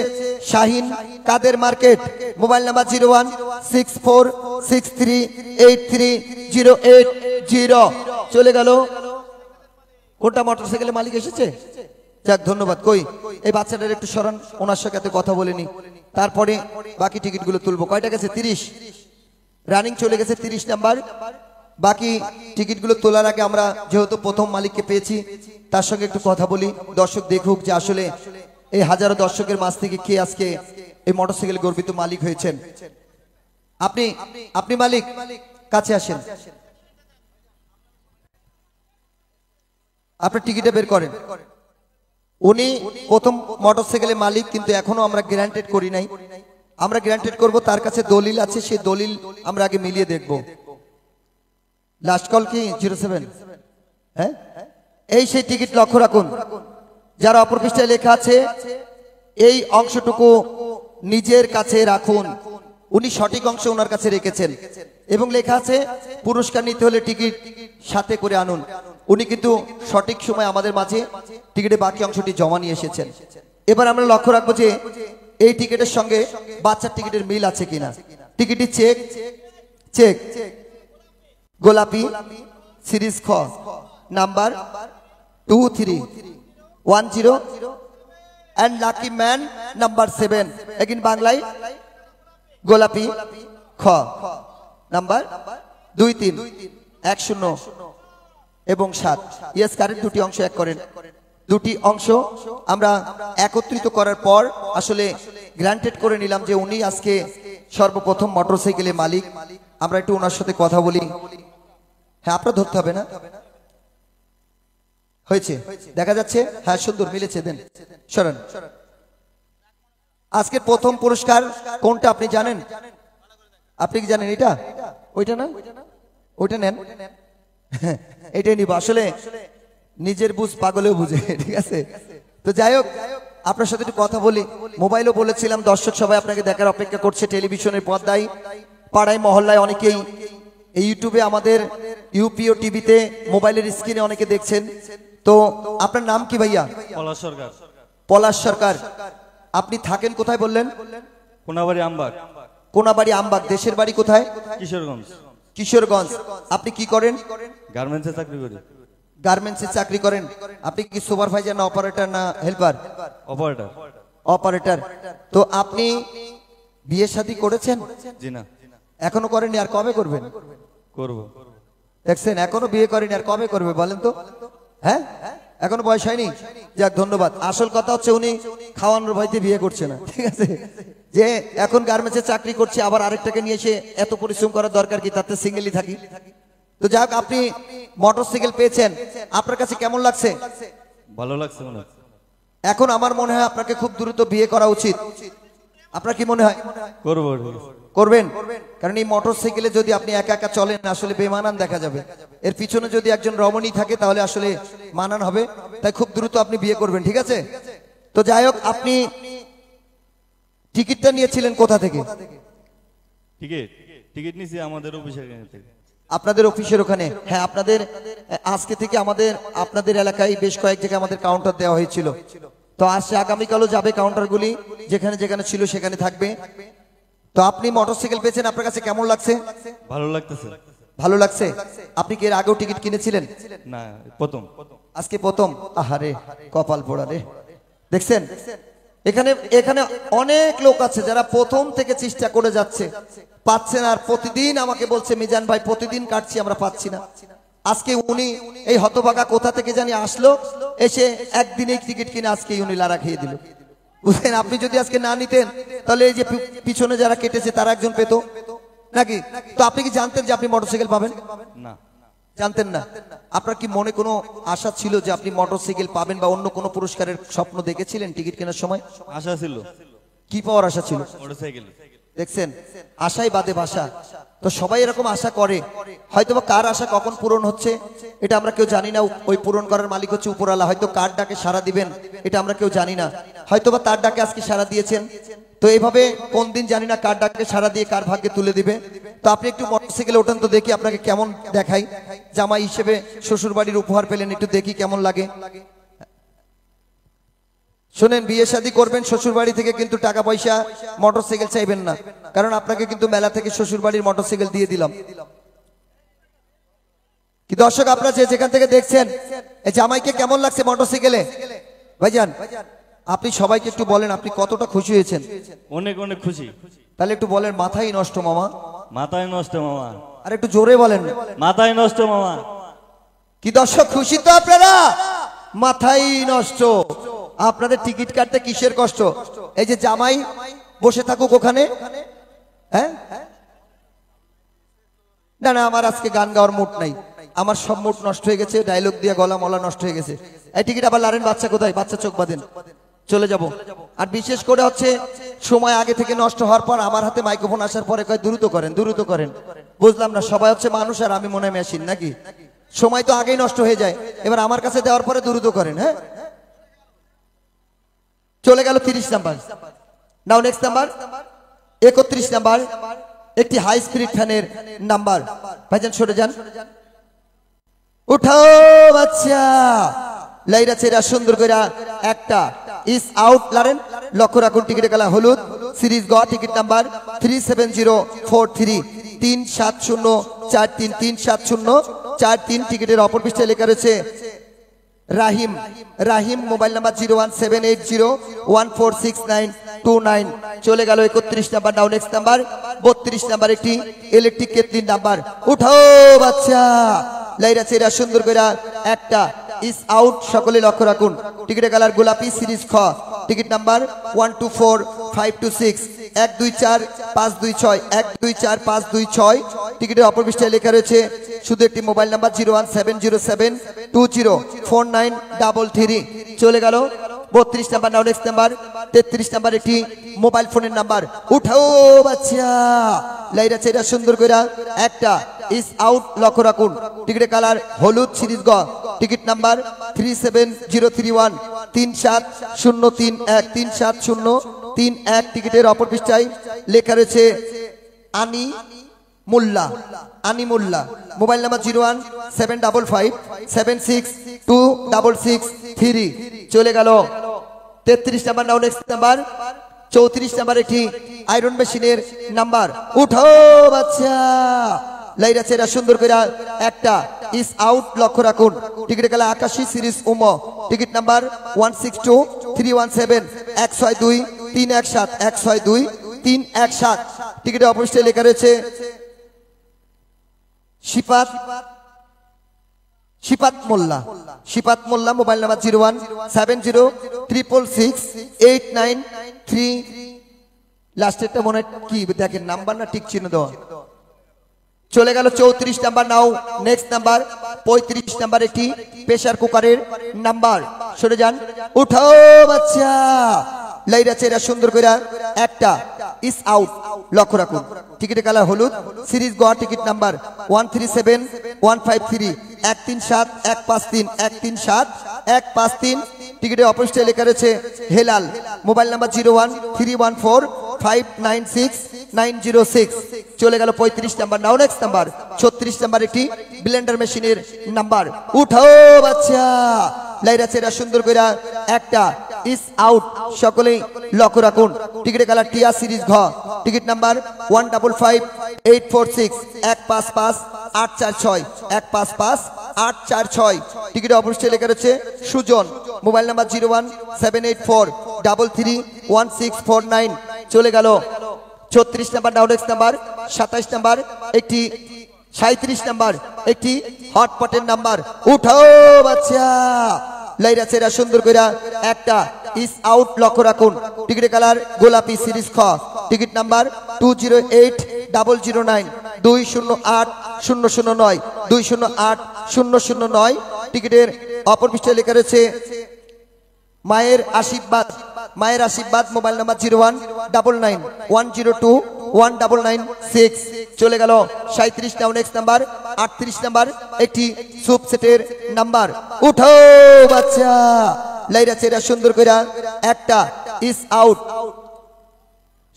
শাহিন, কাদের মার্কেট। Mobile number 01646383080। চলে গেল। কোনটা মোটরসাইকেলের মালিক এসেছে? যাক ধন্যবাদ। কই এই বাচ্চাটার একটু সরান, ওনার সাথে কথা বলেনি, তারপরে বাকি টিকিটগুলো তুলবো। কয়টা গেছে? 30 রানিং চলে গেছে 30 নাম্বার। বাকি টিকিটগুলো তোলার আগে আমরা যেহেতু প্রথম মালিককে পেয়েছি, তার সঙ্গে একটু কথা বলি, দর্শক দেখুক যে আসলে এই হাজারো দর্শকের মাঝ থেকে কে আজকে এই মোটরসাইকেল গর্বিত মালিক হয়েছেন। আপনি মালিক, কাছে আসেন, আপনার টিকিটটা বের করেন। উনি প্রথম মোটরসাইকেলের মালিক, কিন্তু এখনো আমরা গ্যারান্টেড করি নাই। আমরা গ্যারান্টেড করব, তার কাছে দলিল আছে, সেই দলিল আমরা আগে মিলিয়ে দেখব। লাস্ট কল কি 07? হ্যাঁ, এই সেই টিকিট, লক্ষ্য রাখুন। যারা অপর পৃষ্ঠায় লেখা আছে এই অংশটুকু নিজের কাছে রাখুন। উনি সঠিক অংশ ওনার কাছে রেখেছেন এবং লেখা আছে পুরস্কার নিতে হলে টিকিট সাথে করে আনুন। উনি কিন্তু সঠিক সময় আমাদের মাঝে টিকিটের বাকি অংশটি জমা নিয়ে এসেছেন। এবার আমরা লক্ষ্য রাখবো যে এই টিকিটের সঙ্গে বাচ্চার টিকিটের মিল আছে কিনা। টিকিটটি চেক চেক গোলাপি সিরিজ খ number 2310 and lucky man number 7 again বাংলায় গোলাপি খ নাম্বার 2310 এবং 7 ইয়েস কারেন্ট দুটি অংশ এক করেন। দুটি অংশ আমরা একত্রিত করার পর আসলে গ্রান্টেড করে নিলাম যে উনি আজকে সর্বপ্রথম মোটরসাইকেলের মালিক। আমরা একটু ওনার সাথে কথা বলি। হ্যাঁ আপনার ধরতে হবে না, হয়েছে দেখা যাচ্ছে। হ্যাঁ সুন্দর মিলেছে, দেন সরেন। আজকের প্রথম পুরস্কার কোনটা আপনি জানেন? আপনি কি জানেন? এটা ওইটা না, ওইটা নেন, এটাই নিব। আসলে নিজের বুঝ পাগলেও বুঝে, ঠিক আছে। তো যাই হোক আপনার সাথে একটু কথা বলি। মোবাইলও বলেছিলাম দর্শক সবাই আপনাকে দেখার অপেক্ষা করছে টেলিভিশনের পর্দায়, পাড়ায় মহল্লায়, অনেকেই এই ইউটিউবে আমাদের ইউপিও টিভিতে মোবাইলের স্ক্রিনে অনেকে দেখছেন। তো আপনার নাম কি ভাইয়া? পলাশ সরকার। পলাশ সরকার। আপনি থাকেন কোথায় বললেন? কোনাবাড়ি আমবাগ। কোনাবাড়ি আমবাগ। দেশের বাড়ি কোথায়? কিশোরগঞ্জ। কিশোরগঞ্জ। আপনি কি করেন? গার্মেন্টসে চাকরি করি। গার্মেন্টসে চাকরি করেন। আপনি কি সুপারভাইজার না অপারেটর না হেল্পার? অপারেটর। অপারেটর। তো আপনি বিয়ে শাদী করেছেন? জি না। এখনো করেননি, আর কবে করবেন? করব। দেখছেন এখনো বিয়ে করেনি, আর কবে করবে বলেন তো? হ্যাঁ এখনো বয়স হয়নি। যাক ধন্যবাদ। আসল কথা হচ্ছে উনি খাওয়ানোর ভয়তে বিয়ে করছে না, ঠিক আছে। যে এখন গার্মেন্টসে চাকরি করছে, আবার আরেকটাকে নিয়ে এসে এত পরিশ্রম করার দরকার কি? তাতে সিঙ্গেলই থাকি। তো যাক আপনি মোটরসাইকেল পেয়েছেন, আপনার কাছে কেমন লাগছে? ভালো লাগছে মনে হয়। এখন আমার মনে হয় আপনাকে খুব দ্রুত বিয়ে করা উচিত। আপনার কি মনে হয়? করব। করবেন? কারণ এই মোটরসাইকেলে যদি আপনি একা একা চলেন আসলে বেমানান দেখা যাবে। এর পিছনে যদি একজন রমণী থাকে তাহলে আসলে মানান হবে। তাই খুব দ্রুত আপনি বিয়ে করবেন, ঠিক আছে। তো যাই হোক আপনি টিকিটটা নিয়েছিলেন কোথা থেকে? টিকিট নিছি আমাদের অফিসের থেকে। আপনাদের অফিসের ওখানে? হ্যাঁ আপনাদের আজকে থেকে আপনাদের এলাকায় বেশ কয়েক জায়গায় আমাদের কাউন্টার দেওয়া হয়েছিল। তো আজকে আগামীকালও যাবে কাউন্টারগুলি, যেখানে যেখানে ছিল সেখানে থাকবে। তো আপনি মোটরসাইকেল পেয়েছেন, আপনার কাছে কেমন লাগছে? ভালো লাগতেছে। ভালো লাগছে। আপনি কি এর আগেও টিকিট কিনেছিলেন? না, প্রথম। আজকে প্রথম? আহারে কপাল পোড়া রে। দেখছেন এখানে এখানে অনেক লোক আছে যারা প্রথম থেকে চেষ্টা করে যাচ্ছে, পাচ্ছে না। আর প্রতিদিন আমাকে বলছে মিজান ভাই প্রতিদিন কাটছি আমরা পাচ্ছি না। আজকে উনি এই হতভাগা কোথা থেকে জানি আসলো, এসে একদিনেই টিকিট কিনে আজকে উনি লারা খেয়ে দিল, বুঝলেন। আপনি যদি আজকে না নিতেন তাহলে এই যে পিছনে যারা কেটেছে তারা একজন পেতো নাকি? তো আপনি কি জানতেন যে আপনি মোটরসাইকেল পাবেন? না, জানতেন না। আপনার কি মনে কোনো আশা ছিল যে আপনি মোটরসাইকেল পাবেন বা অন্য কোনো পুরস্কারের স্বপ্ন দেখেছিলেন টিকিট কেনার সময়? আশা ছিল। কি পাওয়ার আশা ছিল? মোটরসাইকেল। দেখছেন আশাই বাদে ভাষা। তো সবাই এরকম আশা করে, হয়তোবা কার আশা কখন পূরণ হচ্ছে এটা আমরা কেউ জানি না। ওই পূরণ করার মালিক হচ্ছে উপরওয়ালা। হয়তো কার ডাকে সাড়া দিবেন এটা আমরা কেউ জানি না, হয়তোবা তার ডাকে আজকে সাড়া দিয়েছেন। তো এইভাবে কোন দিন জানি না কার ডাকে সাড়া দিয়ে কার ভাগ্যে তুলে দিবে। তো আপনি একটু মোটরসাইকেলে ওঠান তো দেখি আপনাকে কেমন দেখাই। জামাই হিসেবে শ্বশুর বাড়ির উপহার পেলেন, একটু দেখি কেমন লাগে। শোনেন, বিয়ে শাদী করবেন শ্বশুর বাড়ি থেকে কিন্তু টাকা পয়সা মোটরসাইকেল চাইবেন না, কারণ আপনাকে কিন্তু মেলা থেকে শ্বশুর বাড়ির মোটরসাইকেল দিয়ে দিলাম। কি দর্শক আপনারা যে যেখান থেকে দেখছেন, এই জামাইকে কেমন লাগছে মোটরসাইকেলে? ভাইজান আপনি সবাইকে একটু বলেন আপনি কতটা খুশি হয়েছেন? অনেক অনেক খুশি। তাহলে একটু বলেন মাথাই নষ্ট মামা। মাথায় নষ্ট মামা। আর একটু জোরে বলেন মাথায় নষ্ট মামা। কি দর্শক খুশি তো আপনারা? মাথাই নষ্ট। আপনাদের টিকিট কাটতে কিসের কষ্ট? এই যে জামাই বসে থাকুক ওখানে। হ্যাঁ না না, আমার আজকে গান গাওয়ার মুড নাই, আমার সব মুড নষ্ট হয়ে গেছে, ডায়লগ দিয়ে গলা মলা নষ্ট হয়ে গেছে। এই টিকিট আবার লারেন বাচ্চা কোথায়? বাচ্চা চোখ বাঁধেন, চলে যাব। আর বিশেষ করে হচ্ছে সময় আগে থেকে নষ্ট হওয়ার পর আমার হাতে মাইক্রোফোন আসার পরে কয় দ্রুত করেন দ্রুত করেন। বুঝলাম না, সবাই হচ্ছে মানুষ আর আমি মনে হয় মেশিন নাকি? সময় তো আগেই নষ্ট হয়ে যায়, এবার আমার কাছে দেওয়ার পরে দ্রুত করেন। হ্যাঁ চলে গেল 30 নাম্বার। নাও নেক্সট নাম্বার 31 নাম্বার, একটি হাই স্পিড ফ্যানের নাম্বার। ভাইজান সরে যান, উঠাও বাচ্চা লাইরা চেরা সুন্দর করে একটা ইস আউট লারেন লক্ষ্য রাখুন টিকিটের কালার হলুদ সিরিজ গ টিকিট নাম্বার 37043 37043 টিকিটের অপর পৃষ্ঠায় লেখা রয়েছে রাহিম রাহিম মোবাইল নাম্বার 01780146929 চলে গেল 31 নাম্বার নাও নেক্সট নাম্বার 32 নাম্বার একটি ইলেকট্রিক কেটলি নাম্বার উঠাও বাচ্চা লাইরা চেরা সুন্দর করে একটা ইস আউট সকলে লক্ষ্য রাখুন টিকিটের কালার গোলাপি সিরিজ খ টিকিট নাম্বার 124526 124526 124526 টিকিটের অপর পৃষ্ঠায় লেখা রয়েছে শুধু একটি মোবাইল নাম্বার 01707204933 চলে গেল 32 নাম্বার নাও নেক্সট নাম্বার 33 নাম্বার একটি মোবাইল ফোনের নাম্বার উঠাও বাচ্চা লাইরা চেরা সুন্দর করে একটা ইস আউট লক্ষ্য রাখুন টিকিটের কালার হলুদ সিরিজ গ টিকিট নাম্বার 37031 37031 টিকিটের অপর পৃষ্ঠায় লেখা রয়েছে আনি মোল্লা মোবাইল নাম্বার 01755762663 চলে গেল 33 নাম্বার নাও নেক্সট নাম্বার 34 নাম্বার একটি আয়রন মেশিনের নাম্বার উঠো বাচ্চা লাইরা চেরা সুন্দর করে একটা ইস আউট লক্ষ্য রাখুন টিকিটের কালার আকাশী সিরিজ উম টিকিট নাম্বার 162317 162 টিকিটের অপরিষ্ঠে লেখা রয়েছে শিপাত মোল্লা মোবাইল নাম্বার 017036689 লাস্টেরটা মনে হয় কি দেখেন নাম্বার না ঠিক চিহ্ন দেওয়া চলে গেল 34 নাম্বার নাও নেক্সট নাম্বার 35 নাম্বার একটি প্রেসার কুকারের নাম্বার সরে যান উঠাও বাচ্চা লাইরা চেরা সুন্দর করে একটা ইস আউট লক্ষ্য রাখুন টিকিটের কালার হলুদ সিরিজ গোয়া টিকিট নাম্বার 137153 137153 টিকিটের অপরিষ্ঠে লেখা রয়েছে হেলাল মোবাইল নাম্বার 01314596906 চলে গেল 35 নাম্বার নাও নেক্সট নাম্বার 36 নাম্বার একটি ব্লেন্ডার মেশিনের নাম্বার উঠাও বাচ্চা লাইরা চেরা সুন্দর করে একটা ইস আউট সকলেই লক্ষ্য রাখুন টিকিটের কালার টিয়া সিরিজ ঘ টিকিট নাম্বার 155846 155846 টিকিটের অপরিষ্ঠে লেখা রয়েছে সুজন মোবাইল নাম্বার 01783311649 চলে গেল 36 নাম্বার নাও নেক্সট নাম্বার 27 নাম্বার একটি 37 নাম্বার একটি হটপটের নাম্বার উঠাও বাচ্চা লাইরা চেরা সুন্দর করে একটা ইস আউট লক্ষ্য রাখুন টিকিটের কালার গোলাপি সিরিজ খ টিকিট নাম্বার 208009 208009 টিকিটের অপর পৃষ্ঠায় লেখা রয়েছে মায়ের আশীর্বাদ মোবাইল নাম্বার 01991021996 চলে গেল 37 নাও নেক্সট নাম্বার 38 নাম্বার একটি সুপ সেটের নাম্বার উঠো বাচ্চা লাইরা চেরা সুন্দর করে একটা ইস আউট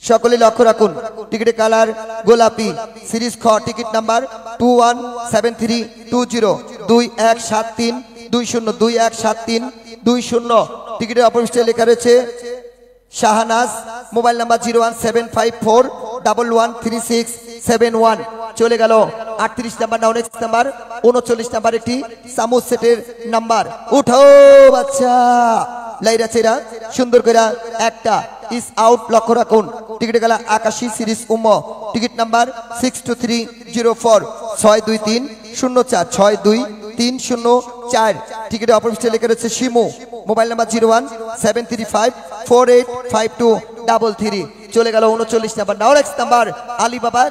সকলে লক্ষ্য রাখুন টিকিটের কালার গোলাপি সিরিজ খ টিকিট নাম্বার 2173217320 টিকিটের অপরিষ্ঠে লেখা রয়েছে শাহানাজ মোবাইল নাম্বার 01754113671 চলে গেল 38 নাম্বার নাও নেক্সট নাম্বার 39 নাম্বার একটি সামুস সেটের নাম্বার উঠো বাচ্চা লাইরা চেরা সুন্দর করে একটা ইস আউট লক্ষ্য রাখুন টিকিটের কালার আকাশী সিরিজ উম টিকিট নাম্বার 62304 62304 টিকিটের অপরিষ্ঠে লেখা রয়েছে শিমু মোবাইল নাম্বার 01735485233 চলে গেল 39 নাম্বার নাও নেক্সট নাম্বার আলিবাবা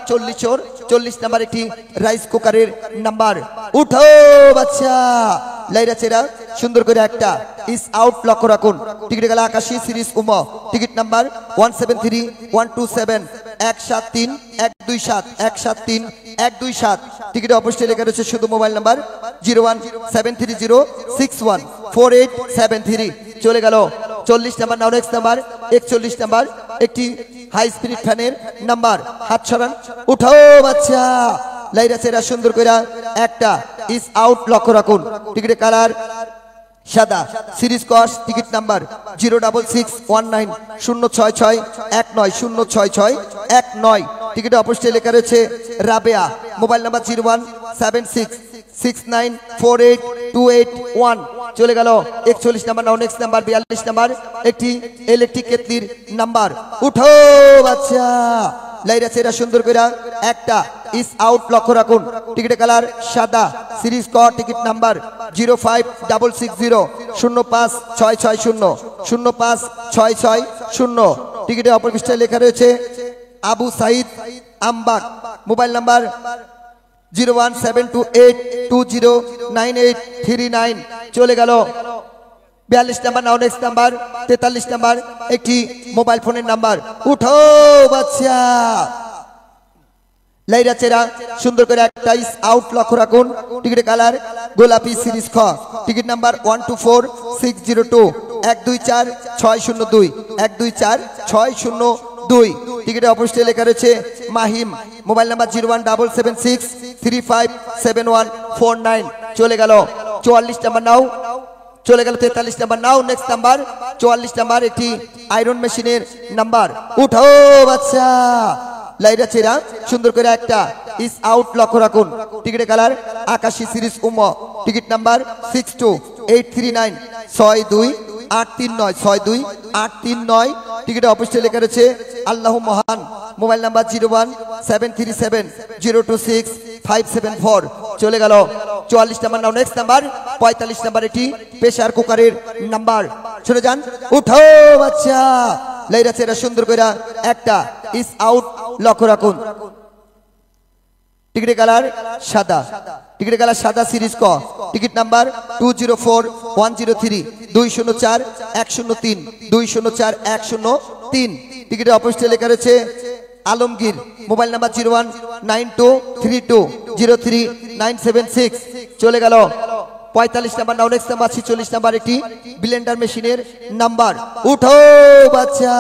40 নাম্বার একটি রাইস কুকারের নাম্বার উঠো বাচ্চা লাইরা চেরা সুন্দর করে একটা ইস আউট লক্ষ্য রাখুন টিকিটের কালার আকাশী সিরিজ উম টিকিট নাম্বার 173127 173127173 টিকিটের অপরিষ্ঠে লেখা রয়েছে শুধু মোবাইল নাম্বার 01730614873 চলে গেল 40 নাম্বার নাও নেক্সট নাম্বার 41 নাম্বার একটি হাই স্পিড ফ্যানের নাম্বার হাত ছড়ান উঠাও বাচ্চা লাইরা চেরা সুন্দর করে একটা ইস আউট লক্ষ্য রাখুন টিকিটের কালার সাদা সিরিজ কস টিকিট নাম্বার 06619 টিকিটে অপোস্টে লেখা রয়েছে রাবেয়া, মোবাইল নাম্বার 017669482881। চলে গেল 41 নাম্বার, নাও নেক্সট নাম্বার 42 নাম্বার, একটি ইলেকট্রিক কেটলির নাম্বার। উঠো বাচ্চা, লাইরা চেরা সুন্দর করে একটা ইস আউট, লক্ষ্য রাখুন। টিকিটের কালার সাদা, সিরিজ ক টিকিট নাম্বার 05660 টিকিটে অপর পৃষ্ঠায় লেখা রয়েছে আবু সাইদ আমবাগ, মোবাইল নাম্বার 01728209839। চলে গেল 42 নাম্বার, নাও নেক্সট নাম্বার 43 নাম্বার, একটি মোবাইল ফোনের নাম্বার। উঠো বাচ্চা, লাইরা চেরা সুন্দর করে একটা ইস আউট, লক্ষ্য রাখুন। টিকিটের কালার গোলাপি, সিরিজ খ টিকিট নাম্বার 124602 124602 124602। টিকিটে অপোস্টে লেখা রয়েছে মাহিম, মোবাইল নাম্বার 01763357149। চলে গেল 44 নাম্বার, নাও চলে গেল 43 নাম্বার, নাও নেক্সট নাম্বার 44 নাম্বার, একটি আয়রন মেশিনের নাম্বার। উঠো বাচ্চা, লাইরা চেরা সুন্দর করে একটা ইস আউট, লক্ষ্য রাখুন। টিকিটের কালার আকাশী, সিরিজ উম টিকিট নাম্বার 62839 62839 টিকিটে অপোস্টে লেখা রয়েছে আল্লাহ মহান, মোবাইল নাম্বার 01737026574। চলে গেল 44 নাম্বার, নাও নেক্সট নাম্বার 45 নাম্বার, এটি প্রেসার কুকারের নাম্বার। শুনে যান, উঠো বাচ্চা, লাইরা চেরা সুন্দর করে একটা ইস আউট, লক্ষ্য রাখুন। টিকিটের কালার সাদা, টিকিটের কালার সাদা, সিরিজ ক টিকিট নাম্বার 204103 204103 204103। টিকিটে অপোস্টে লেখা রয়েছে আলমগীর, মোবাইল নাম্বার 019232039776। চলে গেল 45 নাম্বার, নাও নেক্সট নাম্বার 46 নাম্বার, একটি ব্লেন্ডার মেশিনের নাম্বার। উঠো বাচ্চা,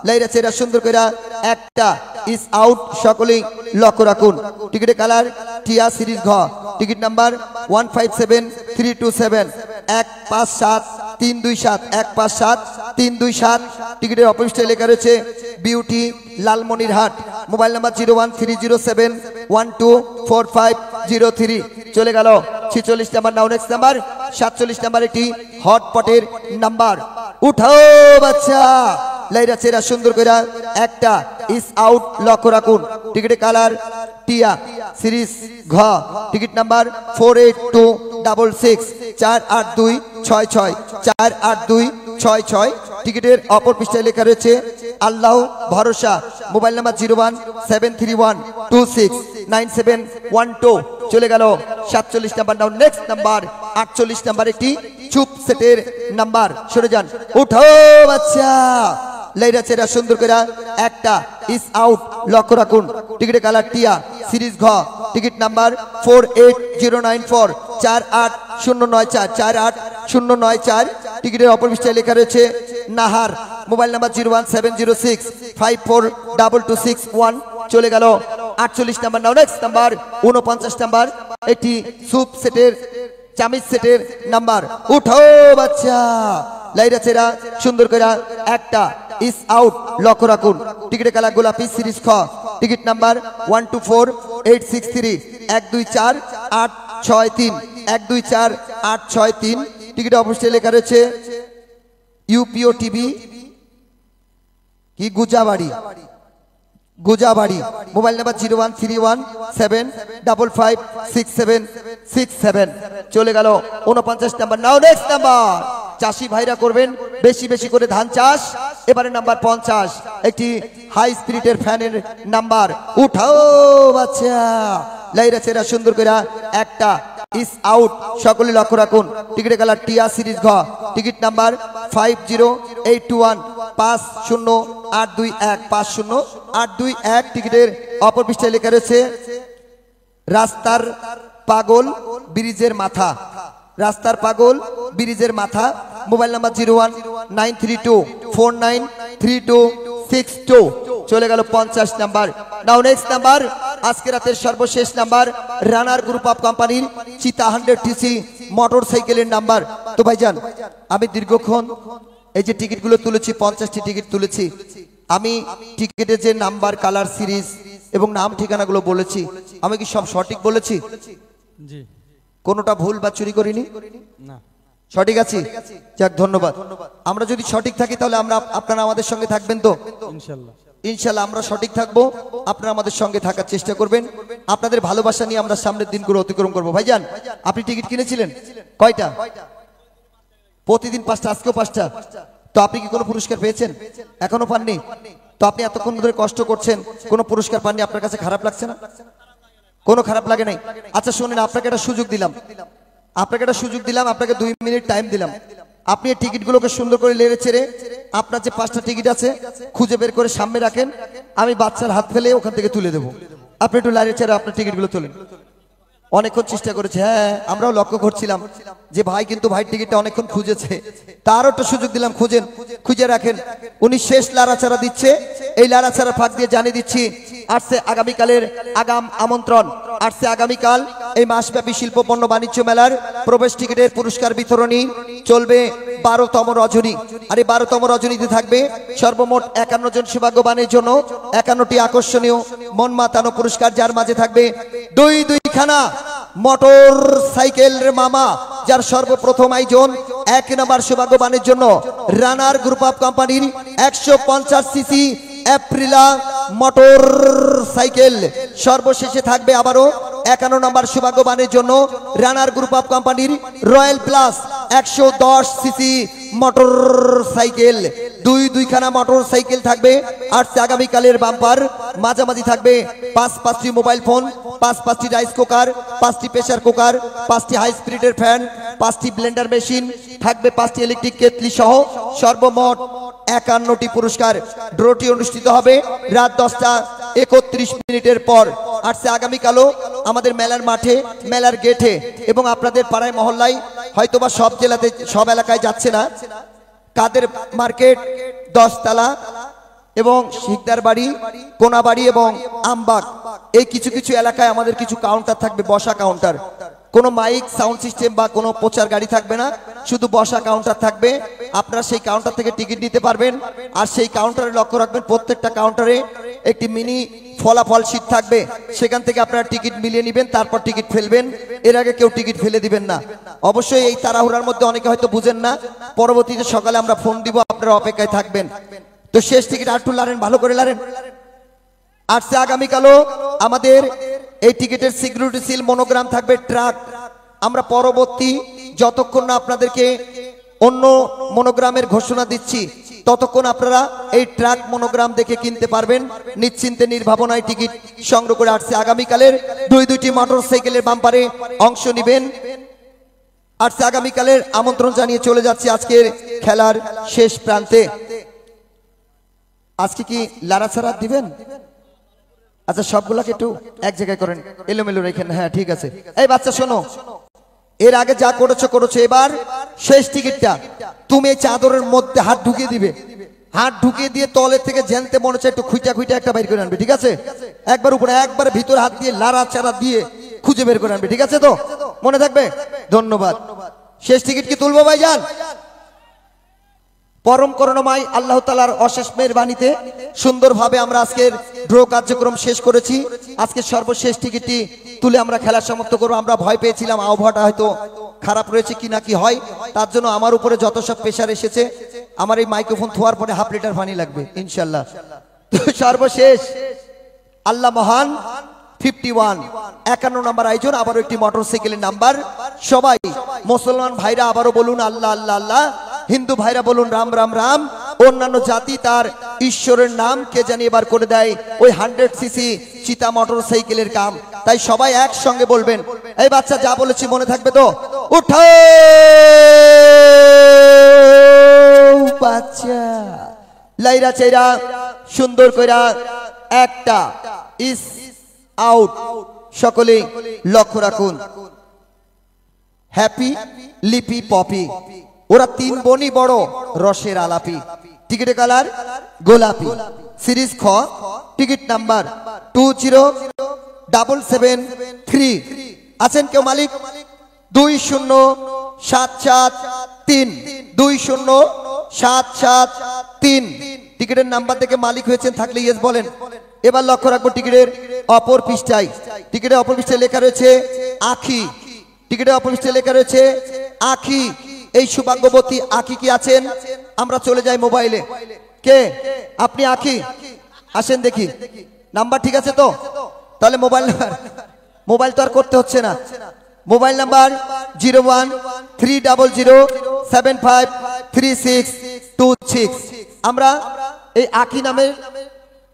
লাইরা চেরা সুন্দর করে একটা ইস আউট, সকলেই লক্ষ্য রাখুন। টিকিটের কালার টিয়া, সিরিজ ঘ টিকিট নাম্বার 157327 157327 157327। টিকিটের অপোস্টে লেখা রয়েছে বিউটি, লালমনিরহাট, মোবাইল নাম্বার 01307124503। চলে গেল 46 নাম্বার, নাও নেক্সট নাম্বার 47 নাম্বার, একটি হটপটের নাম্বার। উঠো বাচ্চা, লাইরা চেরা সুন্দর করে একটা ইস আউট, লক্ষ্য রাখুন। টিকিটের কালার টিয়া, সিরিজ ঘ টিকিট নাম্বার 48266 48266 48266। টিকিটের অপর পৃষ্ঠায় লেখা রয়েছে আল্লাহ ভরসা, মোবাইল নাম্বার 01731269712। চলে গেল 47 নাম্বার, নাও নেক্সট নাম্বার 48 নাম্বার, একটি চুপ সেটের নাম্বার। সরে যান, উঠো বাচ্চা, লাইরা চেরা সুন্দর করে একটা ইস আউট, লক্ষ্য রাখুন। টিকিটের কালার টিয়া, সিরিজ ঘ টিকিট নাম্বার 48094 48094 48094। টিকিটের অপর পৃষ্ঠায় লেখা রয়েছে নাহার, মোবাইল নাম্বার 01706542261। চলে গেল 48 নাম্বার, নাও নেক্সট নাম্বার 49 নাম্বার, একটি সুপ সেটের চামিচ সেটের নাম্বার। উঠো বাচ্চা, লাইরা চেরা সুন্দর করে একটা ইস আউট, লক্ষ্য রাখুন। টিকিটের কালার গোলাপি, সিরিজ খ টিকিট নাম্বার 124863 124863 124863। টিকিটে অবশ্যই লেখা রয়েছে ইউপিও টিভি কি গুজাবাড়ি, মোবাইল নাম্বার 01317556767। চলে গেল 49 নাম্বার, নাও নেক্সট নাম্বার। চাষি ভাইরা করবেন বেশি বেশি করে ধান চাষ। এবারে নাম্বার 50, একটি হাই স্পিরিটের ফ্যানের নাম্বার। উঠাও বাচ্চা, লাইরা চেরা সুন্দর করে একটা ইস আউট, সকলে লক্ষ্য রাখুন। টিকিটের কালার টিয়া, সিরিজ ঘ টিকিট নাম্বার 50821 50821 50821। টিকিটের অপর পৃষ্ঠায় লেখা রয়েছে রাস্তার পাগল ব্রিজের মাথা, রাস্তার পাগল ব্রিজের মাথা। Mobile number 01932493262। চলে গেল 50 নাম্বার, নাও নেক্সট নাম্বার। আজকে রাতের সর্বশেষ নাম্বার রানার গ্রুপ অফ কোম্পানির চিতা 100 TC মোটর সাইকেলের নাম্বার। তো ভাইজান আমি দীর্ঘক্ষণ এই যে টিকিটগুলো তুলেছি, 50টি টিকিট তুলেছি, আমি টিকিটের যে নাম্বার, কালার, সিরিজ এবং নাম ঠিকানাগুলো বলেছি, আমি কি সব সঠিক বলেছি? জি কোনোটা ভুল বা চুরি করিনি? না। সঠিক আছি? যাক, ধন্যবাদ। আমরা যদি সঠিক থাকি তাহলে আপনারা আমাদের সঙ্গে থাকবেন তো? ইনশাল্লাহ। ইনশাল্লাহ আমরা সঠিক থাকবো, আপনারা আমাদের সঙ্গে থাকার চেষ্টা করবেন। আপনাদের ভালোবাসা নিয়ে আমরা সামনের দিনগুলো অতিক্রম করবো। ভাইজান আপনি টিকিট কিনেছিলেন কয়টা? প্রতিদিন 5টা, আজকেও 5টা। তো আপনি কি কোনো পুরস্কার পেয়েছেন? এখনো পাননি? তো আপনি এতক্ষণ ধরে কষ্ট করছেন, কোনো পুরস্কার পাননি, আপনার কাছে খারাপ লাগছে না? কোনো খারাপ লাগে নাই? আচ্ছা শুনেন, আপনাকে একটা সুযোগ দিলাম, আপনাকে 2 মিনিট টাইম দিলাম। আপনি এই টিকিটগুলোকে সুন্দর করে লেড়ে চেড়ে আপনার যে 5টা টিকিট আছে খুঁজে বের করে সামনে রাখেন, আমি বাচ্চার হাত ফেলে ওখান থেকে তুলে দেবো। আপনি একটু লেড়ে চেড়ে আপনার টিকিটগুলো তোলেন। অনেকক্ষণ চেষ্টা করেছে, হ্যাঁ আমরাও লক্ষ্য করছিলাম যে ভাই কিন্তু ভাই টিকিটটা অনেকক্ষণ খুঁজেছে, তারও একটা সুযোগ দিলাম, খুঁজে রাখেন। উনি শেষ লাড়াচাড়া দিচ্ছে, এই লাড়াচাড়ার ফাঁক দিয়ে জানিয়ে দিচ্ছি আসছে আগামীকালের আমন্ত্রণ। আসছে আগামীকাল এই মাসব্যাপী শিল্প পণ্য বাণিজ্য মেলার প্রবেশ টিকিটের পুরস্কার বিতরণী চলবে 12তম রজনী। আর এই 12তম রজনীতে থাকবে সর্বমোট 51 জন সৌভাগ্যবানের জন্য 51টি আকর্ষণীয় মন মাতানো পুরস্কার, যার মাঝে থাকবে দুইখানা মোটর সাইকেলের মামা, যার সর্বপ্রথম আয়োজন 1 নম্বর সৌভাগ্যবানের জন্য রানার গ্রুপ অফ কোম্পানির 150 সিসি এপ্রিলা মোটর সাইকেল। সর্বশেষে থাকবে আবারও 51 নম্বর সৌভাগ্যবানের জন্য রানার গ্রুপ অফ কোম্পানির Royal Plus 110 CC motorcycle. দুইখানা মোটর সাইকেল থাকবে। আর আগামীকালের বাম্পার মাঝামাঝি থাকবে 5টি মোবাইল ফোন, 5টি রাইস কুকার, 5টি প্রেসার কুকার, 5টি হাই স্পিডের ফ্যান, 5টি ব্লেন্ডার মেশিন, থাকবে 5টি ইলেকট্রিক কেটলি সহ সর্বমোট 51টি পুরস্কার। ড্রটি অনুষ্ঠিত হবে রাত 10:31 পর। আর আগামীকালও আমাদের মেলার মাঠে, মেলার গেটে এবং আপনাদের পাড়ায় মহল্লায়, হয়তোবা সব জেলাতে, সব এলাকায় যাচ্ছে না, কাদের মার্কেট, 10 তালা এবং শিকদার বাড়ি, কোনাবাড়ি এবং আমবাগ, এই কিছু এলাকায় আমাদের কিছু কাউন্টার থাকবে, বসা কাউন্টার। কোনো মাইক সাউন্ড সিস্টেম বা কোনো প্রচার গাড়ি থাকবে না, শুধু বসা কাউন্টার থাকবে। আপনারা সেই কাউন্টার থেকে টিকিট নিতে পারবেন। আর সেই কাউন্টারে লক্ষ্য রাখবেন, প্রত্যেকটা কাউন্টারে একটি মিনি ফলাফল শীট থাকবে, সেখান থেকে আপনারা টিকিট মিলিয়ে নেবেন, তারপর টিকিট ফেলবেন। এর আগে কেউ টিকিট ফেলে দিবেন না। অবশ্যই এই তাড়াহুড়ার মধ্যে অনেকে হয়তো বুঝেন না, পরবর্তীতে সকালে আমরা ফোন দিব, আপনারা অপেক্ষায় থাকবেন। তো শেষ টিকিট আর একটু লারেন, ভালো করে লারেন। আর আগামীকালও আমাদের এই টিকিটের সিকিউরিটি সিল মনোগ্রাম থাকবে ট্রাক। আমরা পরবর্তী যতক্ষণ না আপনাদেরকে অন্য মনোগ্রামের ঘোষণা দিচ্ছি, ততক্ষণ আপনারা এই ট্রাক মনোগ্রাম দেখে কিনতে পারবেন, নিশ্চিন্তে নির্ভাবনায় টিকিট সংগ্রহ করে। আসছে আগামীকালের দুইটি মোটর সাইকেলের বাম্পারে অংশ নেবেন। আসছে আগামীকালের আমন্ত্রণ জানিয়ে চলে যাচ্ছে আজকের খেলার শেষ প্রান্তে। আজকে কি লাড়াছাড়া দিবেন? আচ্ছা সবগুলাকে একটু এক জায়গায় করেন, এলোমেলো রেখেন। হ্যাঁ ঠিক আছে। এই বাচ্চা শোনো, এর আগে যা করেছো, এবার শেষ টিকিটটা তুমি এই চাদরের মধ্যে হাত ঢুকিয়ে দিবে, হাত ঢুকিয়ে দিয়ে তলের থেকে জানতে মনে হচ্ছে একটু খুঁটা একটা বের করে আনবে, ঠিক আছে? একবার উপরে, একবার ভিতরে হাত দিয়ে লাড়াচাড়া দিয়ে খুঁজে বের করে আনবে, ঠিক আছে তো? মনে থাকবে? ধন্যবাদ। শেষ টিকিট কি তুলবো ভাইজান? পরম করুণাময় আল্লাহ তাআলার অশেষ মেহেরবানিতে সুন্দরভাবে আমরা আজকের ড্র কার্যক্রম শেষ করেছি। আজকে সর্বশেষ টিকিটটি তুলে আমরা খেলা সমাপ্ত করব। আমরা ভয় পেয়েছিলাম আবহাওয়াটা হয়তো খারাপ রয়েছে কি না কি হয়, তার জন্য আমার উপরে যত সব প্রেশার এসেছে, আমার এই মাইক্রোফোন থোয়ার পরে 1/2 লিটার পানি লাগবে ইনশাল্লাহ। তো সর্বশেষ আল্লাহ মহান 51 নম্বর আয়োজন, আবারও একটি মোটরসাইকেলের নাম্বার। সবাই মুসলমান ভাইরা আবারও বলুন আল্লাহ আল্লাহ আল্লাহ, হিন্দু ভাইরা বলুন রাম রাম রাম, অন্যান্য জাতি তার ঈশ্বরের নাম কে জানি এবার করে দেয় ওই 100 সিসি চিতা মোটরসাইকেলের কাম। তাই সবাই একসঙ্গে বলবেন, এই বাচ্চা যা বলেছি মনে থাকবে তো? উঠো বাচ্চা, লাইরা চাইরা সুন্দর কইরা একটা ইস আউট। সকলেই লক্ষ্য রাখুন, হ্যাপি, লিপি, পপি, ওরা 3 বোনই বড় রসের আলাপি। টিকিটের কালার গোলাপি। সিরিজ খ, টিকিট নাম্বার 20773। আছেন কেউ মালিক? 207773 207773 টিকিটের নাম্বার থেকে মালিক হয়েছেন থাকলে ইয়েস বলেন। এবার লক্ষ্য রাখবো টিকিটের অপর পৃষ্ঠায়, টিকিটের অপর পৃষ্ঠায় লেখা রয়েছে আখি, টিকিটের অপর পৃষ্ঠায় লেখা রয়েছে আখি। এই সৌভাগ্যবতী আখি কি আছেন? আমরা চলে যাই মোবাইলে। কে আপনি? আখি, আসেন দেখি নাম্বার ঠিক আছে তো? তাহলে মোবাইল তো আর করতে হচ্ছে না। Mobile number 0130753626। আমরা এই আখি নামের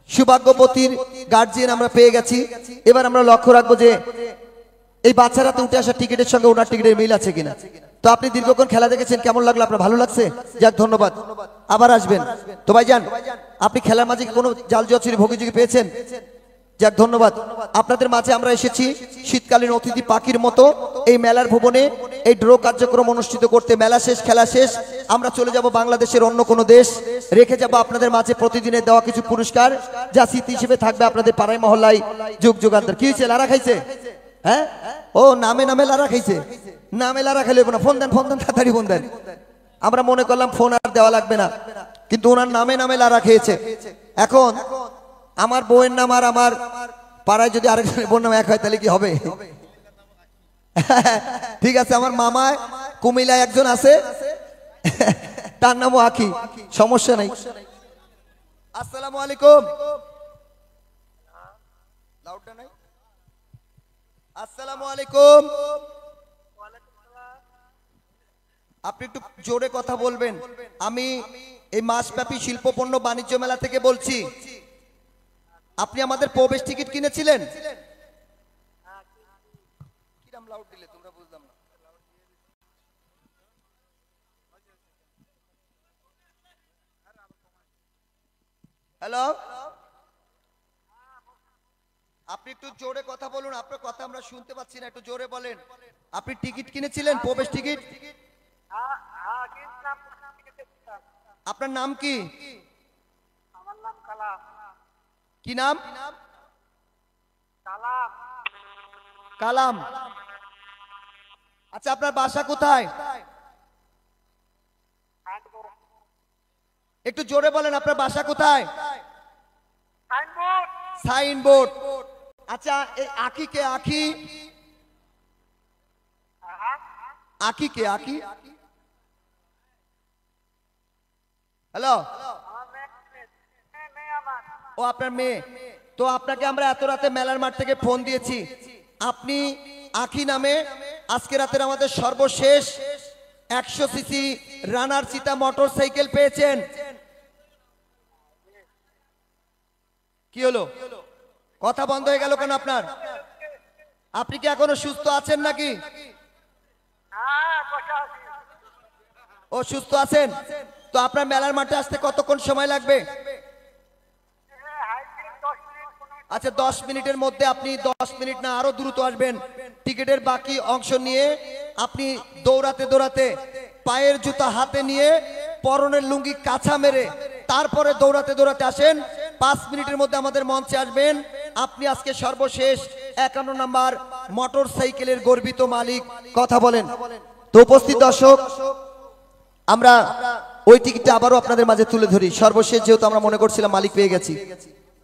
সৌভাগ্যবতীর গার্জিয়ান আমরা পেয়ে গেছি। এবার আমরা লক্ষ্য রাখবো যে এই বাচ্চারা তো উঠে আসা টিকিটের সঙ্গে ওনার টিকিটের মিল আছে কিনা। তো আপনি দীর্ঘক্ষণ খেলা দেখেছেন, কেমন লাগলো আপনার? ভালো লাগছে? যাক, ধন্যবাদ, আবার আসবেন। তো ভাইজান, আপনি খেলার মাঝে কোনো জাল জুয়া চুরি ভোগীযোগী পেয়েছেন? যাক, ধন্যবাদ। আপনাদের মাঝে আমরা এসেছি শীতকালীন অতিথি পাখির মতো এই মেলার ভুবনে এই ড্র কার্যক্রম অনুষ্ঠিত করতে। মেলা শেষ, খেলা শেষ, আমরা চলে যাব বাংলাদেশের অন্য কোনো দেশ, রেখে যাব আপনাদের মাঝে প্রতিদিনের দেওয়া কিছু পুরস্কার, যা স্মৃতি হিসেবে থাকবে আপনাদের পাড়ায় মহল্লায় যুগ যুগান্তর। কি হয়েছে? লারা খাইছে? হ্যাঁ, ও নামে নামে লারা খাইছে। নামে লারা খাইলে না, ফোন দেন, ফোন দেন, তাড়াতাড়ি ফোন দেন। আমরা মনে করলাম ফোন আর দেওয়া লাগবে না, কিন্তু ওনার নামে নামে লারা খেয়েছে। এখন আমার বউয়ের নাম আর আমার পাড়ায় যদি আরেকজনের বোন নাম এক হয় তাহলে কি হবে? ঠিক আছে, আমার মামা কুমিল্লায় একজন আছে, তার নামও আখি, সমস্যা নাই। আসসালামু আলাইকুম। লাউডটা নাই? আসসালামু আলাইকুম। আপনি একটু জোরে কথা বলবেন। আমি এই মাসব্যাপী শিল্পপণ্য বাণিজ্য মেলা থেকে বলছি। আপনি আমাদের প্রবেশ টিকিট কিনেছিলেন? কিরাম লাউড দিলে তোমরা, বুঝলাম না। হ্যালো, আপনি একটু জোরে কথা বলুন, আপনার কথা আমরা শুনতে পাচ্ছি না, একটু জোরে বলেন। আপনি টিকিট কিনেছিলেন, প্রবেশ টিকিট? আপনার নাম কি? আমার নাম কালাম। কি নাম? কালাম। কালাম। আচ্ছা, আপনার বাসা কোথায়? একটু জোরে বলেন, আপনার বাসা কোথায়? সাইনবোর্ড। সাইনবোর্ড। আচ্ছা, এই আখি কে? আখি, আখি কে? আখি, হ্যালো, ও আপনার মেয়ে। তো আপনাকে আমরা এত রাতে মেলার মাঠ থেকে ফোন দিয়েছি, আপনি আখি নামে আজকে রাতের আমাদের সর্বশেষ 100 সিসি রানার চিতা মোটর সাইকেল পেয়েছেন। কি হলো? কথা বন্ধ হয়ে গেল কেন আপনার? আপনি কি এখনো সুস্থ আছেন নাকি? ও সুস্থ আছেন? তো আপনার মেলার মাঠে আসতে কতক্ষণ সময় লাগবে? আচ্ছা, 10 মিনিটের মধ্যে। আপনি 10 মিনিট না, আরো দ্রুত আসবেন। টিকিটের বাকি অংশ নিয়ে আপনি দৌড়াতে দৌড়াতে, পায়ের জুতা হাতে নিয়ে, পরনের লুঙ্গি কাছা মেরে, তারপরে দৌড়াতে দৌড়াতে আসেন। 5 মিনিটের মধ্যে আমাদের মঞ্চে আসবেন। আপনি আজকে সর্বশেষ 51 নাম্বার মোটর সাইকেলের গর্বিত মালিক। কথা বলেন। তো উপস্থিত দর্শক, আমরা ওই টিকিটটা আবারও আপনাদের মাঝে তুলে ধরি। সর্বশেষ যেহেতু আমরা মনে করছিলাম মালিক পেয়ে গেছি।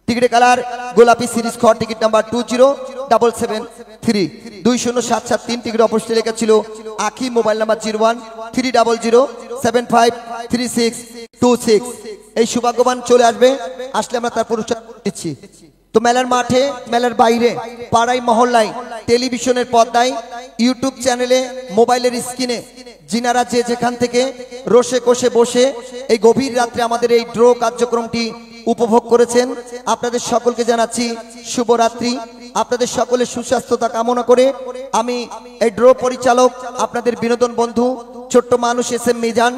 টিকিটের কালার গোলাপি, সিরিজ খ, টিকিট নাম্বার 20773 20773। টিকিট অপোজিটে লেখা ছিল আখি, মোবাইল নাম্বার 013000753626। এই সৌভাগ্যবান চলে আসবে, আসলে আমরা তার পুরস্কার দিচ্ছি। তো মেলার মাঠে, মেলার বাইরে, পাড়ায় মহল্লায়, টেলিভিশনের পর্দায়, ইউটিউব চ্যানেলে, মোবাইলের স্ক্রিনে যিনারা যে যেখান থেকে রসে কষে বসে এই গভীর রাত্রে আমাদের এই ড্র কার্যক্রমটি উপভোগ করেছেন, আপনাদের সকলকে জানাচ্ছি শুভরাত্রি। আপনাদের সকলের সুস্বাস্থ্যতা কামনা করে আমি এই ড্র পরিচালক, আপনাদের বিনোদন বন্ধু, ছোট্ট মানুষ এস এম মিজান,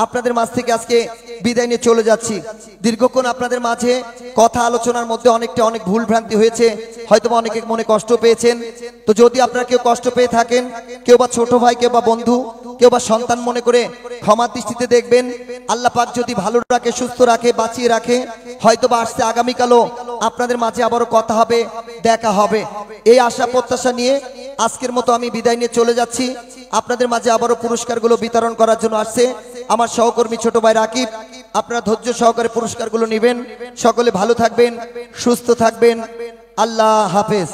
আপনাদের মাঝ থেকে আজকে বিদায় নিয়ে চলে যাচ্ছি। দীর্ঘক্ষণ আপনাদের মাঝে কথা আলোচনার মধ্যে অনেক ভুল ভ্রান্তি হয়েছে, হয়তো অনেকে মনে কষ্ট পেয়েছেন। তো যদি আপনারা কেউ কষ্ট পেয়ে থাকেন, কেউ বা ছোট ভাই, কেউ বা বন্ধু, কেউ বা সন্তান মনে করে ক্ষমার দৃষ্টিতে দেখবেন। আল্লাহ পাক যদি ভালো রাখে, সুস্থ রাখে, বাঁচিয়ে রাখে, হয়তো বা আসছে আগামীকালও আপনাদের মাঝে আবারও কথা হবে, দেখা হবে। এই আশা প্রত্যাশা নিয়ে আজকের মতো আমি বিদায় নিয়ে চলে যাচ্ছি। আপনাদের মাঝে আবারও পুরস্কারগুলো বিতরণ করার জন্য আসছে আমার সহকর্মী ছোট ভাই রাকিব। আপনারা ধৈর্য সহকারে পুরস্কারগুলো নেবেন। সকলে ভালো থাকবেন, সুস্থ থাকবেন। আল্লাহ হাফেজ।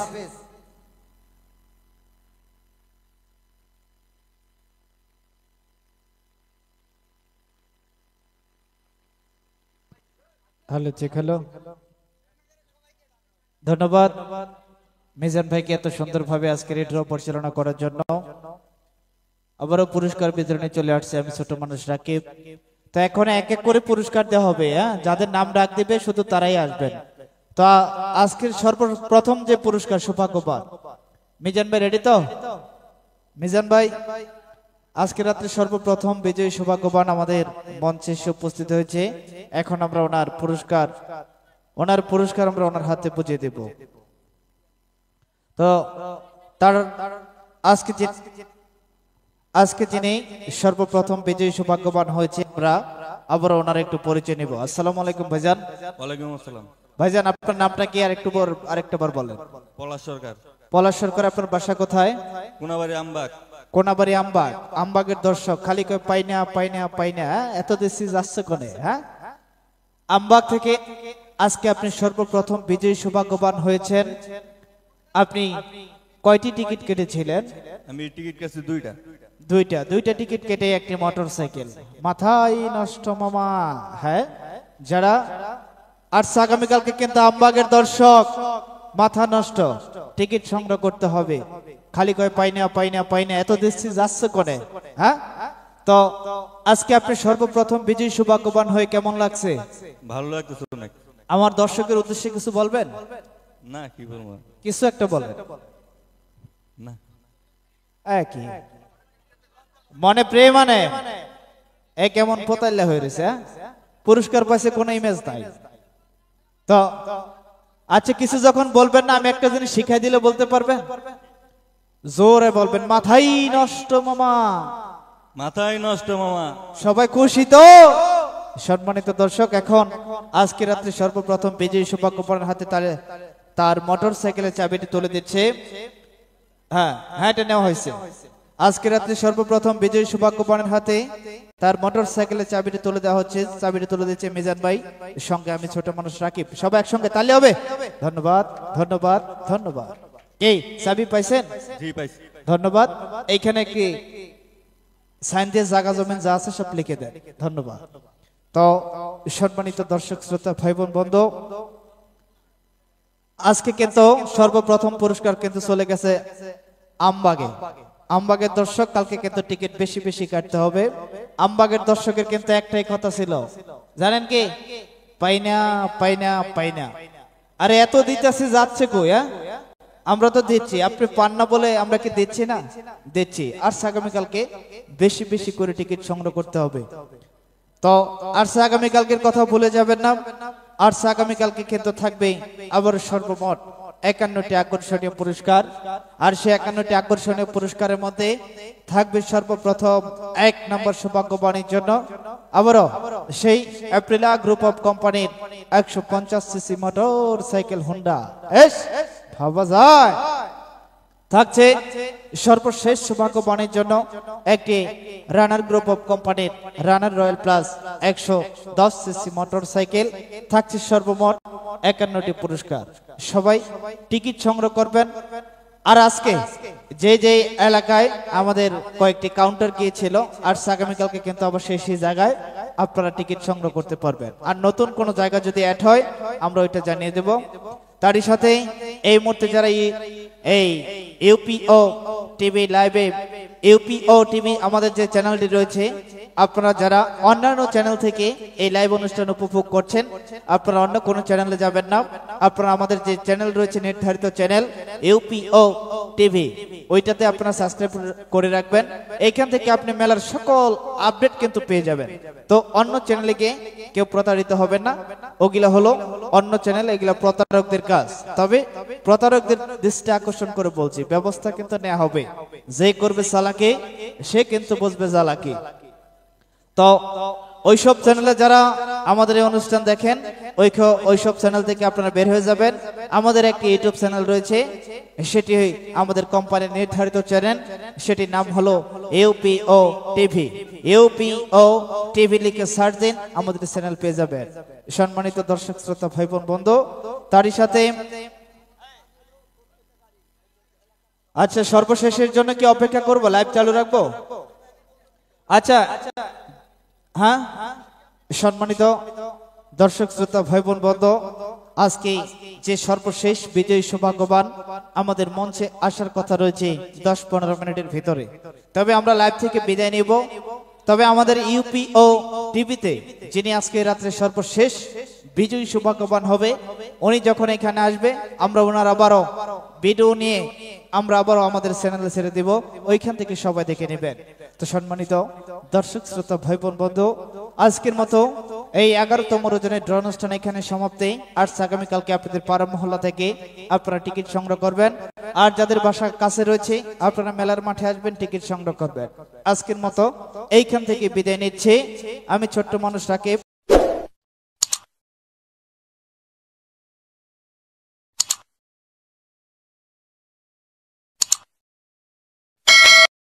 হ্যালো চেক হ্যালো, ধন্যবাদ মিজান ভাইকে এত সুন্দরভাবে আজকের এই ড্র পরিচালনা করার জন্য। আবারও পুরস্কার বিতরণে চলে আসছে আমি ছোট মানুষ রাকিব। তো এখন এক এক করে পুরস্কার দেওয়া হবে, হ্যাঁ, যাদের নাম ডাক দিবে শুধু তারাই আসবেন। তো আজকের সর্বপ্রথম যে পুরস্কার সৌভাগ্যবান মিজান ভাই, রেডি তো? মিজান ভাই আজকে রাত্রে সর্বপ্রথম বিজয়ী সৌভাগ্যবান আমাদের মঞ্চে এসে উপস্থিত হয়েছে। এখন আমরা ওনার পুরস্কার আমরা ওনার হাতে বুঝিয়ে দেব। তো তার আজকে যিনি সর্বপ্রথম বিজয়ী সৌভাগ্যবান হয়েছে, আমরা আবার ওনার একটু পরিচয় নিব। আসসালামু আলাইকুম ভাইজান। ওয়ালাইকুম আসসালাম। ভাইজান আপনার নামটা কি আরেকটা বার বলেন? পলাশ সরকার। পলাশ সরকার। আপনার বাসা কোথায়? কোনাবাড়ি আমবাগ। কোনাবাড়ি আমবাগ। আমবাগের দর্শক খালি কয় পাইনা পাইনা পাইনা, এত দেশি যাচ্ছে কোনে? হ্যাঁ, আমবাগ থেকে আজকে আপনি সর্বপ্রথম বিজয়ী সৌভাগ্যবান হয়েছেন। আপনি কয়টি টিকিট কেটেছিলেন? আমি টিকিট কাছে দুইটা টিকিট কেটে একটি মোটরসাইকেল। মাথায় নষ্ট মামা। হ্যাঁ, যারা আর আগামীকালকে কিন্তু আমবাগের দর্শক মাথা নষ্ট, টিকিট সংগ্রহ করতে হবে। খালি কয় পাইনা পাইনা পাইনা, এত দেশি যাচ্ছে কোনে? হ্যাঁ, তো আজকে আপনি সর্বপ্রথম বিজয়ী সৌভাগ্যবান হয়ে কেমন লাগছে? ভালো লাগতেছে অনেক। আমার দর্শকের উদ্দেশ্যে কিছু বলবেন? না, কি বলবো, কিছু একটা বলবেন না। একই মনে প্রেম মানে এ কেমন পোতাল্লা হয়ে রয়েছে? পুরস্কার পাইছে কোনো ইমেজ নাই তো। আচ্ছা, কিছু যখন বলবেন না, আমি একটা জিনিস শিখাই দিলে বলতে পারবেন? জোরে বলবেন, মাথাই নষ্ট মামা। মাথায় নষ্ট মামা। সবাই খুশি তো? সম্মানিত দর্শক, এখন আজকে রাত্রে সর্বপ্রথম বিজয়ী সৌভাগ্যবানের হাতে তার মোটর সাইকেলের চাবিটি তুলে দিচ্ছে। হ্যাঁ, এটা নেওয়া হয়েছে। আজকে রাত্রে সর্বপ্রথম বিজয়ী সৌভাগ্যবানের হাতে তার মোটর সাইকেলের চাবিটি তুলে দেওয়া হচ্ছে। চাবিটি তুলে দিচ্ছে মিজান ভাই, সঙ্গে আমি ছোট মানুষ রাকিব। সবাই একসঙ্গে তালি হবে। ধন্যবাদ, ধন্যবাদ, ধন্যবাদ। এই চাবি পাইছেন? জি পাইছি। ধন্যবাদ। এইখানে কি সাইন দিয়ে জায়গা জমিন যা আছে সব লিখে দেন। ধন্যবাদ। তো সম্মানিত দর্শক শ্রোতা ভাই বোন বন্ধু, আজকে কিন্তু সর্বপ্রথম পুরস্কার কিন্তু চলে গেছে আমবাগে। আমবাগের দর্শক কালকে কিন্তু টিকিট বেশি বেশি কাটতে হবে। আমবাগের দর্শকের কিন্তু একটাই কথা ছিল, জানেন কি? পাইনা পাইনা পাইনা। আরে এত দিতেছি যাচ্ছে কই? হ্যাঁ, আমরা তো দিচ্ছি, আপনি পান না বলে আমরা কি দিচ্ছি না? দিচ্ছি। আর আগামীকালকে বেশি বেশি করে টিকিট সংগ্রহ করতে হবে। তো আর আগামীকালকের কথা ভুলে যাবেন না। আর আগামীকালকে কিন্তু থাকবে আবার সর্বমোট 51টি আকর্ষণীয় পুরস্কার। আর সেই 51টি আকর্ষণীয় পুরস্কারের মধ্যে থাকবে সর্বপ্রথম 1 নম্বর সৌভাগ্যবানের জন্য আবারও সেই অ্যাপ্রিলা গ্রুপ অফ কোম্পানির 150 সিসি মোটর সাইকেল হুন্ডা। ভাবা যায়। থাকছে সর্বশেষ সৌভাগ্যবানের জন্য একটি রানার গ্রুপ অফ কোম্পানির Runner Royal Plus 110 CC motorcycle. থাকছে সর্বমোট 51টি পুরস্কার। সবাই টিকিট সংগ্রহ করবেন। আর আজকে যে যে এলাকায় আমাদের কয়েকটি কাউন্টার গিয়েছিল, আর আগামীকালকে কিন্তু অবশ্যই সেই জায়গায় আপনারা টিকিট সংগ্রহ করতে পারবেন। আর নতুন কোনো জায়গা যদি অ্যাড হয় আমরা ওইটা জানিয়ে দেব। তারই সাথে এই মুহূর্তে যারা এই ইউপিও টিভি লাইভে, ইউপিও টিভি আমাদের যে চ্যানেলটি রয়েছে, আপনারা যারা অন্যান্য চ্যানেল থেকে এই লাইভ অনুষ্ঠান উপভোগ করছেন, আপনারা অন্য কোনো চ্যানেলে যাবেন না। আপনারা আমাদের যে চ্যানেল রয়েছে, নির্ধারিত চ্যানেল ইউপিও টিভি, ওইটাতে আপনারা সাবস্ক্রাইব করে রাখবেন। এইখান থেকে আপনি মেলার সকল আপডেট কিন্তু পেয়ে যাবেন। তো অন্য চ্যানেলে গিয়ে কেউ প্রতারিত হবেন না। ওগুলা হলো অন্য চ্যানেল, এগুলা প্রতারকদের কাজ। তবে প্রতারকদের দৃষ্টি আকর্ষণ করে বলছি, ব্যবস্থা কিন্তু নেওয়া হবে। যে করবে চালাকি সে কিন্তু বুঝবে জ্বালাকি। তো ওইসব চ্যানেলে যারা আমাদের এই অনুষ্ঠান দেখেন ওইসব চ্যানেল থেকে আপনারা বের হয়ে যাবেন। আমাদের একটি ইউটিউব চ্যানেল রয়েছে, সেটি আমাদের কোম্পানির নির্ধারিত চ্যানেল, সেটির নাম হলো ইউপিও টিভি। ইউপিও টিভি লিখে সার্চ দিন, আমাদের চ্যানেল পেয়ে যাবেন। সম্মানিত দর্শক শ্রোতা ভাই বোন বন্ধু, তারই সাথে আচ্ছা সর্বশেষের জন্য কি অপেক্ষা করব, লাইভ চালু রাখবো? আচ্ছা হ্যাঁ, সম্মানিত দর্শক শ্রোতা ভাই বোন বন্ধু, আজকে যে সর্বশেষ বিজয়ী সৌভাগ্যবান আমাদের মঞ্চে আসার কথা রয়েছে 10-15 মিনিটের ভিতরে, তবে আমরা লাইভ থেকে বিদায় নিব। তবে আমাদের ইউপিও টিভিতে যিনি আজকে রাত্রে সর্বশেষ বিজয়ী সৌভাগ্যবান হবে, উনি যখন এখানে আসবে আমরা ওনার আবারও ভিডিও নিয়ে আমরা আবারও আমাদের চ্যানেলে ছেড়ে দেব, ওইখান থেকে সবাই দেখে নেবেন। তো সম্মানিত দর্শক শ্রোতা ভাই বোন বন্ধু, আজকের মতো এই 11তম রজনের ড্র অনুষ্ঠান এখানে সমাপ্তি। আর আগামীকালকে আপনাদের পাড়া মহল্লা থেকে আপনারা টিকিট সংগ্রহ করবেন, আর যাদের বাসা কাছে রয়েছে আপনারা মেলার মাঠে আসবেন, টিকিট সংগ্রহ করবেন। আজকের মতো এইখান থেকে বিদায় নিচ্ছি আমি, ছোট্ট মানুষ রাকিব।